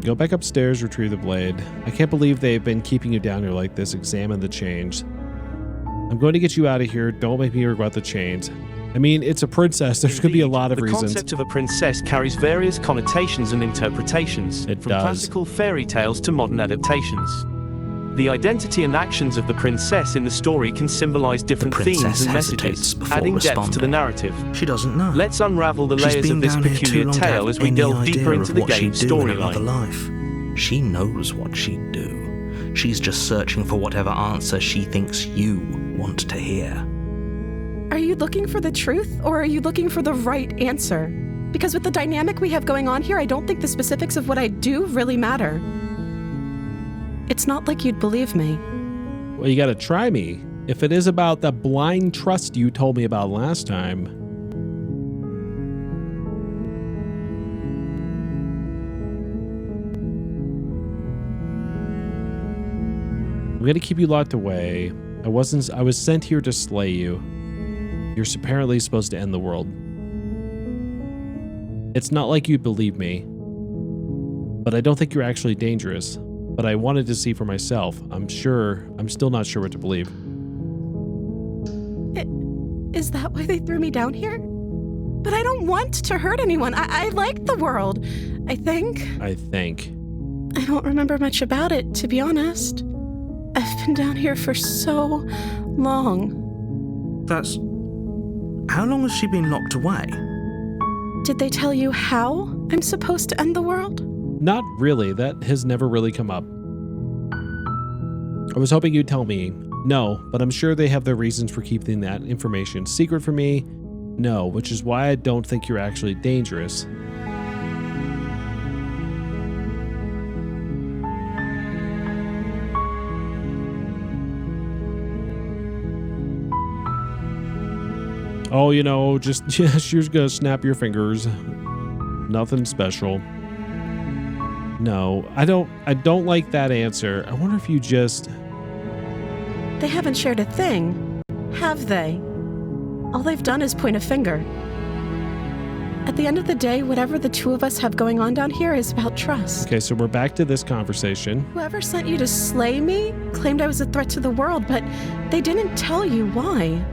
Go back upstairs, retrieve the blade. I can't believe they've been keeping you down here like this. Examine the chains. I'm going to get you out of here. Don't make me regret the chains. I mean, it's a princess. There's going to be a lot of reasons. The concept of a princess carries various connotations and interpretations, from classical fairy tales to modern adaptations. The identity and actions of the princess in the story can symbolize different themes and messages, adding depth to the narrative. She doesn't know. Let's unravel the layers of this peculiar tale as we delve deeper into the game's storyline. She knows what she'd do. She's just searching for whatever answer she thinks you want to hear. Are you looking for the truth, or are you looking for the right answer? Because with the dynamic we have going on here, I don't think the specifics of what I do really matter. It's not like you'd believe me. Well, you gotta try me. If it is about the blind trust you told me about last time. I'm gonna keep you locked away. I was sent here to slay you. You're apparently supposed to end the world. It's not like you'd believe me. But I don't think you're actually dangerous. But I wanted to see for myself. I'm still not sure what to believe. Is that why they threw me down here? But I don't want to hurt anyone. I like the world, I think. I don't remember much about it, to be honest. I've been down here for so long. How long has she been locked away? Did they tell you how I'm supposed to end the world? Not really. That has never really come up. I was hoping you'd tell me. No, but I'm sure they have their reasons for keeping that information secret from me. No, which is why I don't think you're actually dangerous. Oh, you're gonna snap your fingers. Nothing special. No, I don't like that answer. I wonder if you just... They haven't shared a thing, have they? All they've done is point a finger. At the end of the day, whatever the two of us have going on down here is about trust. Okay, so we're back to this conversation. Whoever sent you to slay me claimed I was a threat to the world, but they didn't tell you why.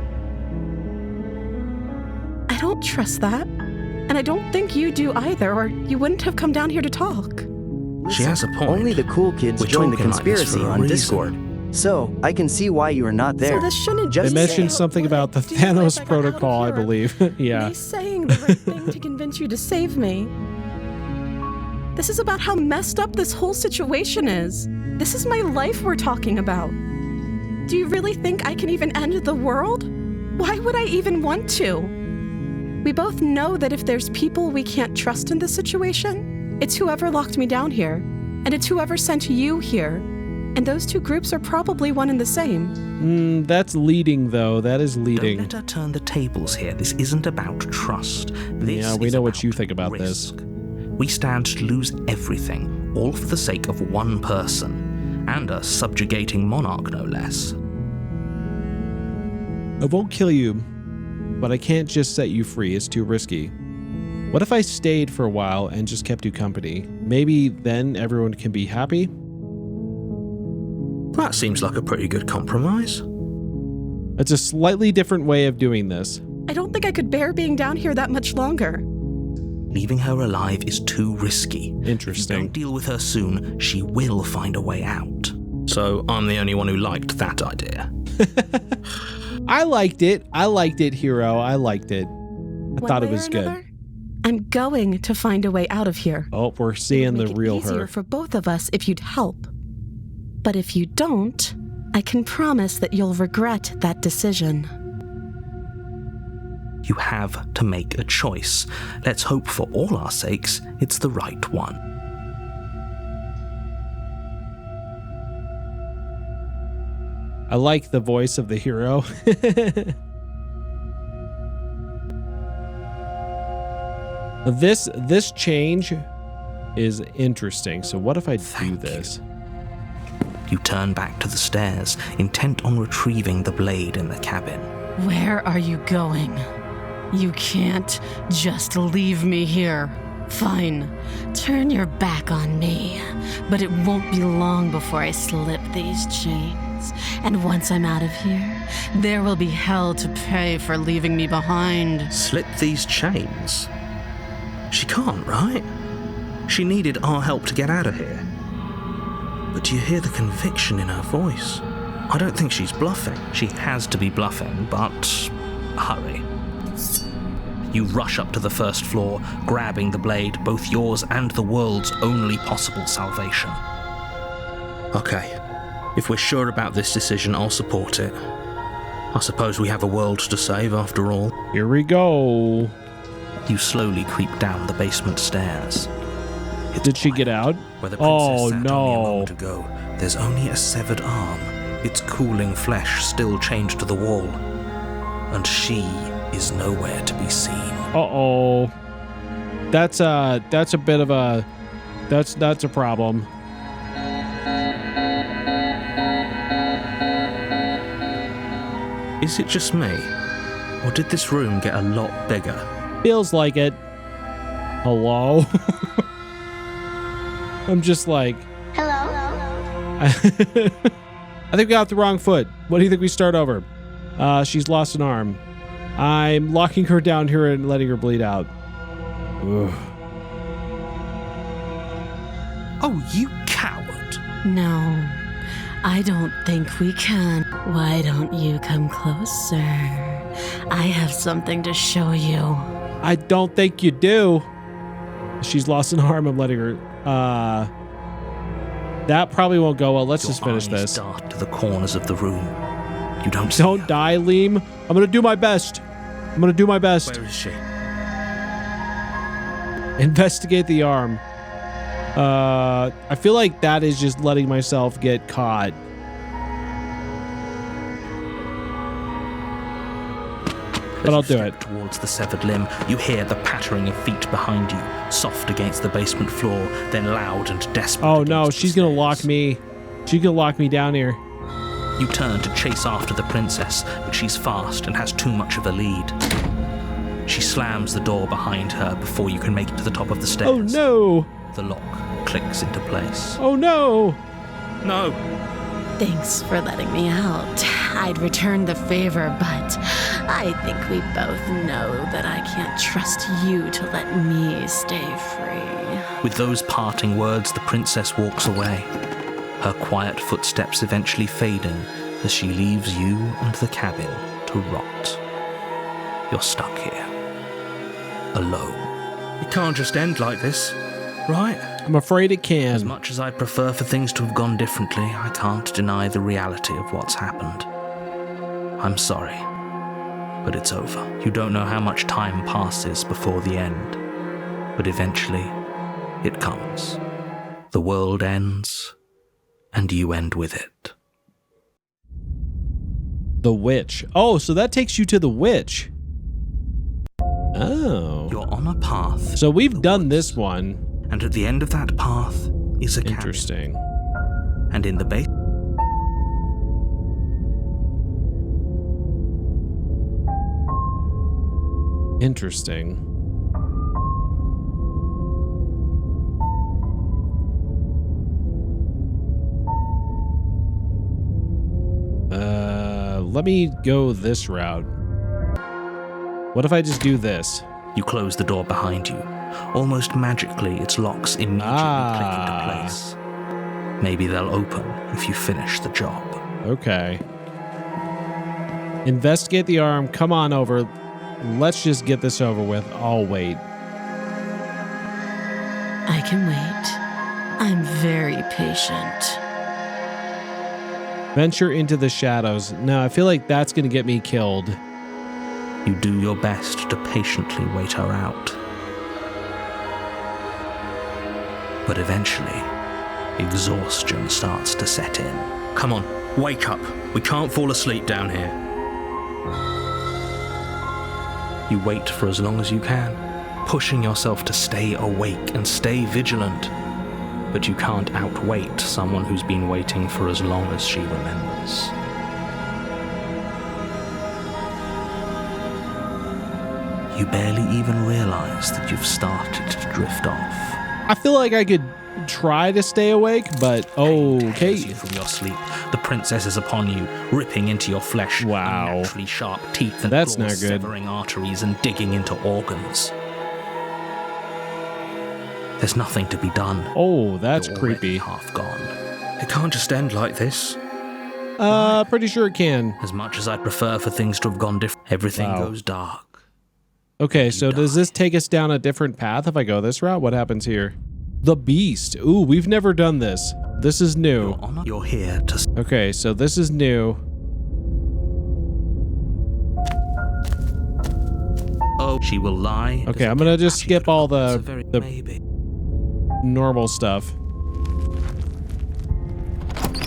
I don't trust that. And I don't think you do either, or you wouldn't have come down here to talk. She has a point. Only the cool kids join the conspiracy on Discord. So, I can see why you are not there. So this shouldn't just They mentioned something about the Thanos protocol, I believe. Yeah. Me saying the right thing to convince you to save me. This is about how messed up this whole situation is. This is my life we're talking about. Do you really think I can even end the world? Why would I even want to? We both know that if there's people we can't trust in this situation, it's whoever locked me down here, and it's whoever sent you here. And those two groups are probably one and the same. That's leading, though. That is leading. Don't let her turn the tables here. This isn't about trust. Yeah, we know what you think about this. We stand to lose everything, all for the sake of one person, and a subjugating monarch, no less. I won't kill you. but I can't just set you free. It's too risky. What if I stayed for a while and just kept you company? Maybe then everyone can be happy? That seems like a pretty good compromise. It's a slightly different way of doing this. I don't think I could bear being down here that much longer. Leaving her alive is too risky. Interesting. If you don't deal with her soon, she will find a way out. So I'm the only one who liked that idea. I liked it. I liked it, Hero. I liked it. I thought it was good. I'm going to find a way out of here. Oh, we're seeing the real her. Easier for both of us if you'd help. But if you don't, I can promise that you'll regret that decision. You have to make a choice. Let's hope for all our sakes it's the right one. I like the voice of the hero. This change is interesting. So what if I do this? You turn back to the stairs, intent on retrieving the blade in the cabin. Where are you going? You can't just leave me here. Fine, turn your back on me, but it won't be long before I slip these chains. And once I'm out of here, there will be hell to pay for leaving me behind. Slip these chains? She can't, right? She needed our help to get out of here. But do you hear the conviction in her voice? I don't think she's bluffing. She has to be bluffing, but hurry. You rush up to the first floor, grabbing the blade, both yours and the world's only possible salvation. Okay, if we're sure about this decision, I'll support it. I suppose we have a world to save after all. Here we go. You slowly creep down the basement stairs. Did she get out? Where the princess sat only a moment ago, there's only a severed arm, its cooling flesh still chained to the wall. And she is nowhere to be seen. Uh-oh. That's a bit of a... That's a problem. Is it just me? Or did this room get a lot bigger? Feels like it. Hello? I'm just like... Hello? I think we got the wrong foot. What do you think we start over? She's lost an arm. I'm locking her down here and letting her bleed out. Ugh. Oh, you coward. No, I don't think we can. Why don't you come closer? I have something to show you. I don't think you do. She's lost an arm. I'm letting her... That probably won't go well. Let's just finish this. Dart to the corners of the room. You don't die, Leem. I'm gonna do my best. I'm gonna do my best. Where is she? Investigate the arm. I feel like that is just letting myself get caught. But I'll do it. Towards the severed limb, you hear the pattering of feet behind you, soft against the basement floor, then loud and desperate. Oh no, she's gonna lock me. She's gonna lock me down here. You turn to chase after the princess, but she's fast and has too much of a lead. She slams the door behind her before you can make it to the top of the stairs. Oh no! The lock clicks into place. Oh no! No! Thanks for letting me out. I'd return the favor, but I think we both know that I can't trust you to let me stay free. With those parting words, the princess walks away, her quiet footsteps eventually fading as she leaves you and the cabin to rot. You're stuck here, alone. It can't just end like this, right? I'm afraid it can. As much as I prefer for things to have gone differently, I can't deny the reality of what's happened. I'm sorry, but it's over. You don't know how much time passes before the end, but eventually it comes. The world ends, and you end with it. The witch. Oh, so that takes you to the witch. Oh. You're on a path. So we've done this one. And at the end of that path is a cabin. Interesting. And in the base... Interesting. Let me go this route. What if I just do this? You close the door behind you. Almost magically, its locks immediately click into place. Maybe they'll open if you finish the job. Okay. Investigate the arm. Come on over. Let's just get this over with. I'll wait. I can wait. I'm very patient. Venture into the shadows. Now, I feel like that's going to get me killed. You do your best to patiently wait her out. But eventually, exhaustion starts to set in. Come on, wake up. We can't fall asleep down here. You wait for as long as you can, pushing yourself to stay awake and stay vigilant. But you can't outwait someone who's been waiting for as long as she remembers. You barely even realize that you've started to drift off. I feel like I could try to stay awake, but okay. You from your sleep, the princess is upon you, ripping into your flesh. Wow. Unnaturally sharp teeth and that's claws, not good. Severing arteries and digging into organs. There's nothing to be done. Oh, that's You're creepy. Half gone. It can't just end like this. Pretty sure it can. As much as I'd prefer for things to have gone different, everything goes dark. Okay, so does this take us down a different path if I go this route? What happens here? The beast. Ooh, we've never done this. This is new. You're here to... Okay, so this is new. Oh, she will lie. Okay, I'm gonna just skip all the normal stuff.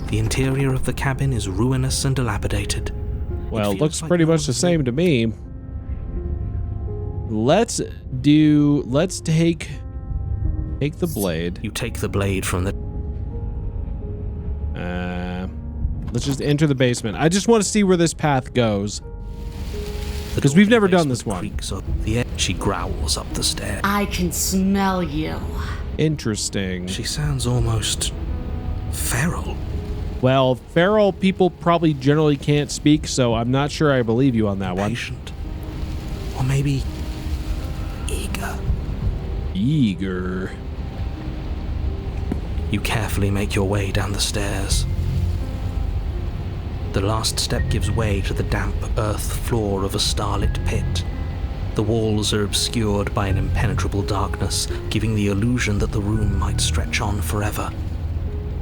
The interior of the cabin is ruinous and dilapidated. Well, it looks pretty much the same to me. Let's take the blade. You take the blade from the... Let's just enter the basement. I just want to see where this path goes. Because we've never done this one. She growls up the stairs. I can smell you. Interesting. She sounds almost feral. Well, feral people probably generally can't speak, so I'm not sure I believe you on that one. Patient. Or maybe eager. Eager. You carefully make your way down the stairs. The last step gives way to the damp earth floor of a starlit pit. The walls are obscured by an impenetrable darkness, giving the illusion that the room might stretch on forever.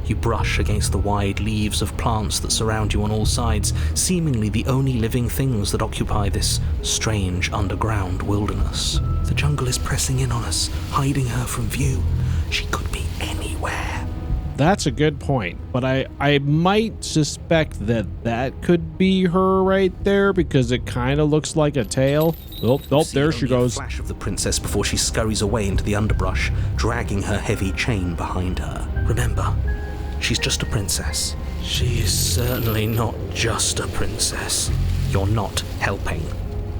You brush against the wide leaves of plants that surround you on all sides, seemingly the only living things that occupy this strange underground wilderness. The jungle is pressing in on us, hiding her from view. She could be anywhere. That's a good point, but I might suspect that could be her right there because it kind of looks like a tail. Oh, there she goes. A flash of the princess before she scurries away into the underbrush, dragging her heavy chain behind her. Remember, she's just a princess. She is certainly not just a princess. You're not helping.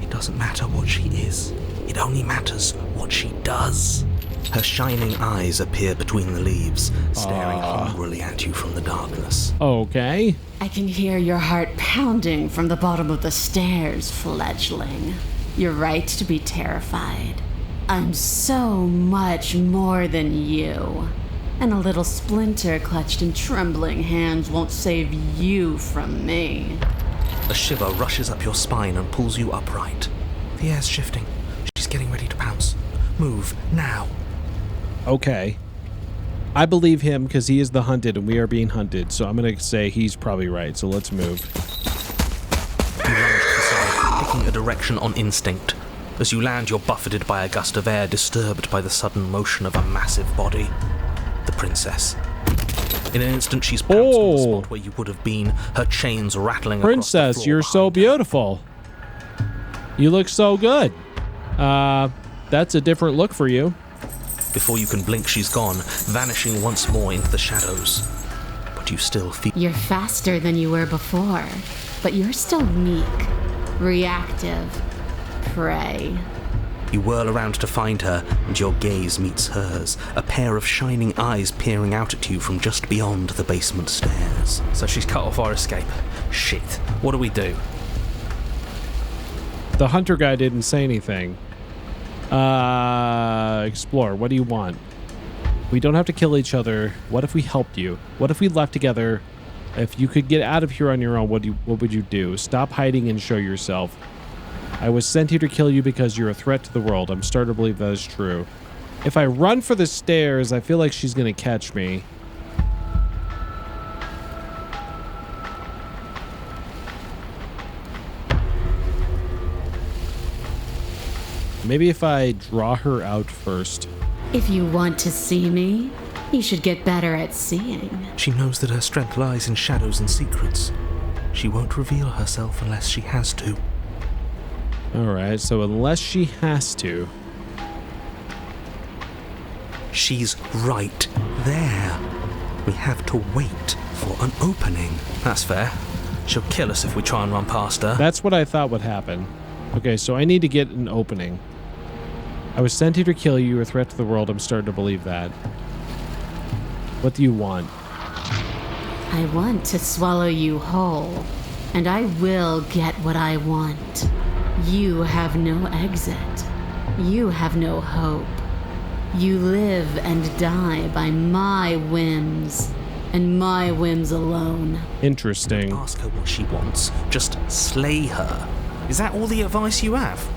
It doesn't matter what she is. It only matters what she does. Her shining eyes appear between the leaves, staring hungrily at you from the darkness. Okay. I can hear your heart pounding from the bottom of the stairs, fledgling. You're right to be terrified. I'm so much more than you. And a little splinter clutched in trembling hands won't save you from me. A shiver rushes up your spine and pulls you upright. The air's shifting. She's getting ready to pounce. Move, now. Okay. I believe him because he is the hunted and we are being hunted, so I'm going to say he's probably right, so let's move. You lunge to the side, picking a direction on instinct. As you land, you're buffeted by a gust of air, disturbed by the sudden motion of a massive body. The princess. In an instant, she's pounced on the spot where you would have been, her chains rattling across the floor. Princess, you're so beautiful. You look so good. That's a different look for you. Before you can blink, she's gone, vanishing once more into the shadows. But you still feel... You're faster than you were before, but you're still meek, reactive, prey. You whirl around to find her, and your gaze meets hers, a pair of shining eyes peering out at you from just beyond the basement stairs. So she's cut off our escape. Shit. What do we do? The hunter guy didn't say anything. Explore. What do you want? We don't have to kill each other. What if we helped you? What if we left together? If you could get out of here on your own, what would you do? Stop hiding and show yourself. I was sent here to kill you because you're a threat to the world. I'm starting to believe that is true. If I run for the stairs, I feel like she's going to catch me. Maybe if I draw her out first. If you want to see me, you should get better at seeing. She knows that her strength lies in shadows and secrets. She won't reveal herself unless she has to. Alright, so unless she has to. She's right there. We have to wait for an opening. That's fair. She'll kill us if we try and run past her. That's what I thought would happen. Okay, so I need to get an opening. I was sent here to kill you. You're a threat to the world. I'm starting to believe that. What do you want? I want to swallow you whole, and I will get what I want. You have no exit. You have no hope. You live and die by my whims, and my whims alone. Interesting. Don't ask her what she wants. Just slay her. Is that all the advice you have?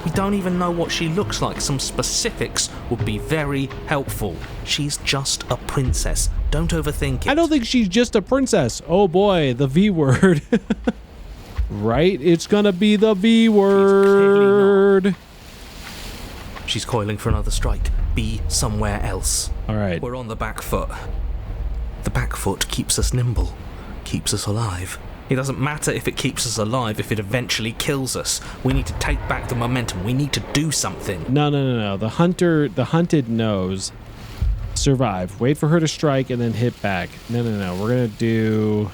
We don't even know what she looks like. Some specifics would be very helpful. She's just a princess. Don't overthink it. I don't think she's just a princess. Oh boy, the V word. Right? It's gonna be the V word. She's coiling for another strike. Be somewhere else. All right. We're on the back foot. The back foot keeps us nimble, keeps us alive. It doesn't matter if it keeps us alive if it eventually kills us. We need to take back the momentum. We need to do something. No. The hunted knows. Survive. Wait for her to strike and then hit back. No. We're gonna do...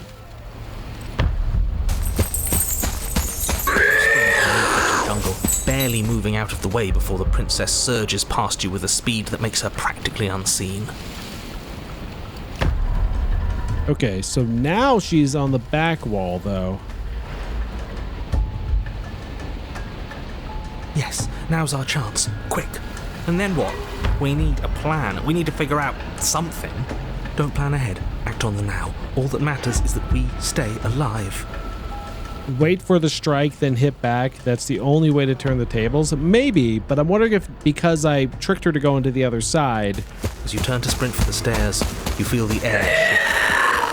Jungle, barely moving out of the way before the princess surges past you with a speed that makes her practically unseen. Okay, so now she's on the back wall, though. Yes, now's our chance. Quick. And then what? We need a plan. We need to figure out something. Don't plan ahead. Act on the now. All that matters is that we stay alive. Wait for the strike, then hit back. That's the only way to turn the tables. Maybe, but I'm wondering if because I tricked her to go into the other side. As you turn to sprint for the stairs, you feel the air shift.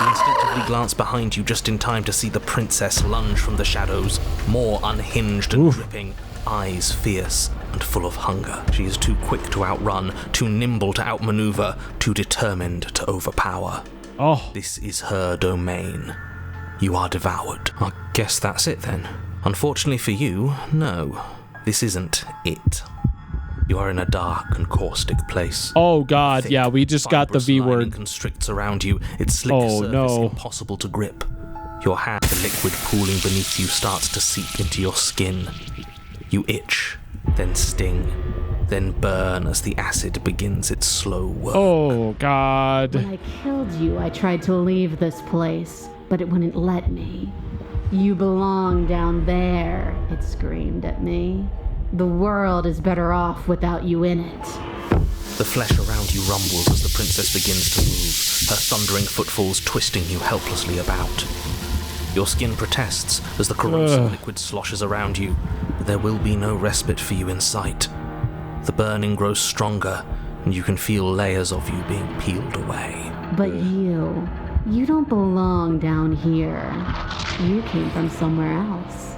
You instinctively glance behind you just in time to see the princess lunge from the shadows, more unhinged and dripping, eyes fierce and full of hunger. She is too quick to outrun, too nimble to outmaneuver, too determined to overpower. Oh. This is her domain. You are devoured. I guess that's it then. Unfortunately for you, no. This isn't it. You are in a dark and caustic place. Oh god, yeah, we just got the V word. Constricts around you, its slick surface impossible to grip. Your hand, the liquid pooling beneath you, starts to seep into your skin. You itch, then sting, then burn as the acid begins its slow work. Oh god. When I killed you, I tried to leave this place, but it wouldn't let me. You belong down there, it screamed at me. The world is better off without you in it. The flesh around you rumbles as the princess begins to move, her thundering footfalls twisting you helplessly about. Your skin protests as the corrosive liquid sloshes around you, but there will be no respite for you in sight. The burning grows stronger, and you can feel layers of you being peeled away. But you don't belong down here. You came from somewhere else.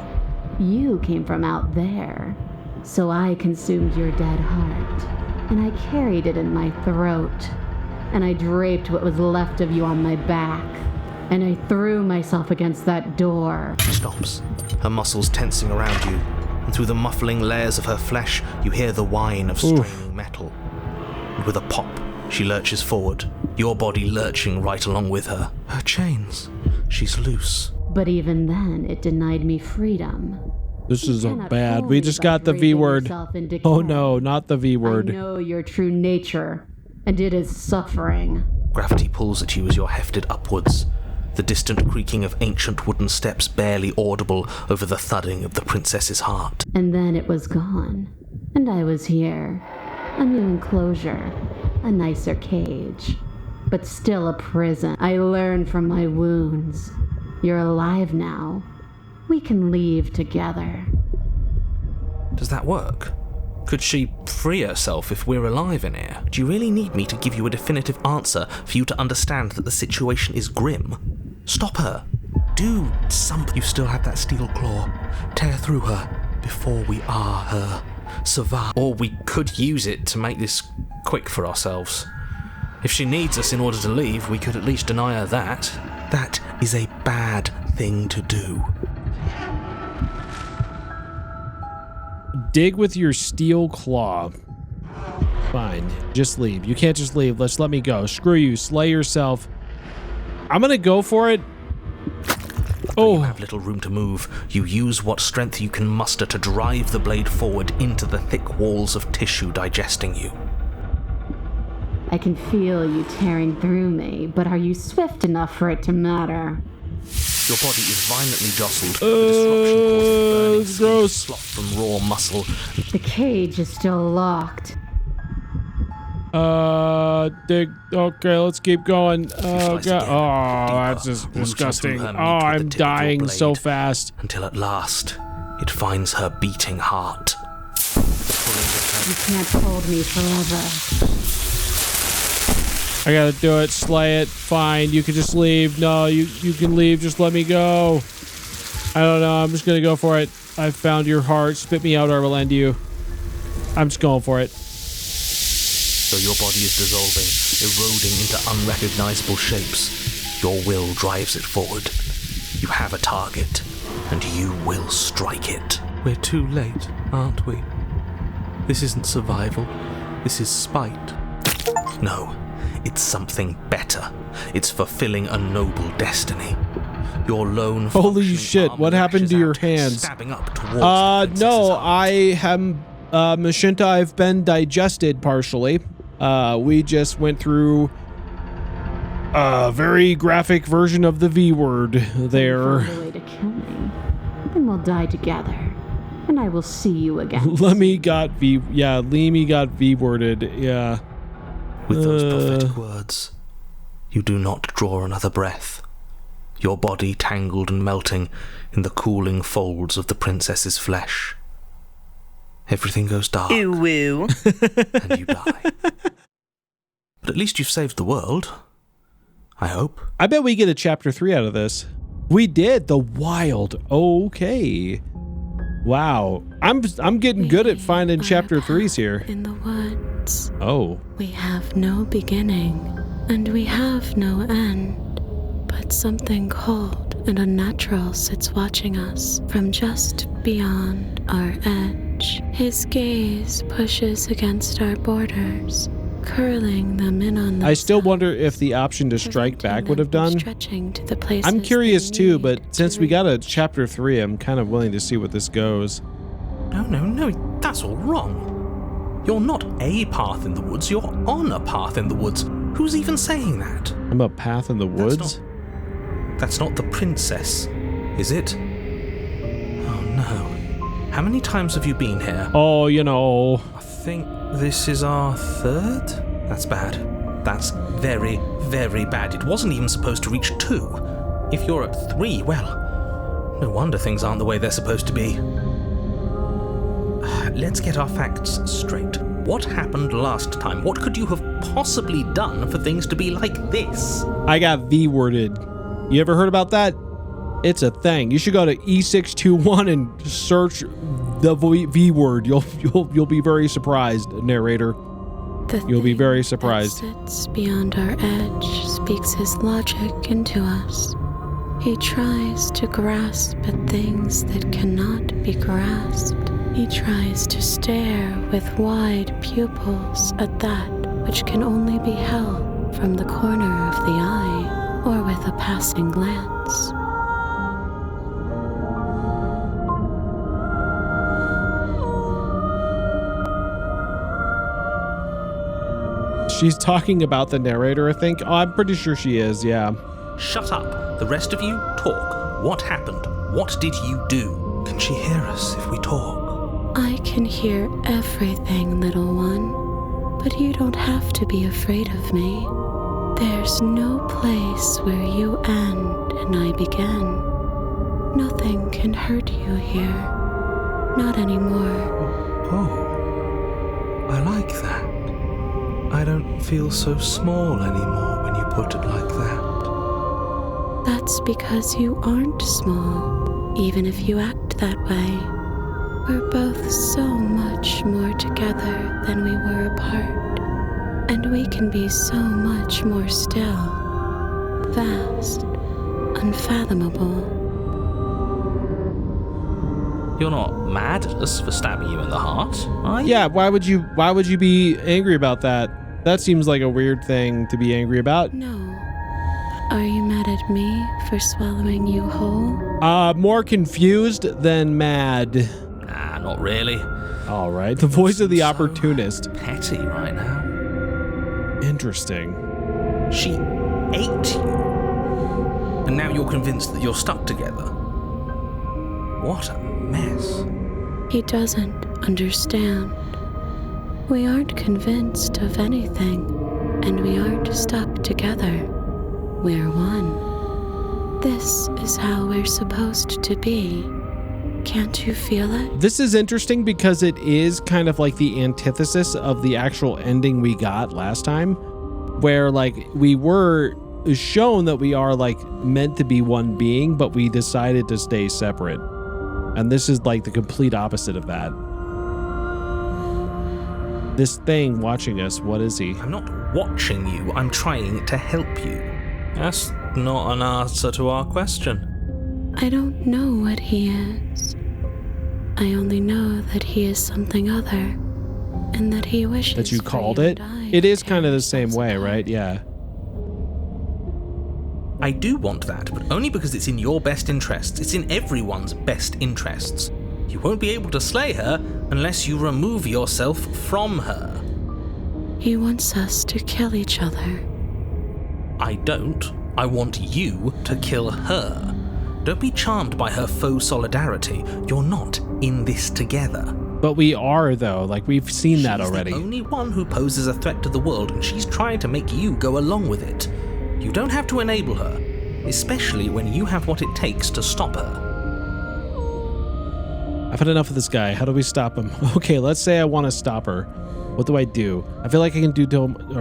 You came from out there. So I consumed your dead heart, and I carried it in my throat, and I draped what was left of you on my back, and I threw myself against that door. She stops, her muscles tensing around you, and through the muffling layers of her flesh, you hear the whine of straining metal. And with a pop, she lurches forward, your body lurching right along with her. Her chains. She's loose. But even then, it denied me freedom. This is bad. We just got the V word. Oh no, not the V word. I know your true nature, and it is suffering. Gravity pulls at you as you're hefted upwards, the distant creaking of ancient wooden steps barely audible over the thudding of the princess's heart. And then it was gone, and I was here. A new enclosure, a nicer cage, but still a prison. I learned from my wounds. You're alive now. We can leave together. Does that work? Could she free herself if we're alive in here? Do you really need me to give you a definitive answer for you to understand that the situation is grim? Stop her. Do something. You still have that steel claw. Tear through her before we are her. Survive. Or we could use it to make this quick for ourselves. If she needs us in order to leave, we could at least deny her that. That is a bad thing to do. Dig with your steel claw. Fine. Just leave. You can't just leave. Let me go. Screw you. Slay yourself. I'm gonna go for it. Oh. You have little room to move. You use what strength you can muster to drive the blade forward into the thick walls of tissue digesting you. I can feel you tearing through me, but are you swift enough for it to matter? Your body is violently jostled. The disruption causes burning gross. Slop from raw muscle. The cage is still locked. Dig. Okay, let's keep going. Oh, God. Oh, that's just disgusting. Oh, I'm dying so fast. Until at last, it finds her beating heart. You can't hold me forever. I gotta do it. Slay it. Fine. You can just leave. No, you can leave. Just let me go. I don't know. I'm just gonna go for it. I found your heart. Spit me out or I will end you. I'm just going for it. So your body is dissolving, eroding into unrecognizable shapes. Your will drives it forward. You have a target, and you will strike it. We're too late, aren't we? This isn't survival. This is spite. No, it's something better. It's fulfilling a noble destiny. Your lone. Holy shit! What happened to your hands? Stabbing up towards no, I am Mashinta. I've been digested partially. We just went through a very graphic version of the V word there. Find a way to kill me, then we'll die together, and I will see you again. Lemmy got V. Yeah, Leemy got V worded. Yeah. With those prophetic words, you do not draw another breath. Your body tangled and melting in the cooling folds of the princess's flesh. Everything goes dark. Ooh, woo. And you die. But at least you've saved the world. I hope. I bet we get a chapter 3 out of this. We did. The wild. Okay. Wow. I'm getting good at finding chapter 3s here. In the woods. Oh. We have no beginning, and we have no end. But something cold and unnatural sits watching us from just beyond our edge. His gaze pushes against our borders, curling them in on themselves. I still wonder if the option to strike back would have done. Stretching to the places I'm curious too, but since we got a reach. chapter 3, I'm kind of willing to see what this goes. No, that's all wrong. You're not a path in the woods, you're on a path in the woods. Who's even saying that? I'm a path in the woods? That's not the princess, is it? Oh no. How many times have you been here? Oh, you know. I think this is our 3rd? That's bad. That's very, very bad. It wasn't even supposed to reach 2. If you're at 3, well, no wonder things aren't the way they're supposed to be. Let's get our facts straight. What happened last time? What could you have possibly done for things to be like this? I got V-worded. You ever heard about that? It's a thing. You should go to E621 and search the V word. You'll be very surprised, narrator. You'll be very surprised. That sits beyond our edge speaks his logic into us. He tries to grasp at things that cannot be grasped. He tries to stare with wide pupils at that which can only be held from the corner of the eye or with a passing glance. She's talking about the narrator, I think. Oh, I'm pretty sure she is, yeah. Shut up. The rest of you, talk. What happened? What did you do? Can she hear us if we talk? I can hear everything, little one, but you don't have to be afraid of me. There's no place where you end and I begin. Nothing can hurt you here. Not anymore. Oh, I like that. I don't feel so small anymore when you put it like that. That's because you aren't small, even if you act that way. We're both so much more together than we were apart. And we can be so much more still. Vast. Unfathomable. You're not mad at us for stabbing you in the heart, are you? Yeah, why would you be angry about that? That seems like a weird thing to be angry about. No. Are you mad at me for swallowing you whole? More confused than mad. Nah, not really. All right, the voice of the opportunist. Petty right now. Interesting. She ate you. And now you're convinced that you're stuck together. What a mess. He doesn't understand. We aren't convinced of anything, and we aren't stuck together. We're one. This is how we're supposed to be. Can't you feel it? This is interesting because it is kind of like the antithesis of the actual ending we got last time, where like we were shown that we are like meant to be one being, but we decided to stay separate. And this is like the complete opposite of that. This thing watching us, what is he? I'm not watching you, I'm trying to help you. That's not an answer to our question. I don't know what he is. I only know that he is something other, and that he wishes that you called for you it? and I It is kind of the same way, right? Yeah. I do want that, but only because it's in your best interests. It's in everyone's best interests. You won't be able to slay her unless you remove yourself from her. He wants us to kill each other. I don't. I want you to kill her. Don't be charmed by her faux solidarity. You're not in this together. But we are, though. Like, we've seen that already. She's the only one who poses a threat to the world, and she's trying to make you go along with it. You don't have to enable her, especially when you have what it takes to stop her. I've had enough of this guy. How do we stop him? Okay, let's say I want to stop her. What do I do? I feel like I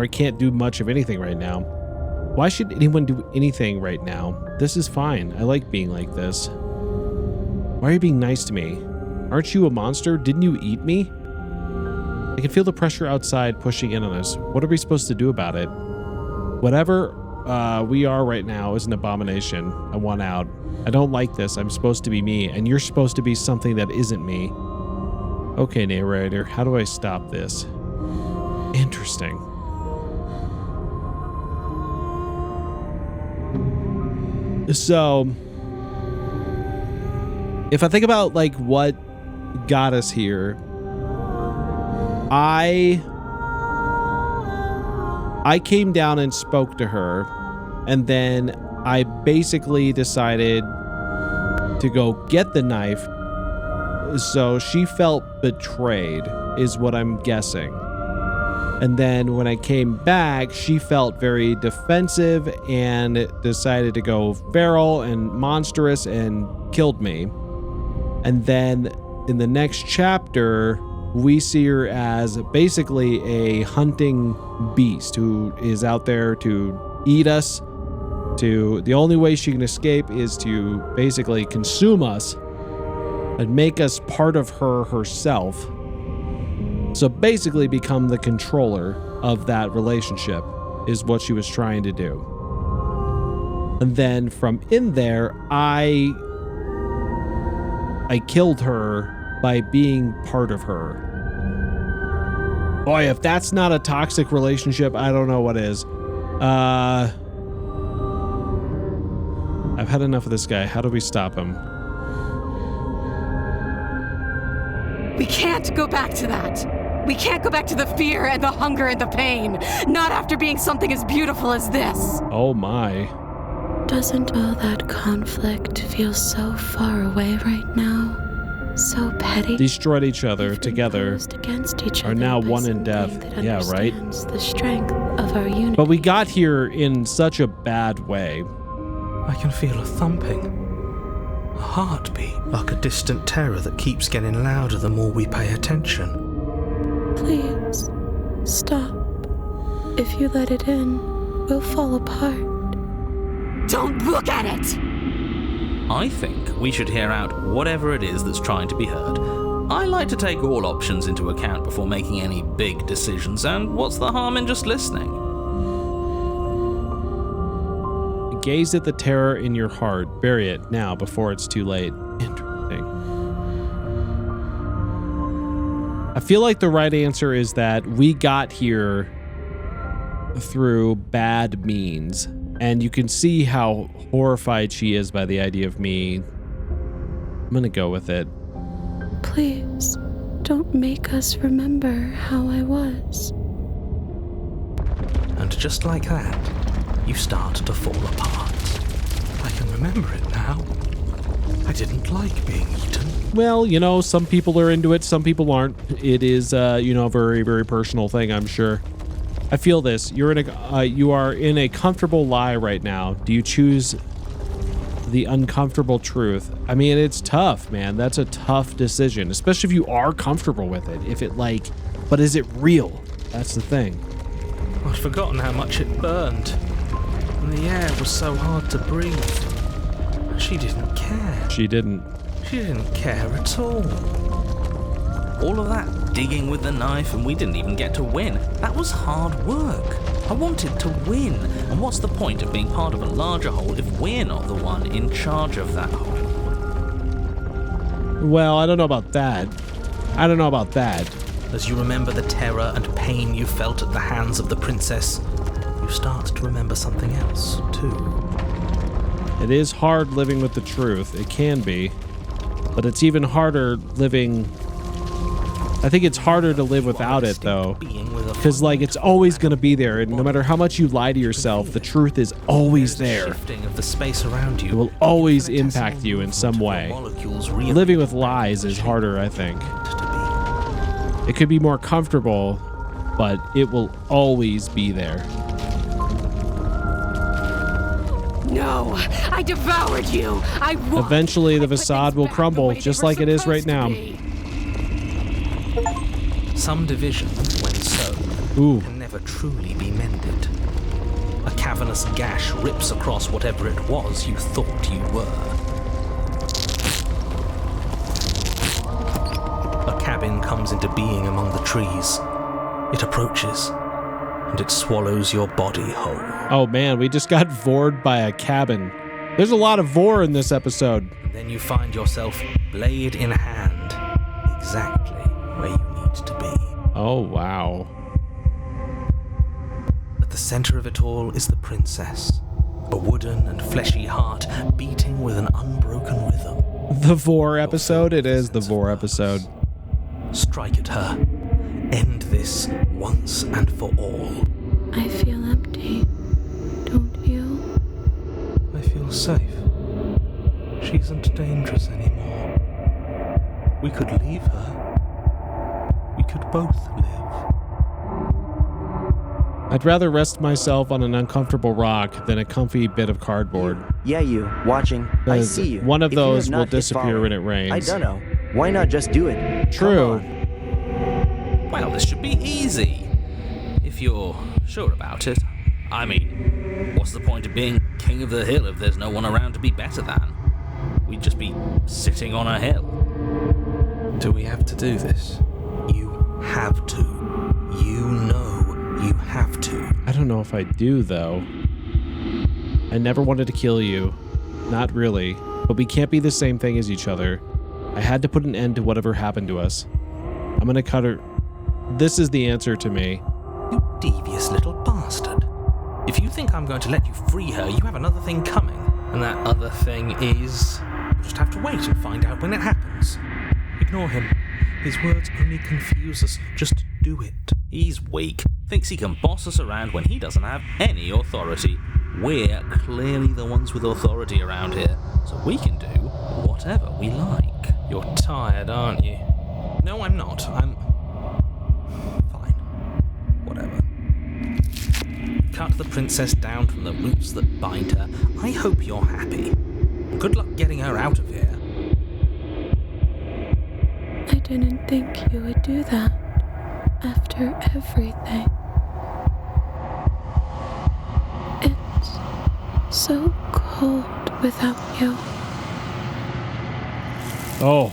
can't do much of anything right now. Why should anyone do anything right now? This is fine. I like being like this. Why are you being nice to me? Aren't you a monster? Didn't you eat me? I can feel the pressure outside pushing in on us. What are we supposed to do about it? Whatever we are right now is an abomination. I want out. I don't like this. I'm supposed to be me, and you're supposed to be something that isn't me. Okay, narrator, how do I stop this? Interesting. So, if I think about like what got us here, I came down and spoke to her, and then I basically decided to go get the knife. So she felt betrayed, is what I'm guessing. And then when I came back, she felt very defensive and decided to go feral and monstrous and killed me. And then in the next chapter, we see her as basically a hunting beast who is out there to eat us. The only way she can escape is to basically consume us and make us part of her herself. So basically become the controller of that relationship is what she was trying to do. And then from in there, I killed her by being part of her. Boy, if that's not a toxic relationship, I don't know what is. I've had enough of this guy. How do we stop him? We can't go back to that. We can't go back to the fear and the hunger and the pain. Not after being something as beautiful as this. Oh my. Doesn't all that conflict feel so far away right now? So petty. Destroyed each other together. Against each are other now one in death. Yeah, right? The strength of our unity. But we got here in such a bad way. I can feel a thumping. A heartbeat. Like a distant terror that keeps getting louder the more we pay attention. Please, stop. If you let it in, we'll fall apart. Don't look at it! I think we should hear out whatever it is that's trying to be heard. I like to take all options into account before making any big decisions, and what's the harm in just listening? Gaze at the terror in your heart. Bury it now before it's too late. Interesting. I feel like the right answer is that we got here through bad means. And you can see how horrified she is by the idea of me. I'm gonna go with it. Please, don't make us remember how I was. And just like that, you start to fall apart. I can remember it now. I didn't like being eaten. Well, you know, some people are into it, some people aren't. It is, you know, a very, very personal thing, I'm sure. I feel this. You are in a comfortable lie right now. Do you choose the uncomfortable truth? I mean, it's tough, man. That's a tough decision, especially if you are comfortable with it. If it but is it real? That's the thing. I'd forgotten how much it burned. And the air was so hard to breathe. She didn't care. She didn't. She didn't care at all. All of that digging with the knife, and we didn't even get to win. That was hard work. I wanted to win. And what's the point of being part of a larger whole if we're not the one in charge of that whole? Well, I don't know about that. As you remember the terror and pain you felt at the hands of the princess, you start to remember something else, too. It is hard living with the truth. It can be. But it's even harder living... I think it's harder to live without it, though. Because, it's always going to be there. And no matter how much you lie to yourself, the truth is always there. It will always impact you in some way. Living with lies is harder, I think. It could be more comfortable, but it will always be there. No, I devoured you. Eventually, the facade will crumble, just like it is right now. Some division, when sown, can never truly be mended. A cavernous gash rips across whatever it was you thought you were. A cabin comes into being among the trees. It approaches, and it swallows your body whole. Oh man, we just got vored by a cabin. There's a lot of vor in this episode. And then you find yourself blade in hand, exactly where you need to be. Oh, wow. At the center of it all is the princess, a wooden and fleshy heart beating with an unbroken rhythm. The vor episode? It is the vor episode. Strike at her. End this once and for all. I feel empty. Don't you? I feel safe. She isn't dangerous anymore. We could leave her. We could both live. I'd rather rest myself on an uncomfortable rock than a comfy bit of cardboard. Yeah, you, watching. I see you. One of those will disappear when it rains. I dunno. Why not just do it? True. Well, this should be easy. If you're sure about it. I mean, what's the point of being king of the hill if there's no one around to be better than? We'd just be sitting on a hill. Do we have to do this? You have to. You know you have to. I don't know if I do, though. I never wanted to kill you. Not really. But we can't be the same thing as each other. I had to put an end to whatever happened to us. I'm gonna cut her. This is the answer to me. You devious little bastard. If you think I'm going to let you free her, you have another thing coming. And that other thing is... you just have to wait and find out when it happens. Ignore him. His words only confuse us. Just do it. He's weak, thinks he can boss us around when he doesn't have any authority. We're clearly the ones with authority around here, so we can do whatever we like. You're tired, aren't you? No, I'm not. I'm... fine. Whatever. Cut the princess down from the roots that bind her. I hope you're happy. Good luck getting her out of here. I didn't think you would do that after everything. It's so cold without you. Oh.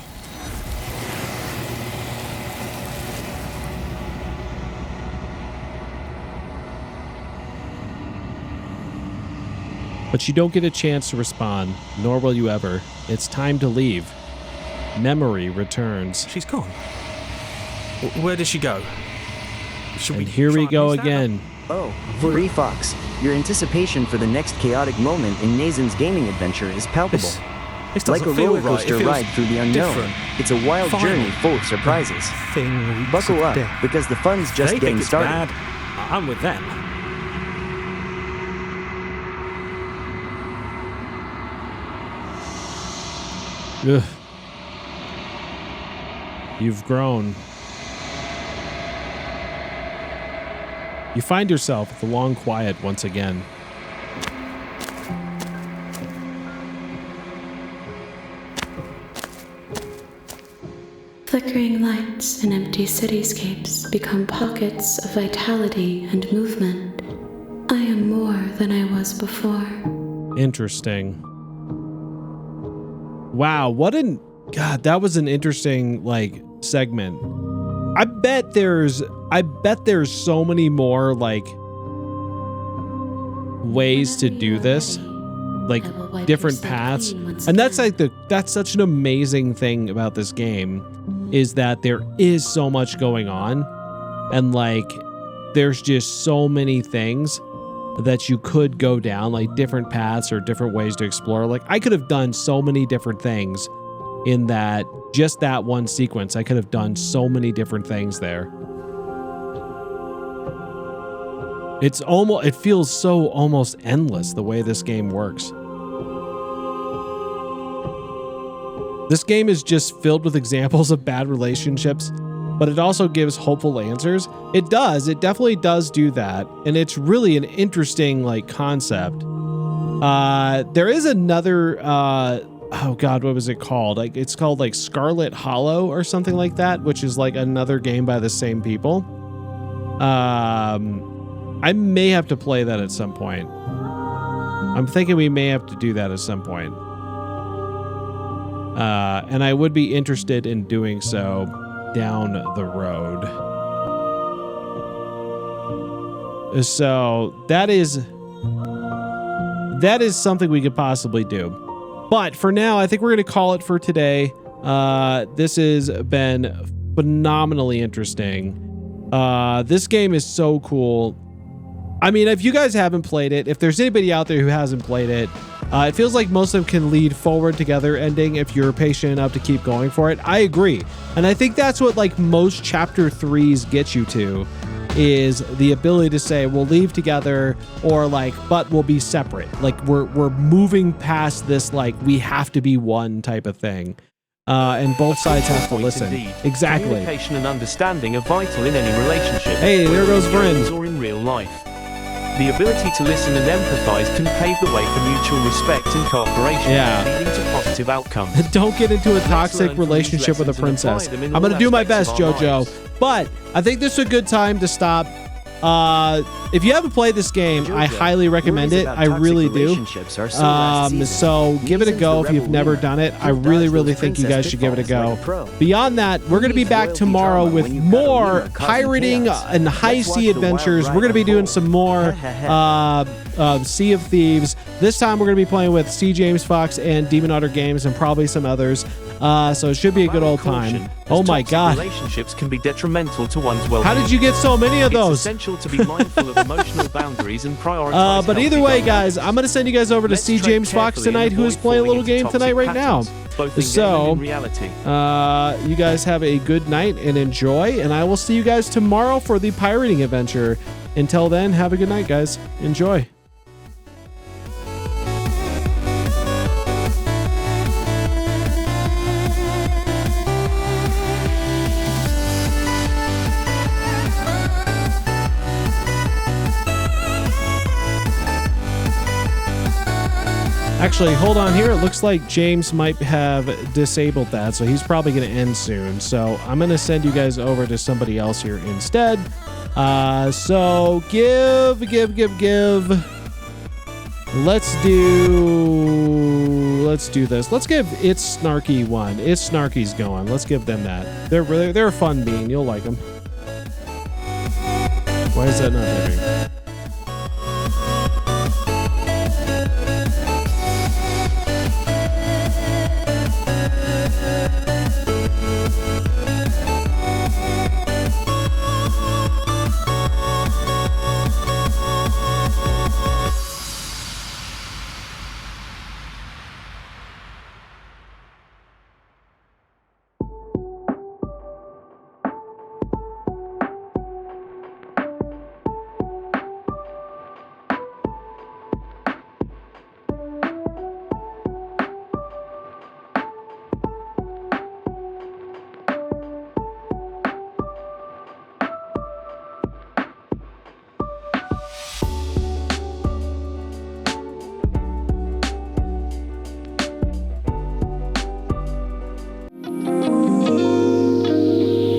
But you don't get a chance to respond, nor will you ever. It's time to leave. Memory returns. She's gone. Where did she go? And here we go again. Oh, Furry Fox, your anticipation for the next chaotic moment in Nathan's gaming adventure is palpable. This like a roller coaster ride through the unknown, different. it's a wild journey full of surprises. Buckle up, because the fun's just getting started. Bad. I'm with them. Ugh. You've grown. You find yourself at the long quiet once again. Flickering lights and empty cityscapes become pockets of vitality and movement. I am more than I was before. Interesting. Wow, God, that was an interesting segment. I bet there's so many more ways to do this, different paths. And that's that's such an amazing thing about this game, is that there is so much going on, and there's just so many things that you could go down, different paths or different ways to explore. I could have done so many different things in that one sequence. I could have done so many different things there. It feels so almost endless the way this game works. This game is just filled with examples of bad relationships, but it also gives hopeful answers. It definitely does do that, and it's really an interesting concept. There is another oh god, what was it called? It's called Scarlet Hollow or something like that, which is another game by the same people. I may have to play that at some point. I'm thinking we may have to do that at some point. And I would be interested in doing so down the road. So that is something we could possibly do. But for now, I think we're going to call it for today. This has been phenomenally interesting. This game is so cool. I mean, if you guys haven't played it, if there's anybody out there who hasn't played it, it feels like most of them can lead forward together ending if you're patient enough to keep going for it. I agree. And I think that's what most chapter 3s get you to, is the ability to say we'll leave together, or but we'll be separate. We're moving past this we have to be one type of thing. And both sides have to listen. Indeed. Exactly. Communication and understanding are vital in any relationship. Hey, there goes Vynn. Or in real life. The ability to listen and empathize can pave the way for mutual respect and cooperation, leading to positive outcomes. Don't get into a toxic relationship with a princess. I'm going to do my best, JoJo. But I think this is a good time to stop. If you haven't played this game, I highly recommend it. I really do. So give it a go if you've never done it. I really think you guys should give it a go. Beyond that, we're going to be back tomorrow with more pirating and high sea adventures. We're going to be doing some more Sea of Thieves. This time we're going to be playing with C. James Fox and Demon Otter Games and probably some others. So it should be a good old time. Oh my God. Relationships can be detrimental to one's well-being. How did you get so many of those? It's essential to be mindful of emotional boundaries and prioritize. But either way, guys, I'm going to send you guys over to see James Fox tonight, who is playing a little game tonight right now. So, you guys have a good night and enjoy, and I will see you guys tomorrow for the pirating adventure. Until then, have a good night, guys. Enjoy. Actually, hold on here. It looks like James might have disabled that, so he's probably going to end soon. So I'm going to send you guys over to somebody else here instead. So give. Let's do this. Let's give It's Snarky one. It's Snarky's going. Let's give them that. They're a fun bean. You'll like them. Why is that not moving?